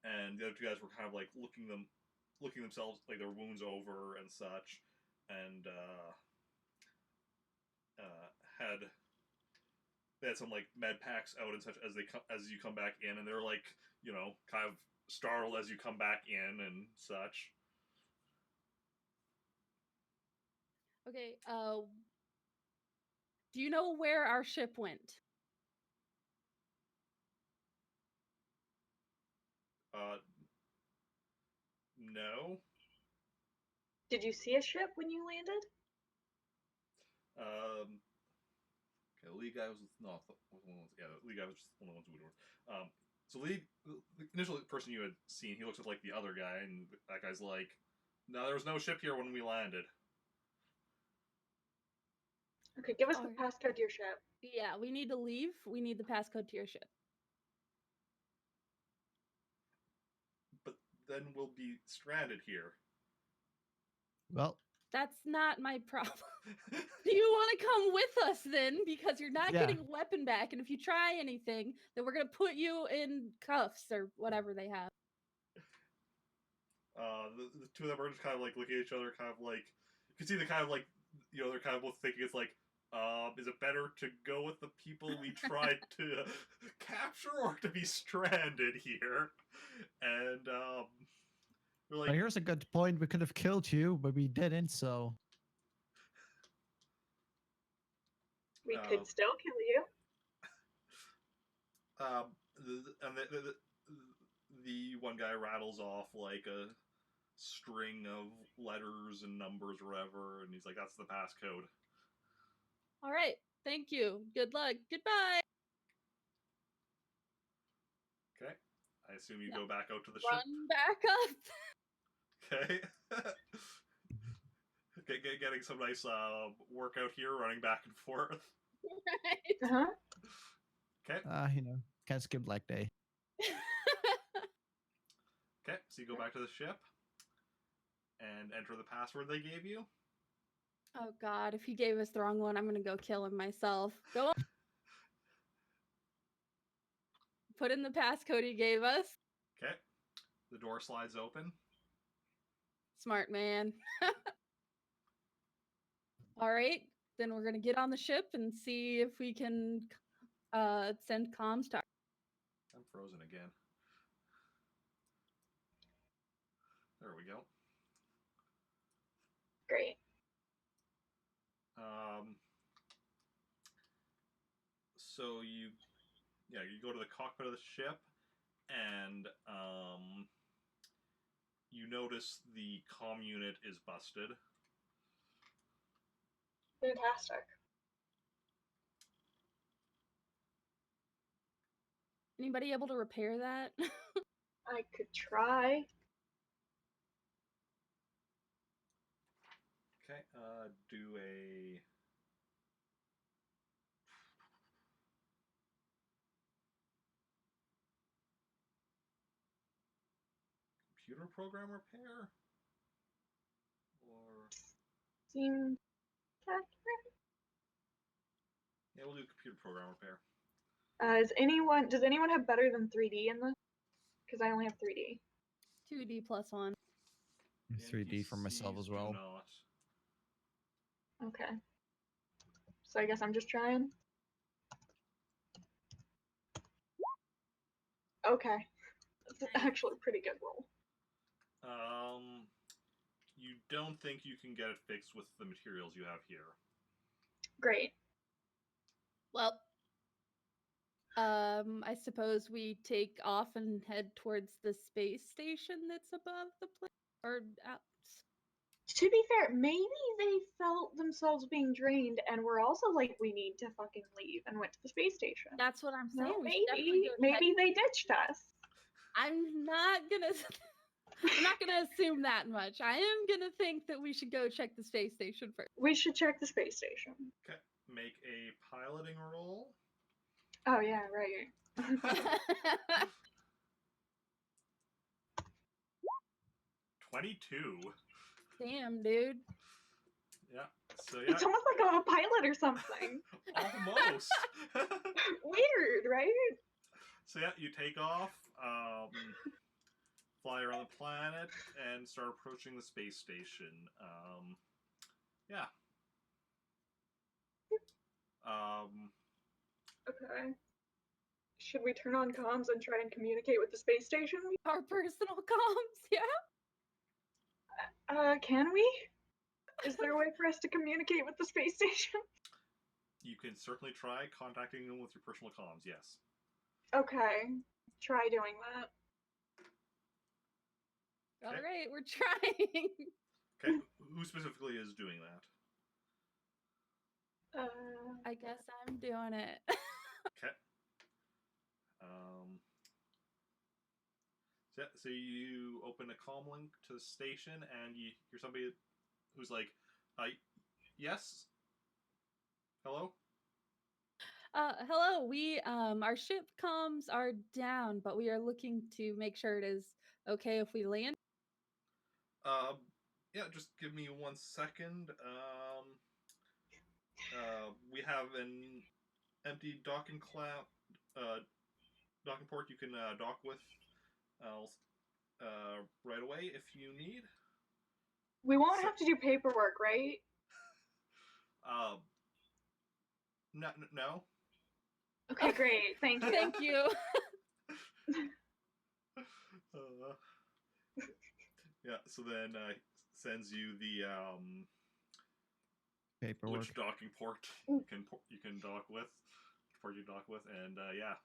Speaker 1: and the other two guys were kind of like looking themselves like their wounds over and such, and they had some like med packs out and such as you come back in, and they're like, you know, kind of startled as you come back in and such.
Speaker 2: Okay, do you know where our ship went?
Speaker 1: No.
Speaker 3: Did you see a ship when you landed?
Speaker 1: Okay, the lead guy was no, yeah, the lead guy was just one of the ones who would. So the initial person you had seen, he looks at like the other guy, and that guy's like, "No, there was no ship here when we landed."
Speaker 3: Okay, give us the
Speaker 2: Alright.
Speaker 3: passcode to your ship.
Speaker 2: Yeah, we need to leave. We need the passcode to your ship.
Speaker 1: But then we'll be stranded here.
Speaker 4: Well,
Speaker 2: That's not my problem. Do you want to come with us then? Because you're not
Speaker 4: Yeah.
Speaker 2: getting a weapon back, and if you try anything, then we're gonna put you in cuffs or whatever they have.
Speaker 1: The two of them are just kind of like looking at each other, kind of like you can see the kind of like they're kind of both thinking it's like, is it better to go with the people we tried to capture or to be stranded here? And we're
Speaker 4: but
Speaker 1: like,
Speaker 4: here's a good point. We could have killed you, but we didn't. So
Speaker 3: We could still kill you.
Speaker 1: The one guy rattles off like a string of letters and numbers or whatever, and he's like, "That's the passcode."
Speaker 2: All right. Thank you. Good luck. Goodbye.
Speaker 1: Okay, I assume you
Speaker 2: Yeah.
Speaker 1: go back out to the
Speaker 2: Run back up.
Speaker 1: ship. Okay, getting some nice workout here, running back and forth.
Speaker 2: Right.
Speaker 3: Uh-huh.
Speaker 1: Okay,
Speaker 4: can't skip leg day.
Speaker 1: okay, so you go back to the ship and enter the password they gave you.
Speaker 2: Oh God! If he gave us the wrong one, I'm gonna go kill him myself. Go on. Put in the passcode he gave us.
Speaker 1: Okay, the door slides open.
Speaker 2: Smart man. All right, then we're gonna get on the ship and see if we can send comms to.
Speaker 1: I'm frozen again. There we go.
Speaker 3: Great.
Speaker 1: So you go to the cockpit of the ship, and you notice the comm unit is busted.
Speaker 3: Fantastic.
Speaker 2: Anybody able to repair that?
Speaker 3: I could try.
Speaker 1: Okay, do a computer program repair, or
Speaker 3: Seems accurate.
Speaker 1: yeah, we'll do computer program repair.
Speaker 3: Does anyone have better than 3D in this? Because I only have 3D.
Speaker 2: 2D plus 1.
Speaker 4: 3D for myself
Speaker 1: NPCs
Speaker 4: as
Speaker 1: do
Speaker 4: well.
Speaker 1: not.
Speaker 3: Okay. So I guess I'm just trying. Okay. That's actually a pretty good roll.
Speaker 1: You don't think you can get it fixed with the materials you have here.
Speaker 3: Great.
Speaker 2: Well, I suppose we take off and head towards the space station that's above the place, or out.
Speaker 3: To be fair, maybe they felt themselves being drained and were also like, we need to fucking leave, and went to the space station.
Speaker 2: That's what I'm saying.
Speaker 3: No,
Speaker 2: We should definitely
Speaker 3: maybe
Speaker 2: go check.
Speaker 3: they ditched us.
Speaker 2: I'm not gonna assume that much. I am gonna think that we should go check the space station first.
Speaker 3: We should check the space station.
Speaker 1: Okay, make a piloting roll.
Speaker 3: Oh yeah, right.
Speaker 1: 22.
Speaker 2: Damn, dude.
Speaker 1: Yeah. So yeah.
Speaker 3: It's almost like I'm a pilot or something.
Speaker 1: Almost.
Speaker 3: Weird, right?
Speaker 1: So yeah, you take off, fly around the planet, and start approaching the space station. Yeah.
Speaker 3: Okay. Should we turn on comms and try and communicate with the space station?
Speaker 2: Our personal comms, yeah.
Speaker 3: Can we? Is there a way for us to communicate with the space station?
Speaker 1: You can certainly try contacting them with your personal comms, yes.
Speaker 3: Okay. Try doing that.
Speaker 2: All
Speaker 1: Okay.
Speaker 2: right, we're trying.
Speaker 1: Okay. Who specifically is doing that?
Speaker 2: I guess I'm doing it.
Speaker 1: Okay. So you open a comm link to the station, and you hear somebody who's like, yes? Hello?
Speaker 2: Hello. We our ship comms are down, but we are looking to make sure it is okay if we land.
Speaker 1: Yeah, just give me 1 second. We have an empty docking port you can dock with right away if you need.
Speaker 3: We won't
Speaker 1: So-
Speaker 3: have to do paperwork, right?
Speaker 1: No.
Speaker 3: Okay, great. Thank you.
Speaker 2: Thank you.
Speaker 1: Yeah, so then sends you the
Speaker 4: Paperwork.
Speaker 1: which docking port you can dock with, and yeah,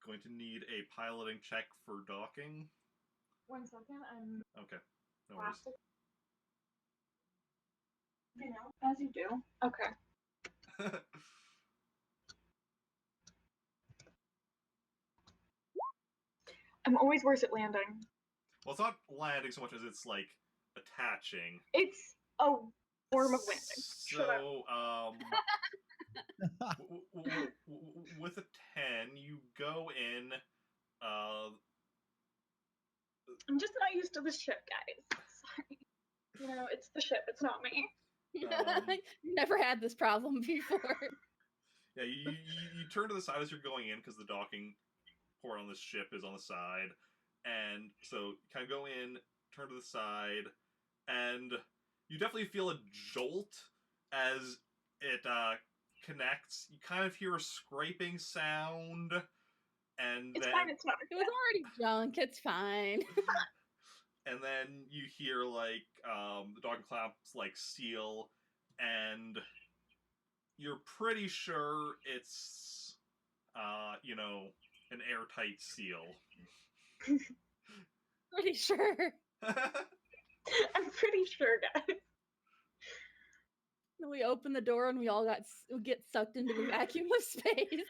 Speaker 1: going to need a piloting check for docking.
Speaker 3: 1 second, I'm
Speaker 1: Okay, no worries.
Speaker 3: plastic. You know, as you do. Okay. I'm always worse at landing.
Speaker 1: Well, it's not landing so much as it's like attaching.
Speaker 3: It's a form of landing. Shut up.
Speaker 1: So, with a 10, you go in.
Speaker 3: I'm just not used to the ship, guys. Sorry. You know, it's the ship, it's not me.
Speaker 2: Never had this problem before.
Speaker 1: Yeah, you turn to the side as you're going in because the docking port on this ship is on the side, and so you kind of go in, turn to the side, and you definitely feel a jolt as it connects. You kind of hear a scraping sound, and
Speaker 3: It's
Speaker 1: then
Speaker 3: fine, it's not.
Speaker 2: It was already junk. It's fine.
Speaker 1: and then you hear like the docking clamps like seal, and you're pretty sure it's an airtight seal.
Speaker 2: Pretty sure.
Speaker 3: I'm pretty sure, guys.
Speaker 2: We opened the door and we all get sucked into the vacuum of space.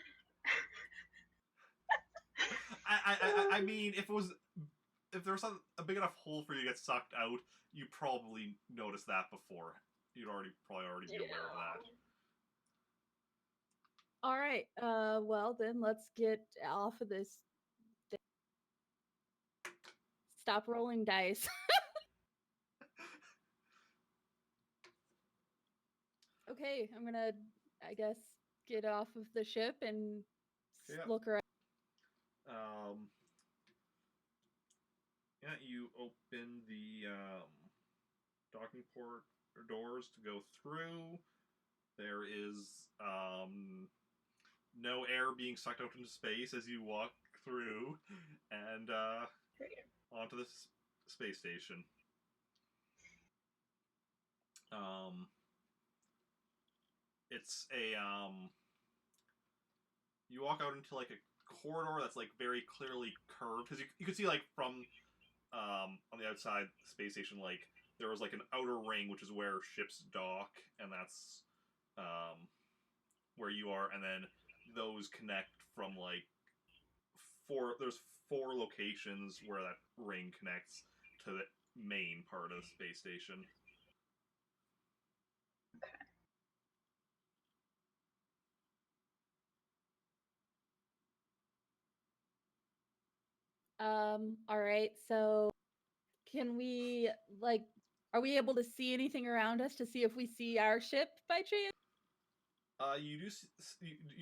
Speaker 1: I mean, if there was a big enough hole for you to get sucked out, you probably noticed that before. You'd probably already be aware of that.
Speaker 2: All right. Well then, let's get off of this. Stop rolling dice. Okay, I'm gonna, I guess, get off of the ship and
Speaker 1: Yeah.
Speaker 2: look around.
Speaker 1: Yeah, you open the docking port doors to go through. There is no air being sucked out into space as you walk through, and onto the space station. It's a you walk out into like a corridor that's like very clearly curved because you can see like from on the outside space station, like there was like an outer ring which is where ships dock, and that's where you are, and then those connect from like there's 4 locations where that ring connects to the main part of the space station.
Speaker 2: All right. So, can we are we able to see anything around us to see if we see our ship by chance?
Speaker 1: You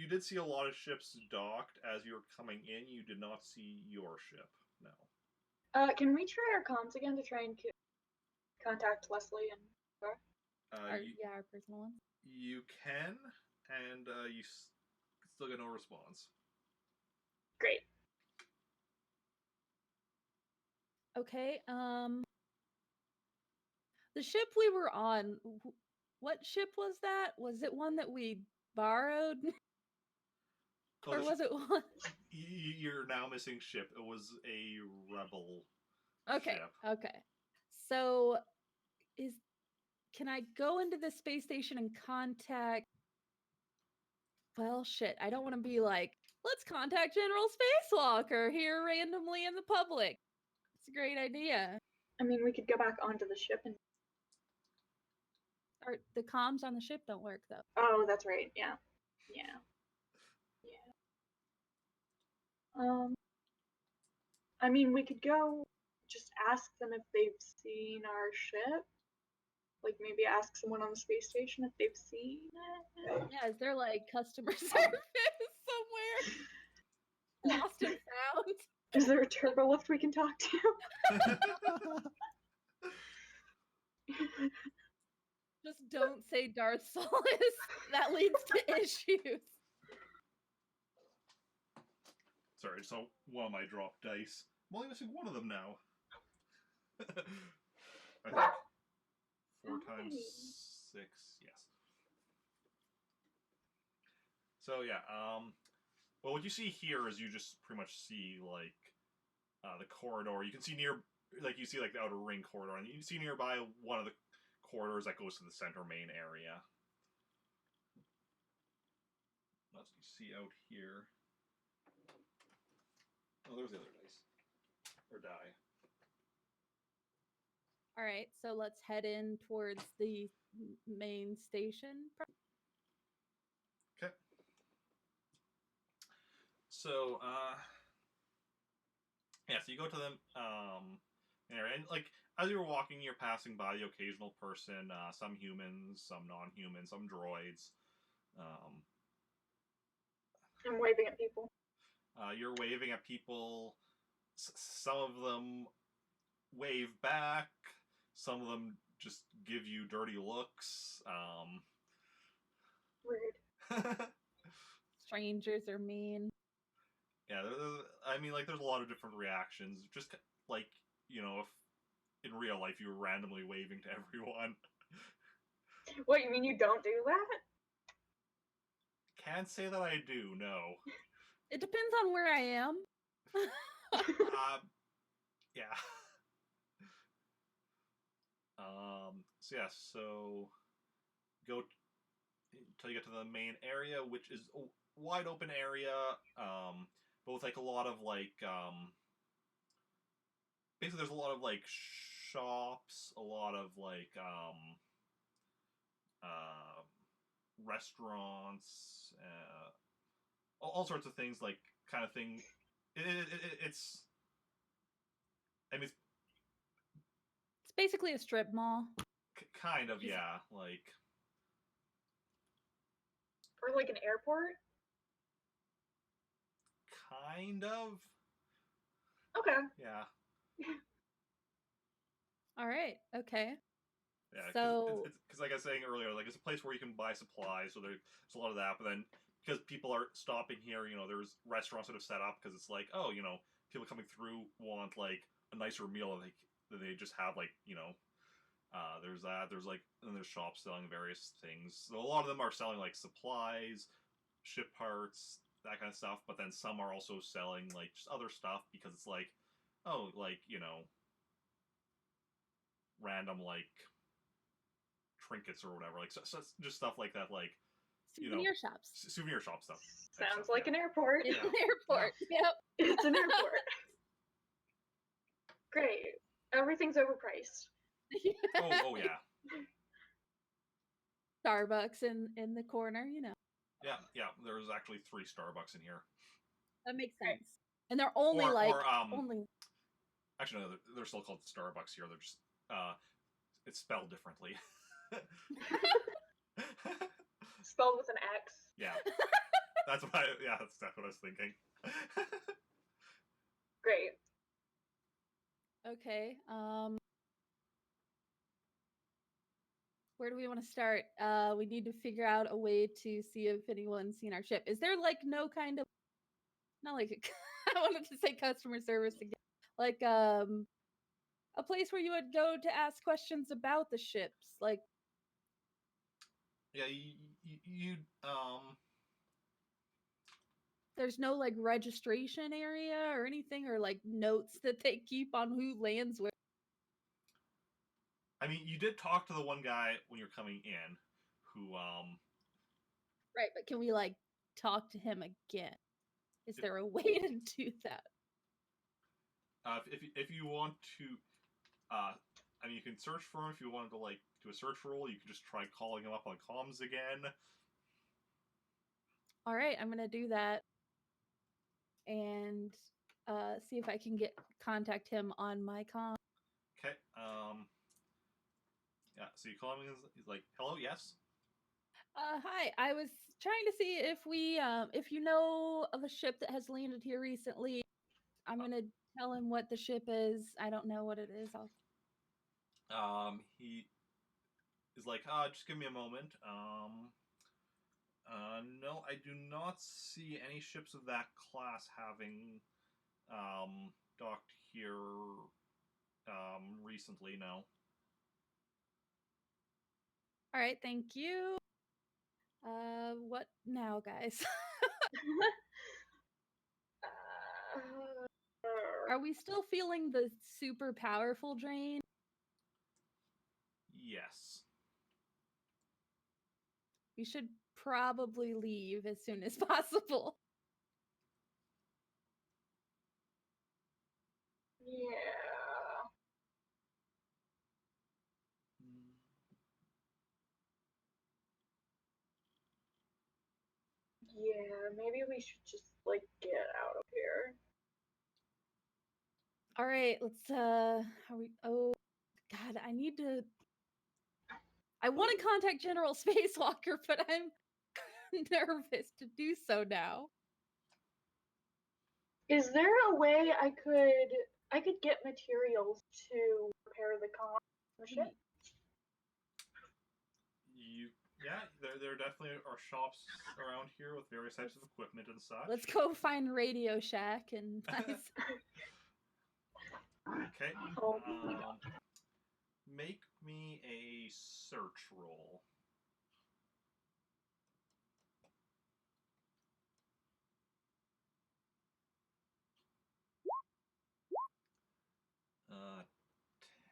Speaker 1: did see a lot of ships docked as you were coming in. You did not see your ship. No.
Speaker 3: Can we try our comms again to try and contact Leslie and
Speaker 2: Our personal ones.
Speaker 1: You can, and you still get no response.
Speaker 3: Great.
Speaker 2: Okay. The ship we were on, what ship was that? Was it one that we borrowed?
Speaker 1: Oh,
Speaker 2: Or was it one?
Speaker 1: You're now missing ship. It was a rebel
Speaker 2: Okay.
Speaker 1: ship.
Speaker 2: Okay. So can I go into the space station and contact? Well, shit. I don't want to be like, let's contact General Spacewalker here randomly in the public. It's a great idea.
Speaker 3: I mean, we could go back onto the ship and.
Speaker 2: Or the comms on the ship don't work though.
Speaker 3: Oh, that's right. Yeah. Yeah. Yeah. I mean, we could go just ask them if they've seen our ship. Like maybe ask someone on the space station if they've seen it.
Speaker 2: Yeah, is there like customer service somewhere? Lost and found?
Speaker 3: Is there a turbo lift we can talk to?
Speaker 2: Just don't say Darth Solace. That leads to issues.
Speaker 1: Sorry, I saw one of my drop dice. I'm only missing one of them now. I think 4 times 6, yes. So yeah, well, what you see here is you just pretty much see like the corridor. You can see you see like the outer ring corridor, and you can see nearby one of the corridors that goes to the center main area. That's what you see out here. Oh, there's the other dice. Or die.
Speaker 2: All right, so let's head in towards the main station.
Speaker 1: Okay. So, yeah, so you go to the area, and like as you're walking, you're passing by the occasional person, some humans, some non-humans, some droids.
Speaker 3: I'm waving at people.
Speaker 1: You're waving at people. Some of them wave back. Some of them just give you dirty looks.
Speaker 3: Rude.
Speaker 2: Strangers are mean.
Speaker 1: Yeah, I mean, like, there's a lot of different reactions. Just like, you know, if in real life you were randomly waving to everyone.
Speaker 3: What, you mean you don't do that?
Speaker 1: Can't say that I do, no.
Speaker 2: It depends on where I am.
Speaker 1: Yeah. So yeah, so go until you get to the main area, which is a wide open area, but with like a lot of like basically there's a lot of like shops, a lot of like restaurants, all sorts of things, like kind of thing. It's I mean,
Speaker 2: It's basically a strip mall.
Speaker 1: kind of, yeah, like
Speaker 3: Or like an airport?
Speaker 1: kind of,
Speaker 3: Okay.
Speaker 1: yeah.
Speaker 2: All right. Okay.
Speaker 1: Yeah,
Speaker 2: So
Speaker 1: because like I was saying earlier, like it's a place where you can buy supplies, so there's a lot of that. But then because people are stopping here, you know, there's restaurants that have set up because it's like, oh, you know, people coming through want like a nicer meal that they just have, like, you know, there's that. There's like, and there's shops selling various things. So a lot of them are selling like supplies, ship parts, that kind of stuff. But then some are also selling like just other stuff because it's like, oh, like, you know, random like trinkets or whatever, like so it's just stuff like that, like, you know,
Speaker 2: souvenir shops.
Speaker 1: souvenir shop stuff.
Speaker 3: Sounds like an airport.
Speaker 2: It's
Speaker 1: Yeah.
Speaker 2: an airport. Yep.
Speaker 3: It's an airport. Great. Everything's overpriced.
Speaker 1: Oh yeah.
Speaker 2: Starbucks in the corner, you know.
Speaker 1: Yeah. There's actually 3 Starbucks in here.
Speaker 2: That makes sense. And they're only only
Speaker 1: Actually no, they're still called Starbucks here. They're just it's spelled differently.
Speaker 3: Spelled with an X.
Speaker 1: Yeah. That's what I was thinking.
Speaker 3: Great.
Speaker 2: Okay. Where do we want to start? We need to figure out a way to see if anyone's seen our ship. Is there like no kind of, not like I wanted to say customer service again, like a place where you would go to ask questions about the ships, like?
Speaker 1: Yeah, you
Speaker 2: There's no like registration area or anything, or like notes that they keep on who lands where.
Speaker 1: I mean, you did talk to the one guy when you're coming in, who
Speaker 2: Right, but can we like talk to him again? Is there a way to do that?
Speaker 1: if you want to, I mean, you can search for him if you wanted to like do a search roll. You could just try calling him up on comms again.
Speaker 2: All right, I'm gonna do that and see if I can contact him on my comm.
Speaker 1: Okay. Yeah. So you call him. He's like, "Hello, yes."
Speaker 2: Hi, I was trying to see if you know of a ship that has landed here recently. I'm gonna tell him what the ship is. I don't know what it is.
Speaker 1: He is like, just give me a moment. No, I do not see any ships of that class having docked here recently. No.
Speaker 2: All right, thank you. What now, guys? Are we still feeling the super powerful drain?
Speaker 1: Yes.
Speaker 2: We should probably leave as soon as possible.
Speaker 3: Yeah. Yeah, maybe we should just like get out of here.
Speaker 2: All right, let's are we oh god, I want to contact General Spacewalker, but I'm nervous to do so now.
Speaker 3: Is there a way I could get materials to repair the ship?
Speaker 1: Yeah, there definitely are shops around here with various types of equipment and such.
Speaker 2: Let's go find Radio Shack and
Speaker 1: Okay.
Speaker 3: Oh,
Speaker 1: Make me a search roll. Uh,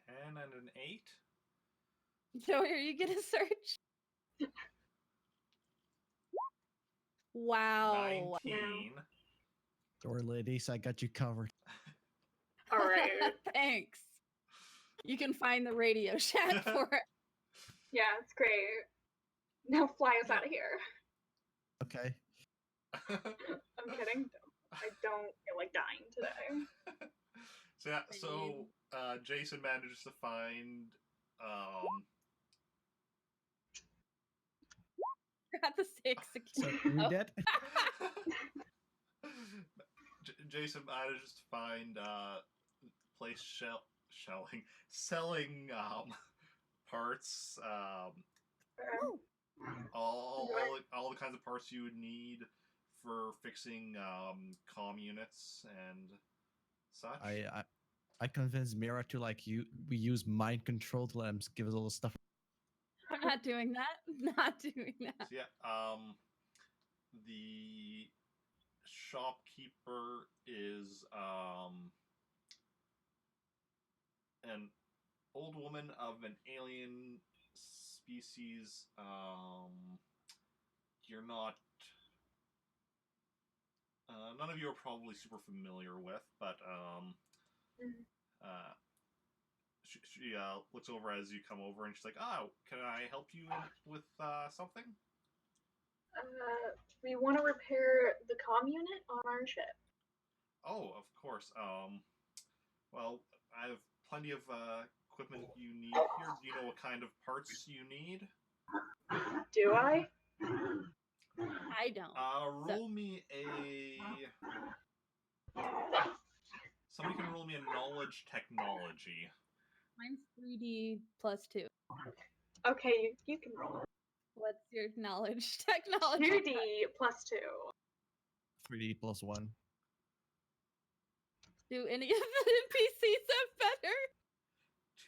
Speaker 1: 10 and an 8.
Speaker 2: Joey, are you gonna search? Wow.
Speaker 1: 19.
Speaker 4: Don't worry, ladies, I got you covered.
Speaker 3: all right.
Speaker 2: Thanks. You can find the Radio Shack for it.
Speaker 3: Yeah, it's great. Now fly us out of here.
Speaker 4: Okay.
Speaker 3: I'm kidding. I don't feel like dying today.
Speaker 1: So yeah, so Jacen manages to find
Speaker 2: Got the 6
Speaker 4: So
Speaker 2: again.
Speaker 4: we dead?
Speaker 1: Jacen manages to find place selling parts, all the kinds of parts you would need for fixing comm units and such.
Speaker 4: I convinced Mira to we use mind control to let him give us all the stuff.
Speaker 2: I'm not doing that. Not doing that.
Speaker 1: So yeah, the shopkeeper is an old woman of an alien species. You're not. None of you are probably super familiar with, but she looks over as you come over, and she's like, "Oh, can I help you with something?"
Speaker 3: We want to repair the comm unit on our ship.
Speaker 1: Oh, of course. Well, I have plenty of equipment you need here. Do you know what kind of parts you need?
Speaker 3: Do I?
Speaker 2: I don't.
Speaker 1: Roll me a. Somebody can roll me a knowledge technology.
Speaker 2: Mine's 3D plus 2.
Speaker 3: Okay, you can roll.
Speaker 2: What's your knowledge technology?
Speaker 3: 2D plus 2.
Speaker 4: 3D plus 1.
Speaker 2: Do any of the NPCs have better?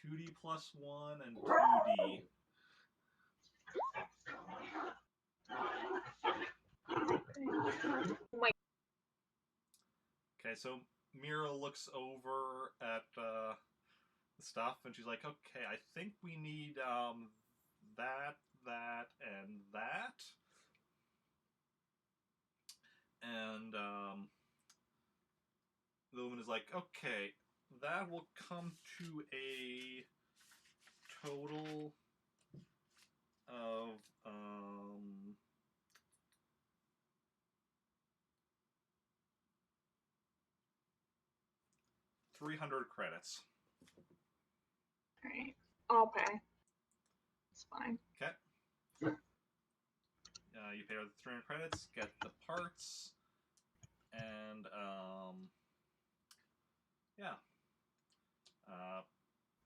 Speaker 1: 2D plus 1 and 2D.
Speaker 3: My
Speaker 1: Okay, so Mira looks over at the stuff, and she's like, "Okay, I think we need that, and that." And the woman is like, "Okay, that will come to a total of 300 credits."
Speaker 3: Alright. I'll pay. It's fine.
Speaker 1: Okay. You pay her the 300 credits, get the parts, and yeah.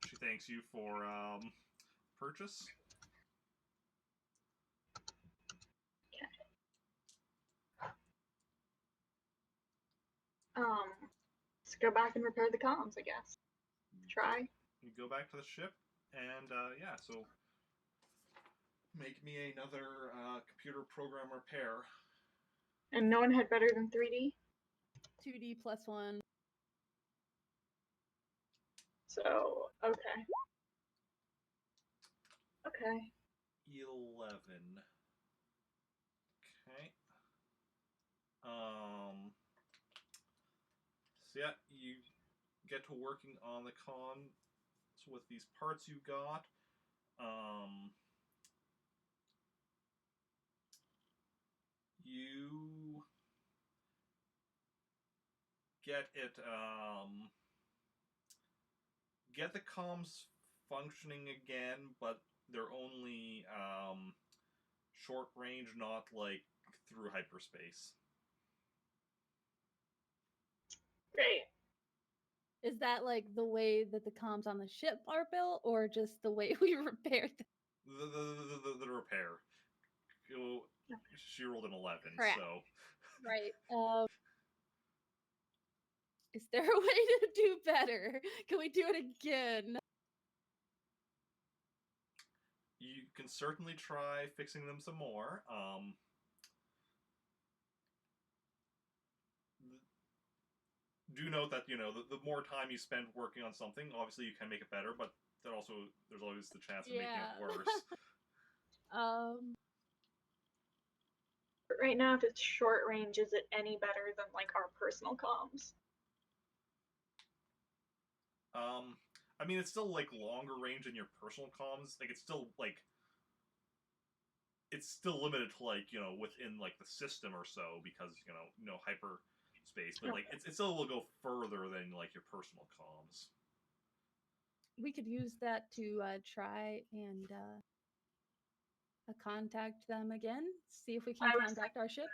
Speaker 1: She thanks you for purchase.
Speaker 3: Let's go back and repair the comms, I guess. Try.
Speaker 1: You go back to the ship, and yeah, so make me another computer program repair.
Speaker 3: And no one had better than 3D?
Speaker 2: 2D plus 1.
Speaker 3: So, okay. Okay.
Speaker 1: 11. Okay. So yeah, you get to working on the con with these parts you got. You get it, get the comms functioning again, but they're only short range, not like through hyperspace.
Speaker 3: Great.
Speaker 2: Is that like the way that the comms on the ship are built, or just the way we repaired them?
Speaker 1: The repair. She rolled an 11,
Speaker 2: Crap.
Speaker 1: so.
Speaker 2: Right. Is there a way to do better? Can we do it again?
Speaker 1: You can certainly try fixing them some more. Do note that, you know, the more time you spend working on something, obviously you can make it better, but that also, there's always the chance of making it worse.
Speaker 3: But right now, if it's short range, is it any better than, like, our personal comms?
Speaker 1: I mean, it's still, like, longer range than your personal comms. Like, it's still, like, it's still limited to, like, you know, within, like, the system or so, because, you know, hyperspace, but, like, it still will go further than, like, your personal comms.
Speaker 2: We could use that to try and contact them again. See if we can contact our ship.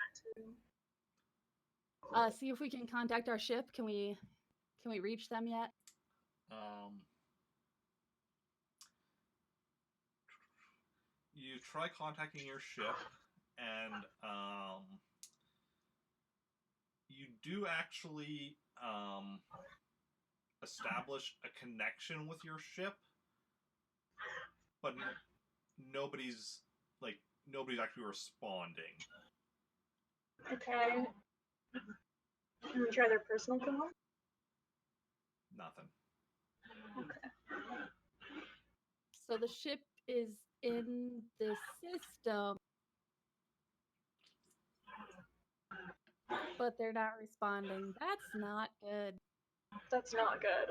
Speaker 2: See if we can contact our ship. Can we reach them yet?
Speaker 1: You try contacting your ship, and you do actually establish a connection with your ship, but nobody's actually responding.
Speaker 3: Okay. Can we try their personal comm?
Speaker 1: Nothing.
Speaker 3: Okay.
Speaker 2: So the ship is in the system, but they're not responding. That's not good.
Speaker 3: That's not good.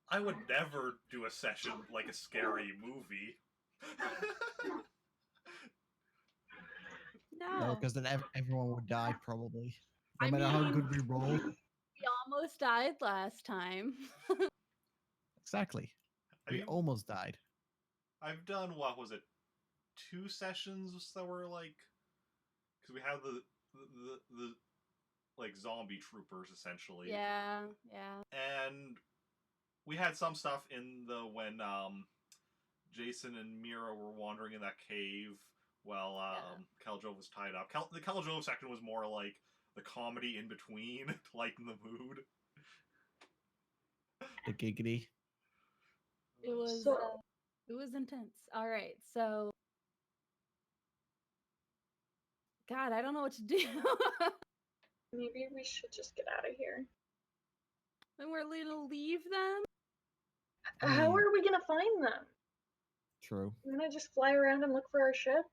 Speaker 1: I would never do a session like a scary movie.
Speaker 2: No,
Speaker 4: because then everyone would die probably. No
Speaker 2: I
Speaker 4: matter how
Speaker 2: mean-
Speaker 4: good we roll.
Speaker 2: we almost died last time.
Speaker 4: Exactly.
Speaker 1: I
Speaker 4: We
Speaker 1: mean,
Speaker 4: almost died.
Speaker 1: I've done, what was it, 2 sessions that were like, because we have the like zombie troopers essentially.
Speaker 2: Yeah.
Speaker 1: And we had some stuff in the when Jacen and Mira were wandering in that cave while Kaljove was tied up. The Kaljove section was more like the comedy in between to lighten the mood.
Speaker 4: The giggity.
Speaker 2: It was
Speaker 3: So-
Speaker 2: it was intense. All right, so God, I don't know what to do.
Speaker 3: Maybe we should just get out of here.
Speaker 2: And we're gonna leave them.
Speaker 4: I
Speaker 3: How
Speaker 4: mean-
Speaker 3: are we gonna find them?
Speaker 4: True.
Speaker 3: We're gonna just fly around and look for our ship?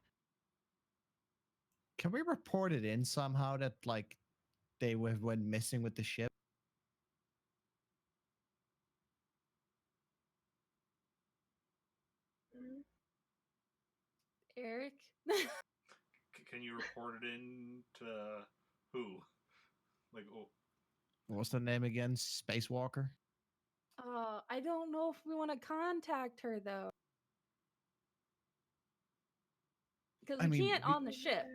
Speaker 4: Can we report it in somehow that like they went missing with the ship?
Speaker 3: Mm,
Speaker 2: Eric.
Speaker 1: Can you report it in to who? Like, oh,
Speaker 4: What's the name again? Spacewalker?
Speaker 2: I don't know if we want to contact her though. Because
Speaker 4: I
Speaker 2: we
Speaker 4: mean,
Speaker 2: can't
Speaker 4: we-
Speaker 2: on the ship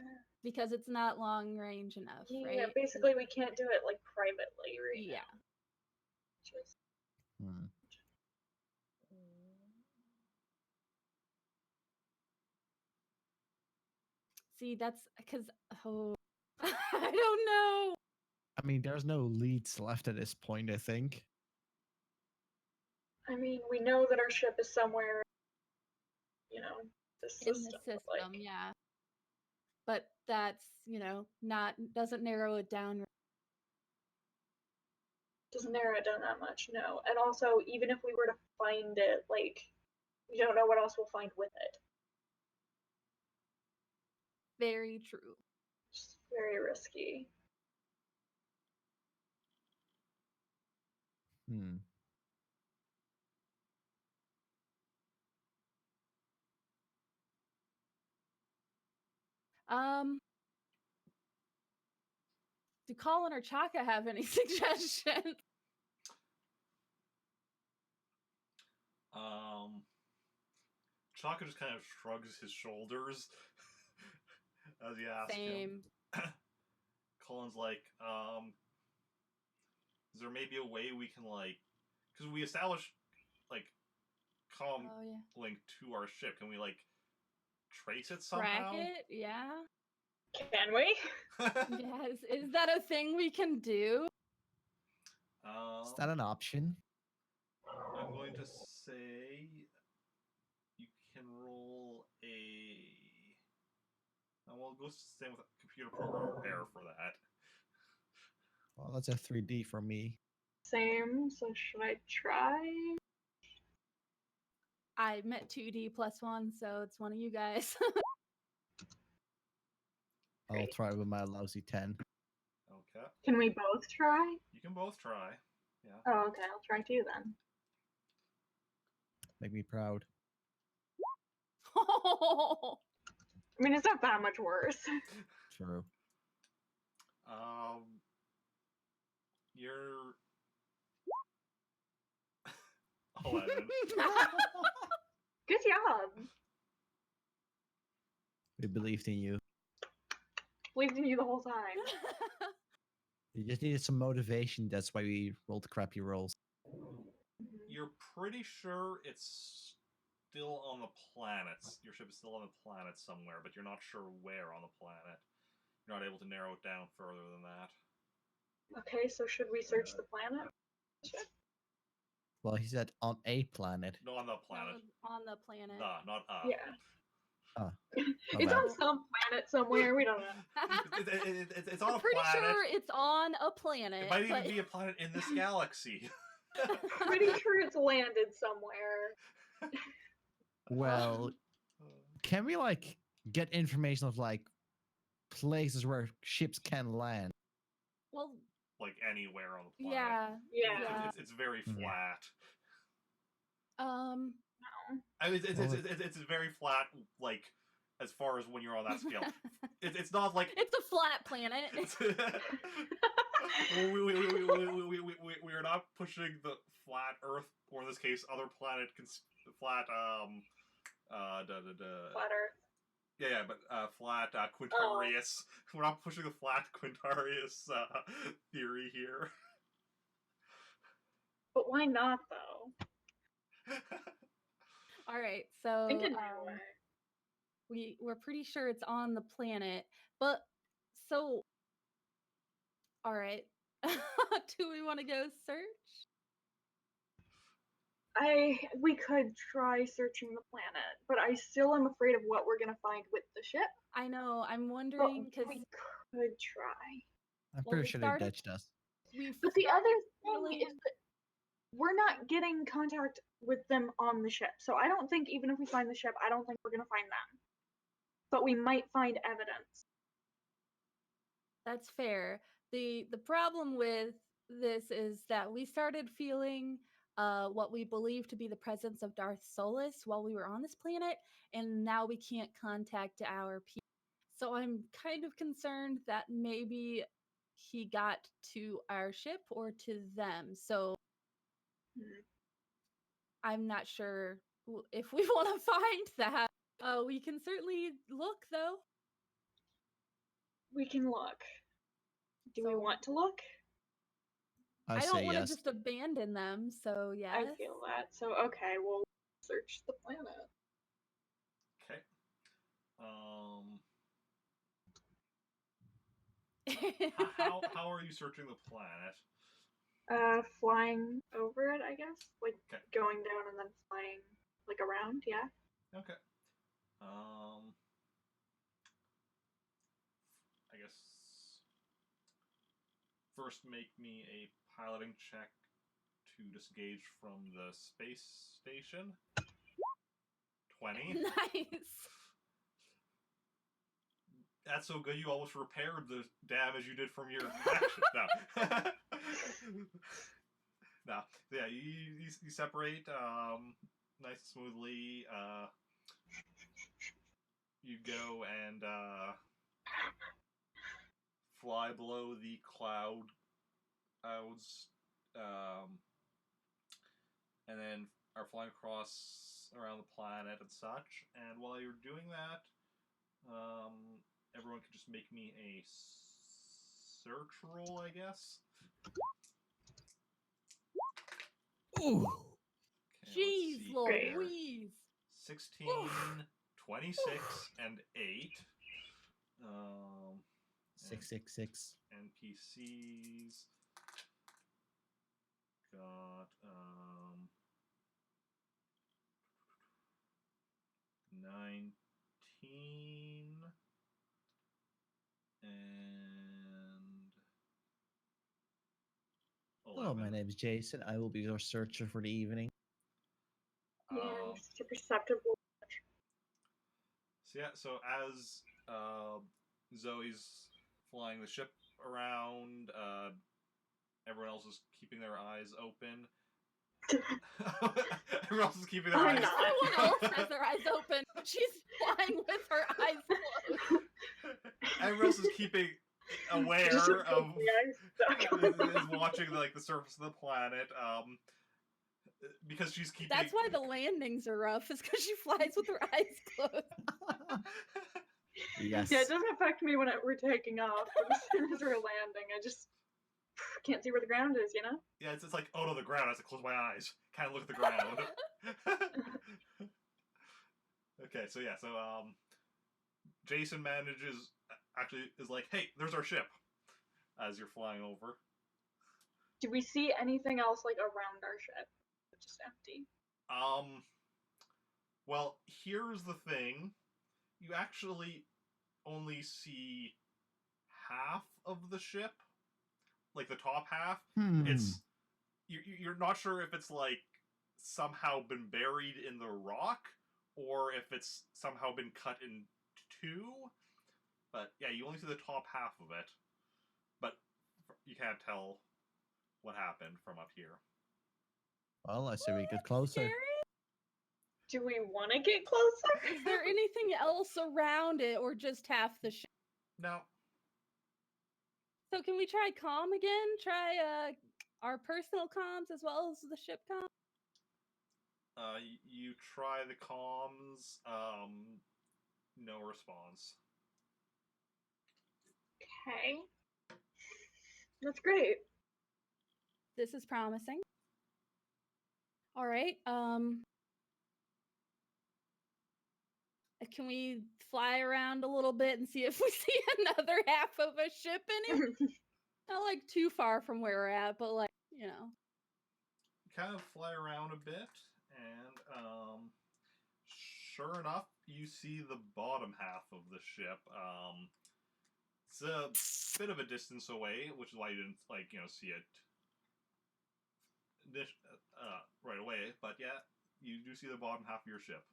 Speaker 2: because it's not long range enough,
Speaker 3: Yeah,
Speaker 2: right?
Speaker 3: basically we can't do it like privately right
Speaker 2: Yeah.
Speaker 3: now. Just
Speaker 4: Hmm.
Speaker 2: See, that's because I don't know.
Speaker 4: I mean, there's no leads left at this point, I think.
Speaker 3: I mean, we know that our ship is somewhere, you know, the system.
Speaker 2: In the
Speaker 3: but,
Speaker 2: system,
Speaker 3: like,
Speaker 2: yeah. But that's, not doesn't narrow it down.
Speaker 3: doesn't narrow it down that much, no. And also, even if we were to find it, like, we don't know what else we'll find with it.
Speaker 2: Very true.
Speaker 3: It's very risky.
Speaker 4: Hmm.
Speaker 2: Do Colin or Chaka have any suggestions?
Speaker 1: Chaka just kind of shrugs his shoulders as he asks him.
Speaker 2: Same.
Speaker 1: Colin's like, is there maybe a way we can, like, because we established, like,
Speaker 2: Oh yeah.
Speaker 1: link to our ship. Can we, like, trace it
Speaker 2: Track
Speaker 1: somehow?
Speaker 2: it, yeah.
Speaker 3: Can we?
Speaker 2: Yes. Is that a thing we can do?
Speaker 4: Is that an option?
Speaker 1: I'm going to say you can roll a. Well, go same with a computer program repair for that.
Speaker 4: Well, that's a 3D for me.
Speaker 3: Same, so should I try?
Speaker 2: I met 2D plus 1, so it's one of you guys.
Speaker 4: I'll
Speaker 3: Great.
Speaker 4: try with my lousy 10.
Speaker 1: Okay.
Speaker 3: Can we both try?
Speaker 1: You can both try. Yeah.
Speaker 3: Oh, okay, I'll try too then.
Speaker 4: Make me proud.
Speaker 3: I mean, it's not that much worse.
Speaker 4: True.
Speaker 1: You're 11.
Speaker 3: Good job.
Speaker 4: We believed in you.
Speaker 3: Believed in you the whole time.
Speaker 4: You just needed some motivation. That's why we rolled crappy rolls.
Speaker 1: You're pretty sure it's still on the planets. Your ship is still on the planet somewhere, but you're not sure where on the planet. You're not able to narrow it down further than that.
Speaker 3: Okay, so should we search the planet?
Speaker 4: Well, he said on a planet.
Speaker 1: No, on the planet.
Speaker 2: On the planet.
Speaker 1: Not
Speaker 3: Yeah.
Speaker 4: Oh,
Speaker 3: It's
Speaker 4: bad.
Speaker 3: on some planet somewhere. We don't know.
Speaker 1: It's on a
Speaker 2: I'm pretty
Speaker 1: planet.
Speaker 2: sure it's on a planet.
Speaker 1: It might even
Speaker 2: but-
Speaker 1: be a planet in this galaxy.
Speaker 3: Pretty sure it's landed somewhere.
Speaker 4: Well, can we like get information of like places where ships can land?
Speaker 2: Well,
Speaker 1: Like anywhere on the planet.
Speaker 2: yeah.
Speaker 3: Yeah.
Speaker 2: Yeah.
Speaker 1: It's very
Speaker 4: Yeah.
Speaker 1: flat.
Speaker 2: Um.
Speaker 1: I mean,
Speaker 4: Well,
Speaker 1: it's very flat, like, as far as when you're on that scale. It's not like...
Speaker 2: It's a flat planet.
Speaker 1: we are not pushing the flat Earth, or in this case, other planet, flat,
Speaker 3: Flat Earth.
Speaker 1: yeah, but flat Quintarius. We're not pushing the flat Quintarius theory here.
Speaker 3: But why not, though?
Speaker 2: All right. So
Speaker 3: Think a new way.
Speaker 2: we're pretty sure it's on the planet, but so. All right. Do we want to go search?
Speaker 3: We could try searching the planet, but I still am afraid of what we're gonna find with the ship.
Speaker 2: I know. I'm
Speaker 3: But
Speaker 2: wondering because
Speaker 3: we could try.
Speaker 4: I'm
Speaker 2: Well,
Speaker 4: pretty
Speaker 2: we
Speaker 4: sure
Speaker 2: started-
Speaker 4: they ditched us.
Speaker 3: But the other thing
Speaker 2: feeling-
Speaker 3: is that we're not getting contact with them on the ship. So I don't think even if we find the ship, I don't think we're gonna find them. But we might find evidence.
Speaker 2: That's fair. The problem with this is that we started feeling what we believe to be the presence of Darth Solus while we were on this planet, and now we can't contact our people. So I'm kind of concerned that maybe he got to our ship or to them. So
Speaker 3: Hmm.
Speaker 2: I'm not sure if we want to find that. We can certainly look, though.
Speaker 3: We can look. Do we
Speaker 2: So-
Speaker 3: want to look?
Speaker 4: I
Speaker 2: I
Speaker 4: say
Speaker 2: don't want to
Speaker 4: yes.
Speaker 2: just abandon them, so yes.
Speaker 3: I feel that. So okay, we'll search the planet.
Speaker 1: Okay. How are you searching the planet?
Speaker 3: Flying over it, I guess. Like
Speaker 1: Okay.
Speaker 3: going down and then flying like around, yeah.
Speaker 1: Okay. I guess first make me a piloting check to disengage from the space station. 20.
Speaker 2: Nice.
Speaker 1: That's so good you almost repaired the damage you did from your action. No. No. Yeah, you separate nice and smoothly. You go and fly below the clouds, and then are flying across around the planet and such. And while you're doing that, everyone can just make me a search roll, I guess.
Speaker 4: Ooh.
Speaker 1: Okay,
Speaker 2: Jeez
Speaker 1: let's see here.
Speaker 2: Louise.
Speaker 1: 16, 26, and 8.
Speaker 4: 666.
Speaker 1: NPCs. Got 19 and 11.
Speaker 4: Hello, my name is Jason. I will be your searcher for the evening.
Speaker 3: Yeah,
Speaker 1: Um,
Speaker 3: such a perceptible.
Speaker 1: So yeah, so as Zoe's flying the ship around, everyone else is keeping their eyes open. Everyone else is keeping their
Speaker 3: I'm
Speaker 1: eyes
Speaker 3: not.
Speaker 2: Everyone else has their eyes open. She's flying with her eyes closed.
Speaker 1: Everyone else is keeping aware
Speaker 3: Just
Speaker 1: of
Speaker 3: yeah,
Speaker 1: is watching the surface of the planet. Because she's keeping.
Speaker 2: That's why the landings are rough, is because she flies with her eyes closed.
Speaker 4: Yes.
Speaker 3: Yeah, it doesn't affect me when we're taking off, but as soon as we're landing, I just can't see where the ground is, you know?
Speaker 1: Yeah, it's like, oh no, the ground. I have to close my eyes. Kind of look at the ground. Okay, so yeah, Jacen is like, hey, there's our ship. As you're flying over.
Speaker 3: Do we see anything else like around our ship? It's just empty.
Speaker 1: Well, here's the thing. You actually only see half of the ship, like the top half. It's you're not sure if it's like somehow been buried in the rock or if it's somehow been cut in two. But yeah, you only see the top half of it. But you can't tell what happened from up here.
Speaker 4: Well, I say we get closer.
Speaker 2: Scary?
Speaker 3: Do we want to get closer?
Speaker 2: Is there anything else around it, or just half the ship?
Speaker 1: No.
Speaker 2: So can we try comm again? Try our personal comms as well as the ship comm?
Speaker 1: You try the comms. No response.
Speaker 3: Okay. That's great.
Speaker 2: This is promising. All right. Can we fly around a little bit and see if we see another half of a ship anywhere? Not like too far from where we're at, but like, you know.
Speaker 1: kind of fly around a bit, and sure enough, you see the bottom half of the ship. It's a bit of a distance away, which is why you didn't see it right away. But yeah, you do see the bottom half of your ship.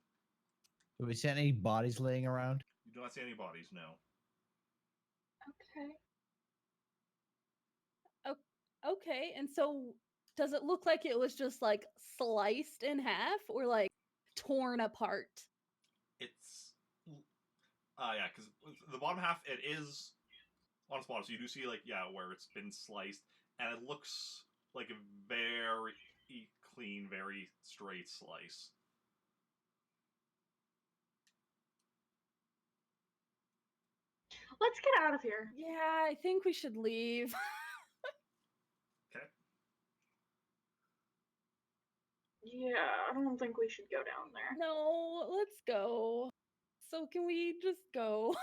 Speaker 4: Do we see any bodies laying around?
Speaker 1: You do not see any bodies. No.
Speaker 3: Okay.
Speaker 2: Okay, and so does it look like it was just like sliced in half or like torn apart?
Speaker 1: It's yeah, because the bottom half it is on its bottom, so you do see where it's been sliced, and it looks like a very clean, very straight slice.
Speaker 3: Let's get out of here.
Speaker 2: Yeah, I think we should leave.
Speaker 1: Okay.
Speaker 3: Yeah, I don't think we should go down there.
Speaker 2: No, let's go. So can we just go?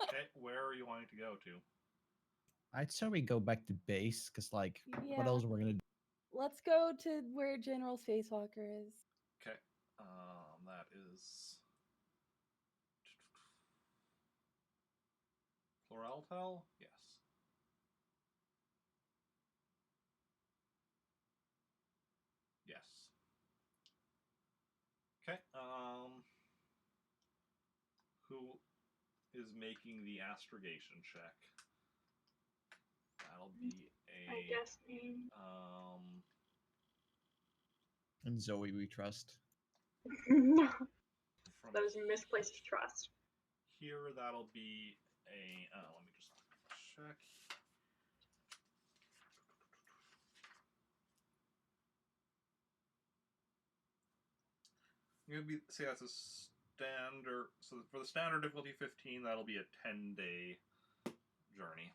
Speaker 1: Okay, where are you wanting to go to?
Speaker 4: I'd say we go back to base, because, like, what
Speaker 2: Yeah.
Speaker 4: else we're going to do?
Speaker 2: Let's go to where General Spacewalker is.
Speaker 1: Okay, that is Pluraltel? Yes. Yes. Okay, who is making the astrogation check? That'll be
Speaker 3: I guess me.
Speaker 4: And Zoey, we trust.
Speaker 3: No,
Speaker 1: From
Speaker 3: that is misplaced trust.
Speaker 1: here, that'll be a. Let me just check. I'm gonna say that's a standard. So for the standard difficulty 15, that'll be a 10-day journey.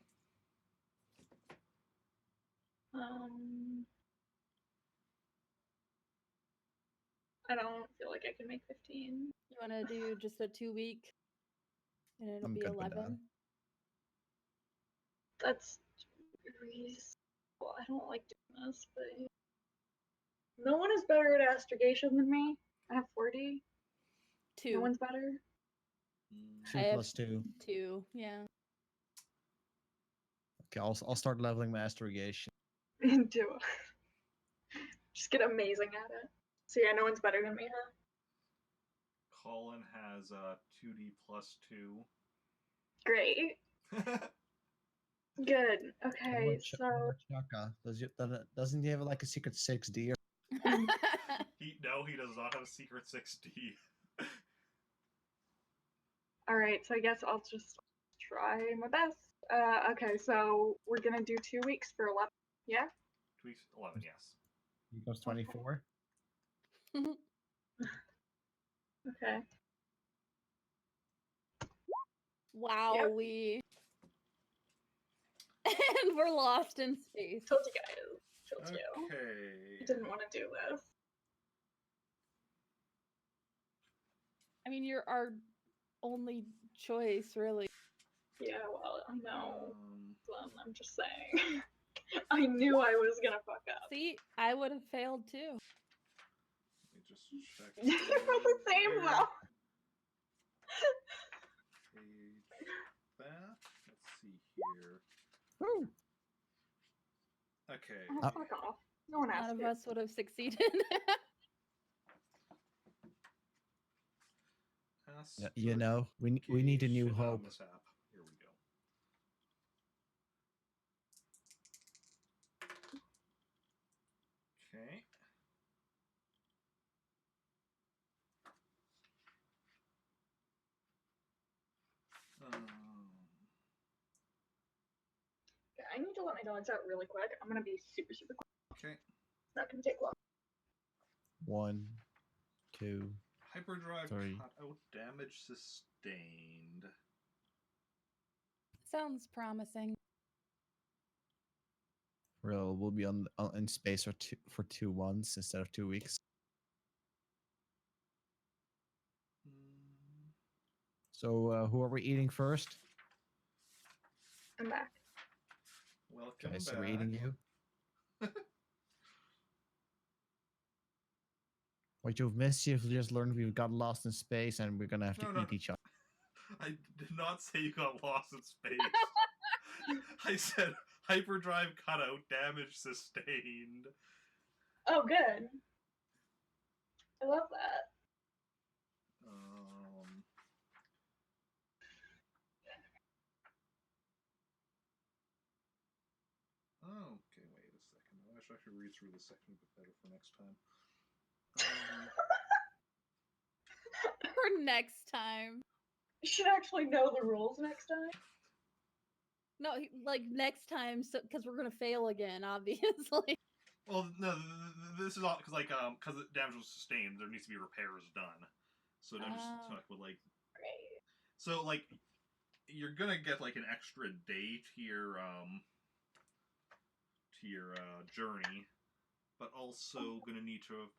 Speaker 3: I don't feel like I can make 15.
Speaker 2: You want to do just a 2-week? And it'll
Speaker 4: I'm
Speaker 2: be
Speaker 4: good with that.
Speaker 2: 11?
Speaker 3: That's reasonable. I don't like doing this, but no one is better at astrogation than me. I have 40.
Speaker 2: 2.
Speaker 3: No one's better.
Speaker 4: 2
Speaker 2: I have
Speaker 4: plus 2.
Speaker 2: 2, yeah.
Speaker 4: Okay, I'll start leveling my astrogation.
Speaker 3: Do it. Just get amazing at it. So yeah, no one's better than me, huh?
Speaker 1: Colin has 2D plus 2.
Speaker 3: Great. Good. Okay, so
Speaker 4: Chaka, doesn't he have like a secret 6D?
Speaker 1: He does not have a secret 6D.
Speaker 3: all right, so I guess I'll just try my best. Okay, so we're gonna do 2 weeks for 11. Yeah.
Speaker 1: 2 weeks 11, yes.
Speaker 4: He goes 24.
Speaker 3: Okay.
Speaker 2: Wow, we. And we're lost in space.
Speaker 3: Told you guys. Told you.
Speaker 1: Okay.
Speaker 3: I didn't want to do this.
Speaker 2: I mean, you're our only choice, really.
Speaker 3: Yeah, well, I know. I'm just saying. I knew I was gonna fuck up.
Speaker 2: See, I would have failed too.
Speaker 1: Let me just check.
Speaker 3: We're the same though.
Speaker 1: Page that. Let's see here.
Speaker 4: Woo!
Speaker 1: Okay.
Speaker 3: Oh, fuck off. No one asked
Speaker 2: None of
Speaker 3: it.
Speaker 2: us would have succeeded.
Speaker 4: Yeah, you know, we need a new hope.
Speaker 1: Mishap. Here we go. Okay.
Speaker 3: Okay, I need to let my dogs out really quick. I'm gonna be super, super quick.
Speaker 1: Okay.
Speaker 3: It's not gonna take long.
Speaker 4: 1, 2.
Speaker 1: Hyperdrive
Speaker 4: Sorry.
Speaker 1: cut out, damage sustained.
Speaker 2: Sounds promising.
Speaker 4: Real, we'll be in space for 2 months instead of 2 weeks. So who are we eating first?
Speaker 3: I'm back.
Speaker 1: Welcome
Speaker 4: Okay, so
Speaker 1: back.
Speaker 4: we're eating you. What you've missed, you've just learned we've got lost in space and we're gonna have to
Speaker 1: No,
Speaker 4: eat each other.
Speaker 1: I did not say you got lost in space. I said hyperdrive cutout, damage sustained.
Speaker 3: Oh, good. I love that.
Speaker 1: Okay, wait a second. I should actually read through this section a bit better for next time.
Speaker 2: For next time.
Speaker 3: You should actually know the rules next time.
Speaker 2: No, like next time, so because we're gonna fail again, obviously.
Speaker 1: Well, no, this is all because because the damage was sustained, there needs to be repairs done. So I'm just talking about
Speaker 3: Great.
Speaker 1: So you're gonna get like an extra day to your journey, but also gonna need to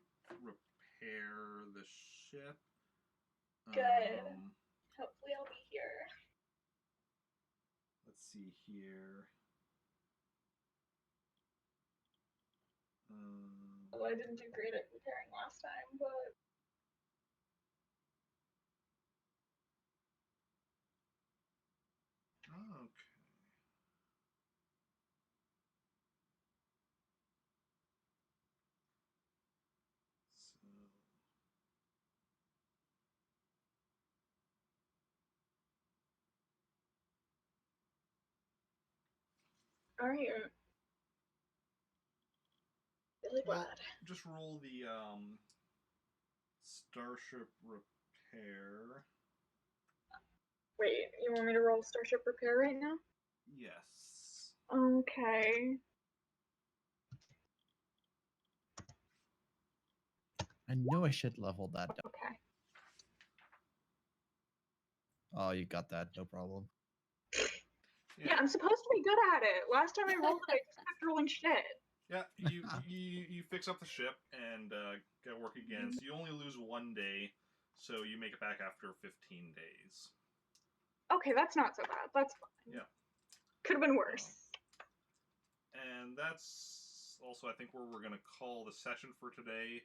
Speaker 1: repair the ship.
Speaker 3: Good. Hopefully I'll be here.
Speaker 1: Let's see here.
Speaker 3: Well, I didn't do great at repairing last time, but
Speaker 1: Okay. So
Speaker 3: all right. Really
Speaker 1: well,
Speaker 3: glad.
Speaker 1: just roll the starship repair.
Speaker 3: Wait, you want me to roll Starship Repair right now?
Speaker 1: Yes.
Speaker 3: Okay.
Speaker 4: I knew I should level that down.
Speaker 3: Okay.
Speaker 4: Oh, you got that, no problem.
Speaker 3: Yeah, I'm supposed to be good at it. Last time I rolled it, I just kept rolling shit.
Speaker 1: Yeah, you fix up the ship and get work again. So you only lose 1 day, so you make it back after 15 days.
Speaker 3: Okay, that's not so bad. That's fine.
Speaker 1: Yeah.
Speaker 3: Could have been worse.
Speaker 1: And that's also, I think, where we're going to call the session for today.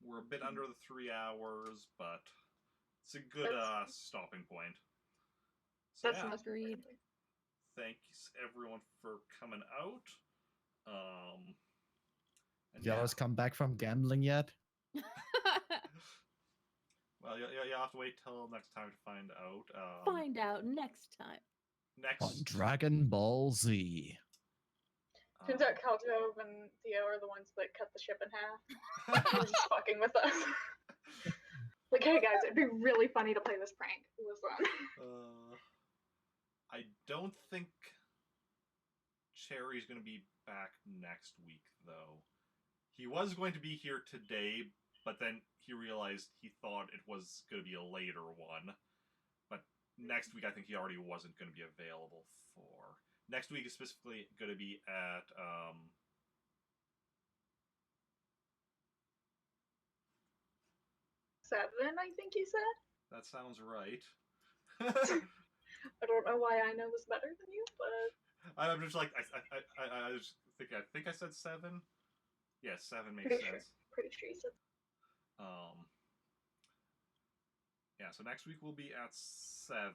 Speaker 1: We're a bit under the 3 hours, but it's a good stopping point. So,
Speaker 3: That's not
Speaker 2: agreed.
Speaker 1: Thanks everyone for coming out. And
Speaker 4: Y'all come back from gambling yet?
Speaker 1: Well, you'll have to wait till next time to find out.
Speaker 2: Find out next time.
Speaker 4: On Dragon Ball Z.
Speaker 3: Turns out Caltove and Theo are the ones that cut the ship in half. He was just fucking with us. Like, hey guys, it'd be really funny to play this prank. Listen.
Speaker 1: I don't think Cherry's going to be back next week, though. He was going to be here today, but then he realized he thought it was going to be a later one. But next week, I think he already wasn't going to be available for. Next week is specifically going to be at
Speaker 3: 7, I think you said?
Speaker 1: That sounds right.
Speaker 3: I don't know why I know this better than you, but
Speaker 1: I'm just like I just think I said 7. Yeah, 7 makes
Speaker 3: pretty
Speaker 1: sense.
Speaker 3: sure. Pretty sure you said.
Speaker 1: Yeah, so next week we'll be at 7.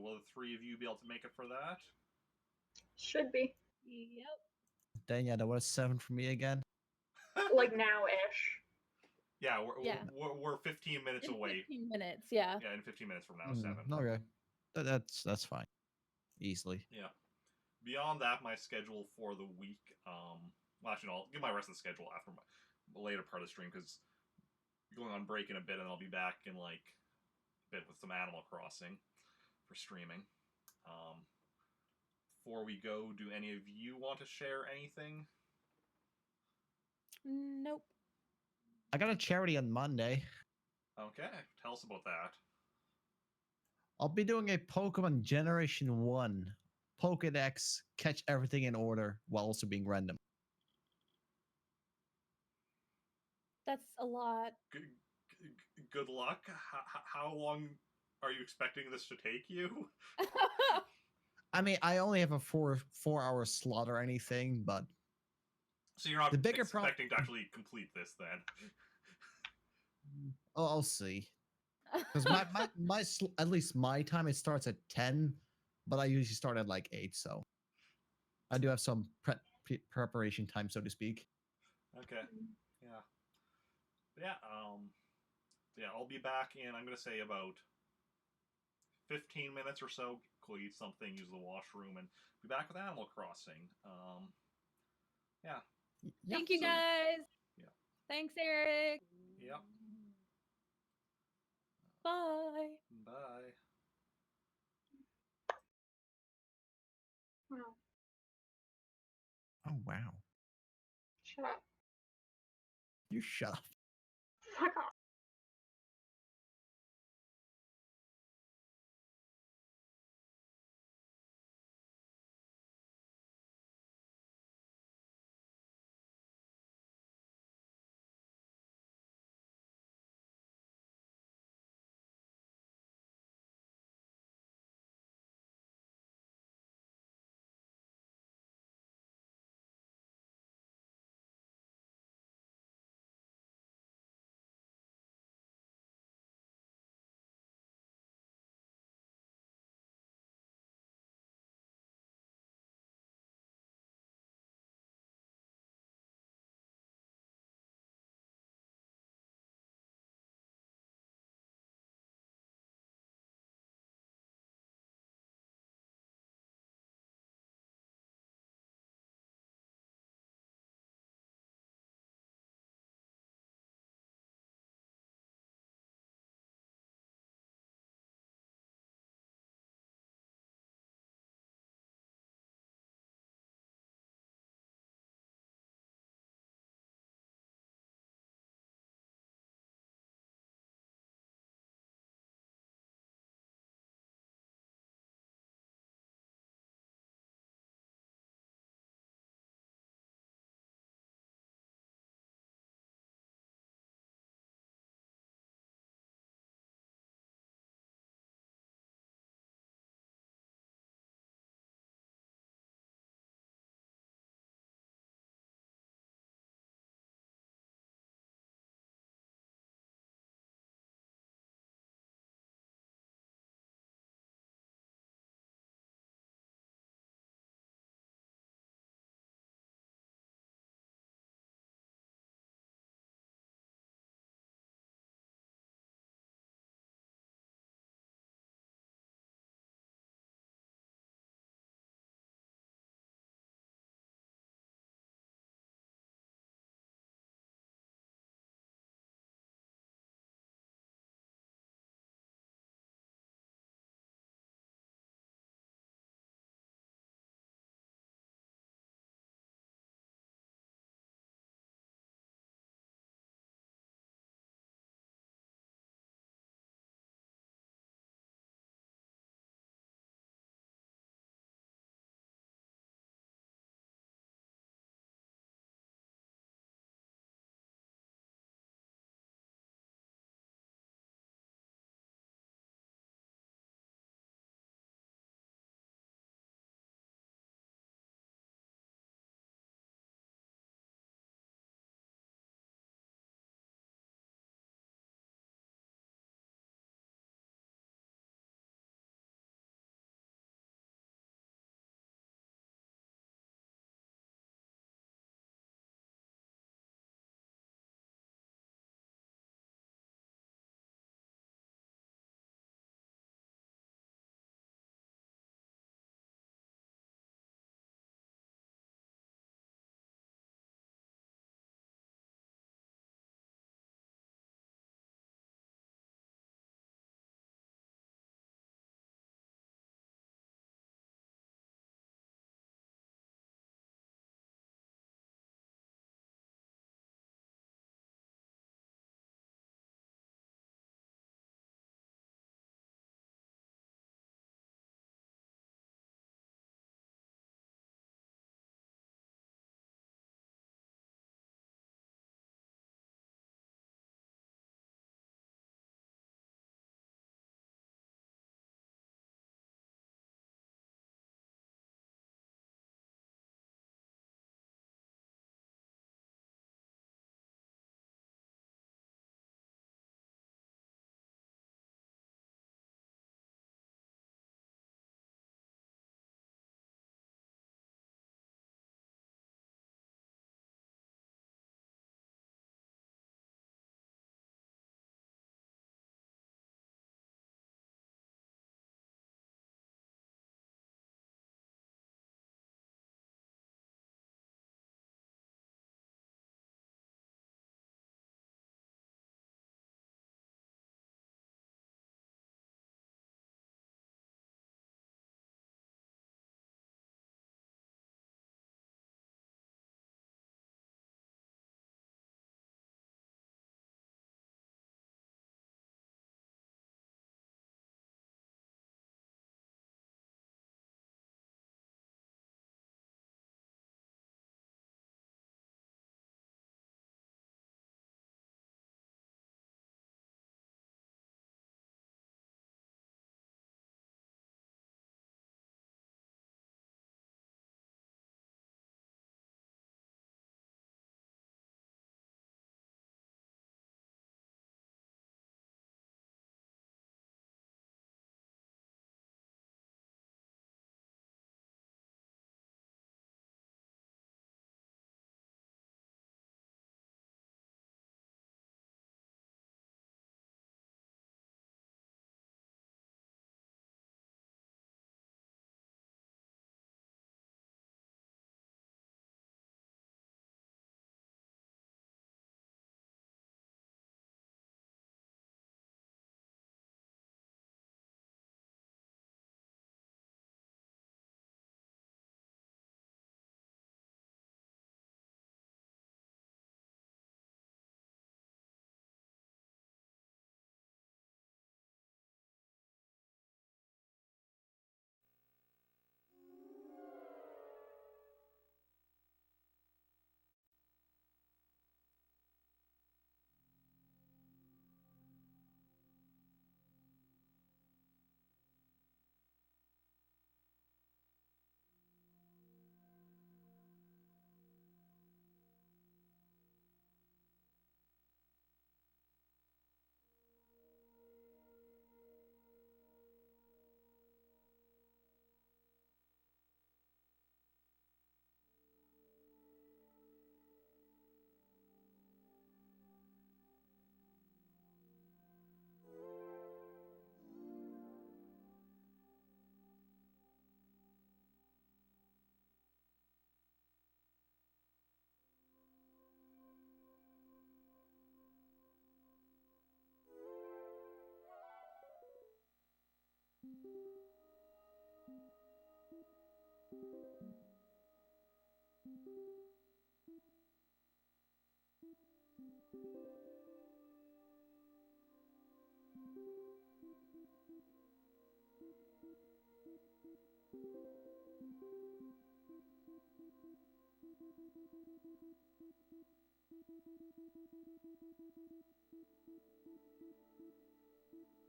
Speaker 1: Will the 3 of you be able to make it for that?
Speaker 3: Should be.
Speaker 2: Yep.
Speaker 4: Denieta, what is 7 for me again?
Speaker 3: Like now-ish.
Speaker 1: Yeah, we're 15 minutes away.
Speaker 2: 15 minutes, yeah.
Speaker 1: Yeah, in 15 minutes from now, 7.
Speaker 4: Okay, that's fine, easily.
Speaker 1: Yeah. Beyond that, my schedule for the week. Well, actually, I'll give my rest of the schedule after the later part of the stream because going on break in a bit, and I'll be back in like a bit with some Animal Crossing for streaming. Before we go, do any of you want to share anything?
Speaker 2: Nope.
Speaker 4: I got a charity on Monday.
Speaker 1: Okay, tell us about that.
Speaker 4: I'll be doing a Pokemon Generation 1 Pokedex catch everything in order while also being random.
Speaker 2: That's a lot.
Speaker 1: Good luck. How long are you expecting this to take you?
Speaker 4: I mean, I only have a 4-hour slot or anything, but
Speaker 1: so you're not
Speaker 4: the bigger
Speaker 1: expecting to actually complete this then?
Speaker 4: I'll see. Because at least my time, it starts at 10, but I usually start at like 8, so I do have some preparation time, so to speak.
Speaker 1: Okay. Yeah. But yeah. Yeah. I'll be back in. I'm gonna say about 15 minutes or so. Go eat something, use the washroom, and be back with Animal Crossing. Yeah.
Speaker 2: Thank you
Speaker 1: so-
Speaker 2: guys.
Speaker 1: yeah.
Speaker 2: Thanks, Eric.
Speaker 1: Yep.
Speaker 2: Bye.
Speaker 1: Bye.
Speaker 3: Wow.
Speaker 4: Oh wow!
Speaker 3: Shut up.
Speaker 4: You shut up.
Speaker 3: Fuck off.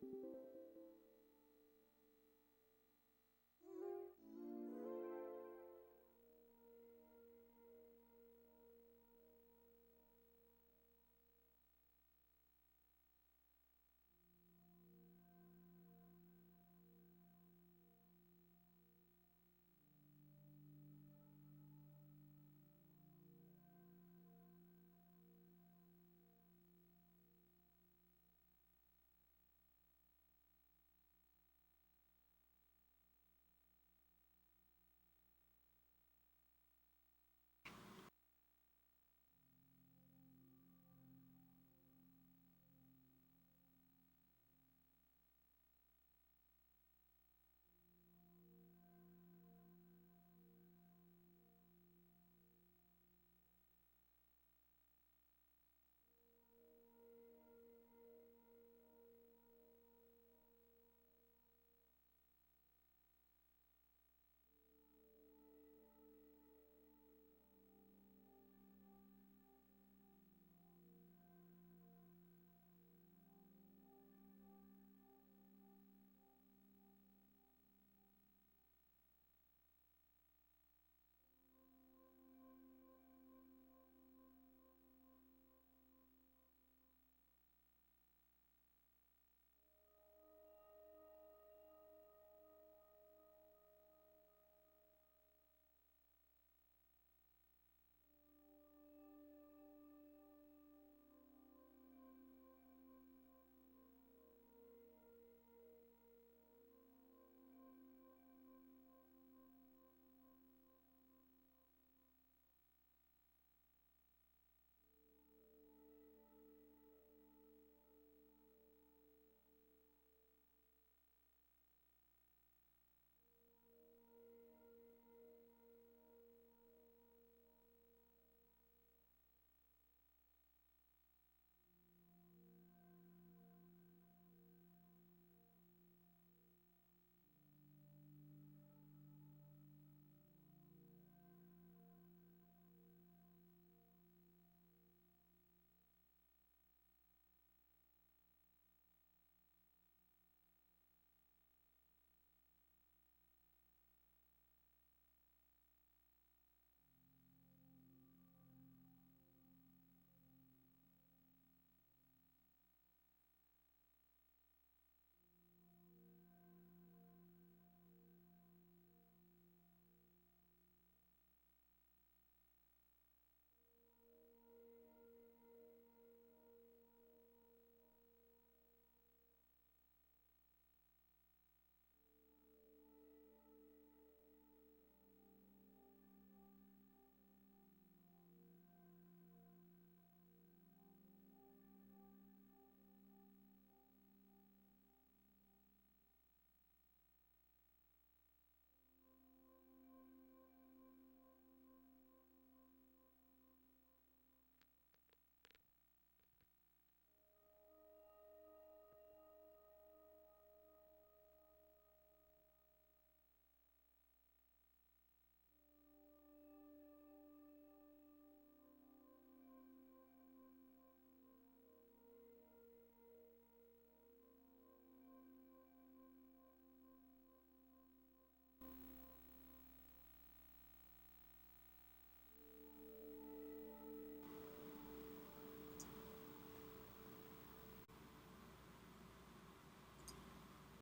Speaker 2: you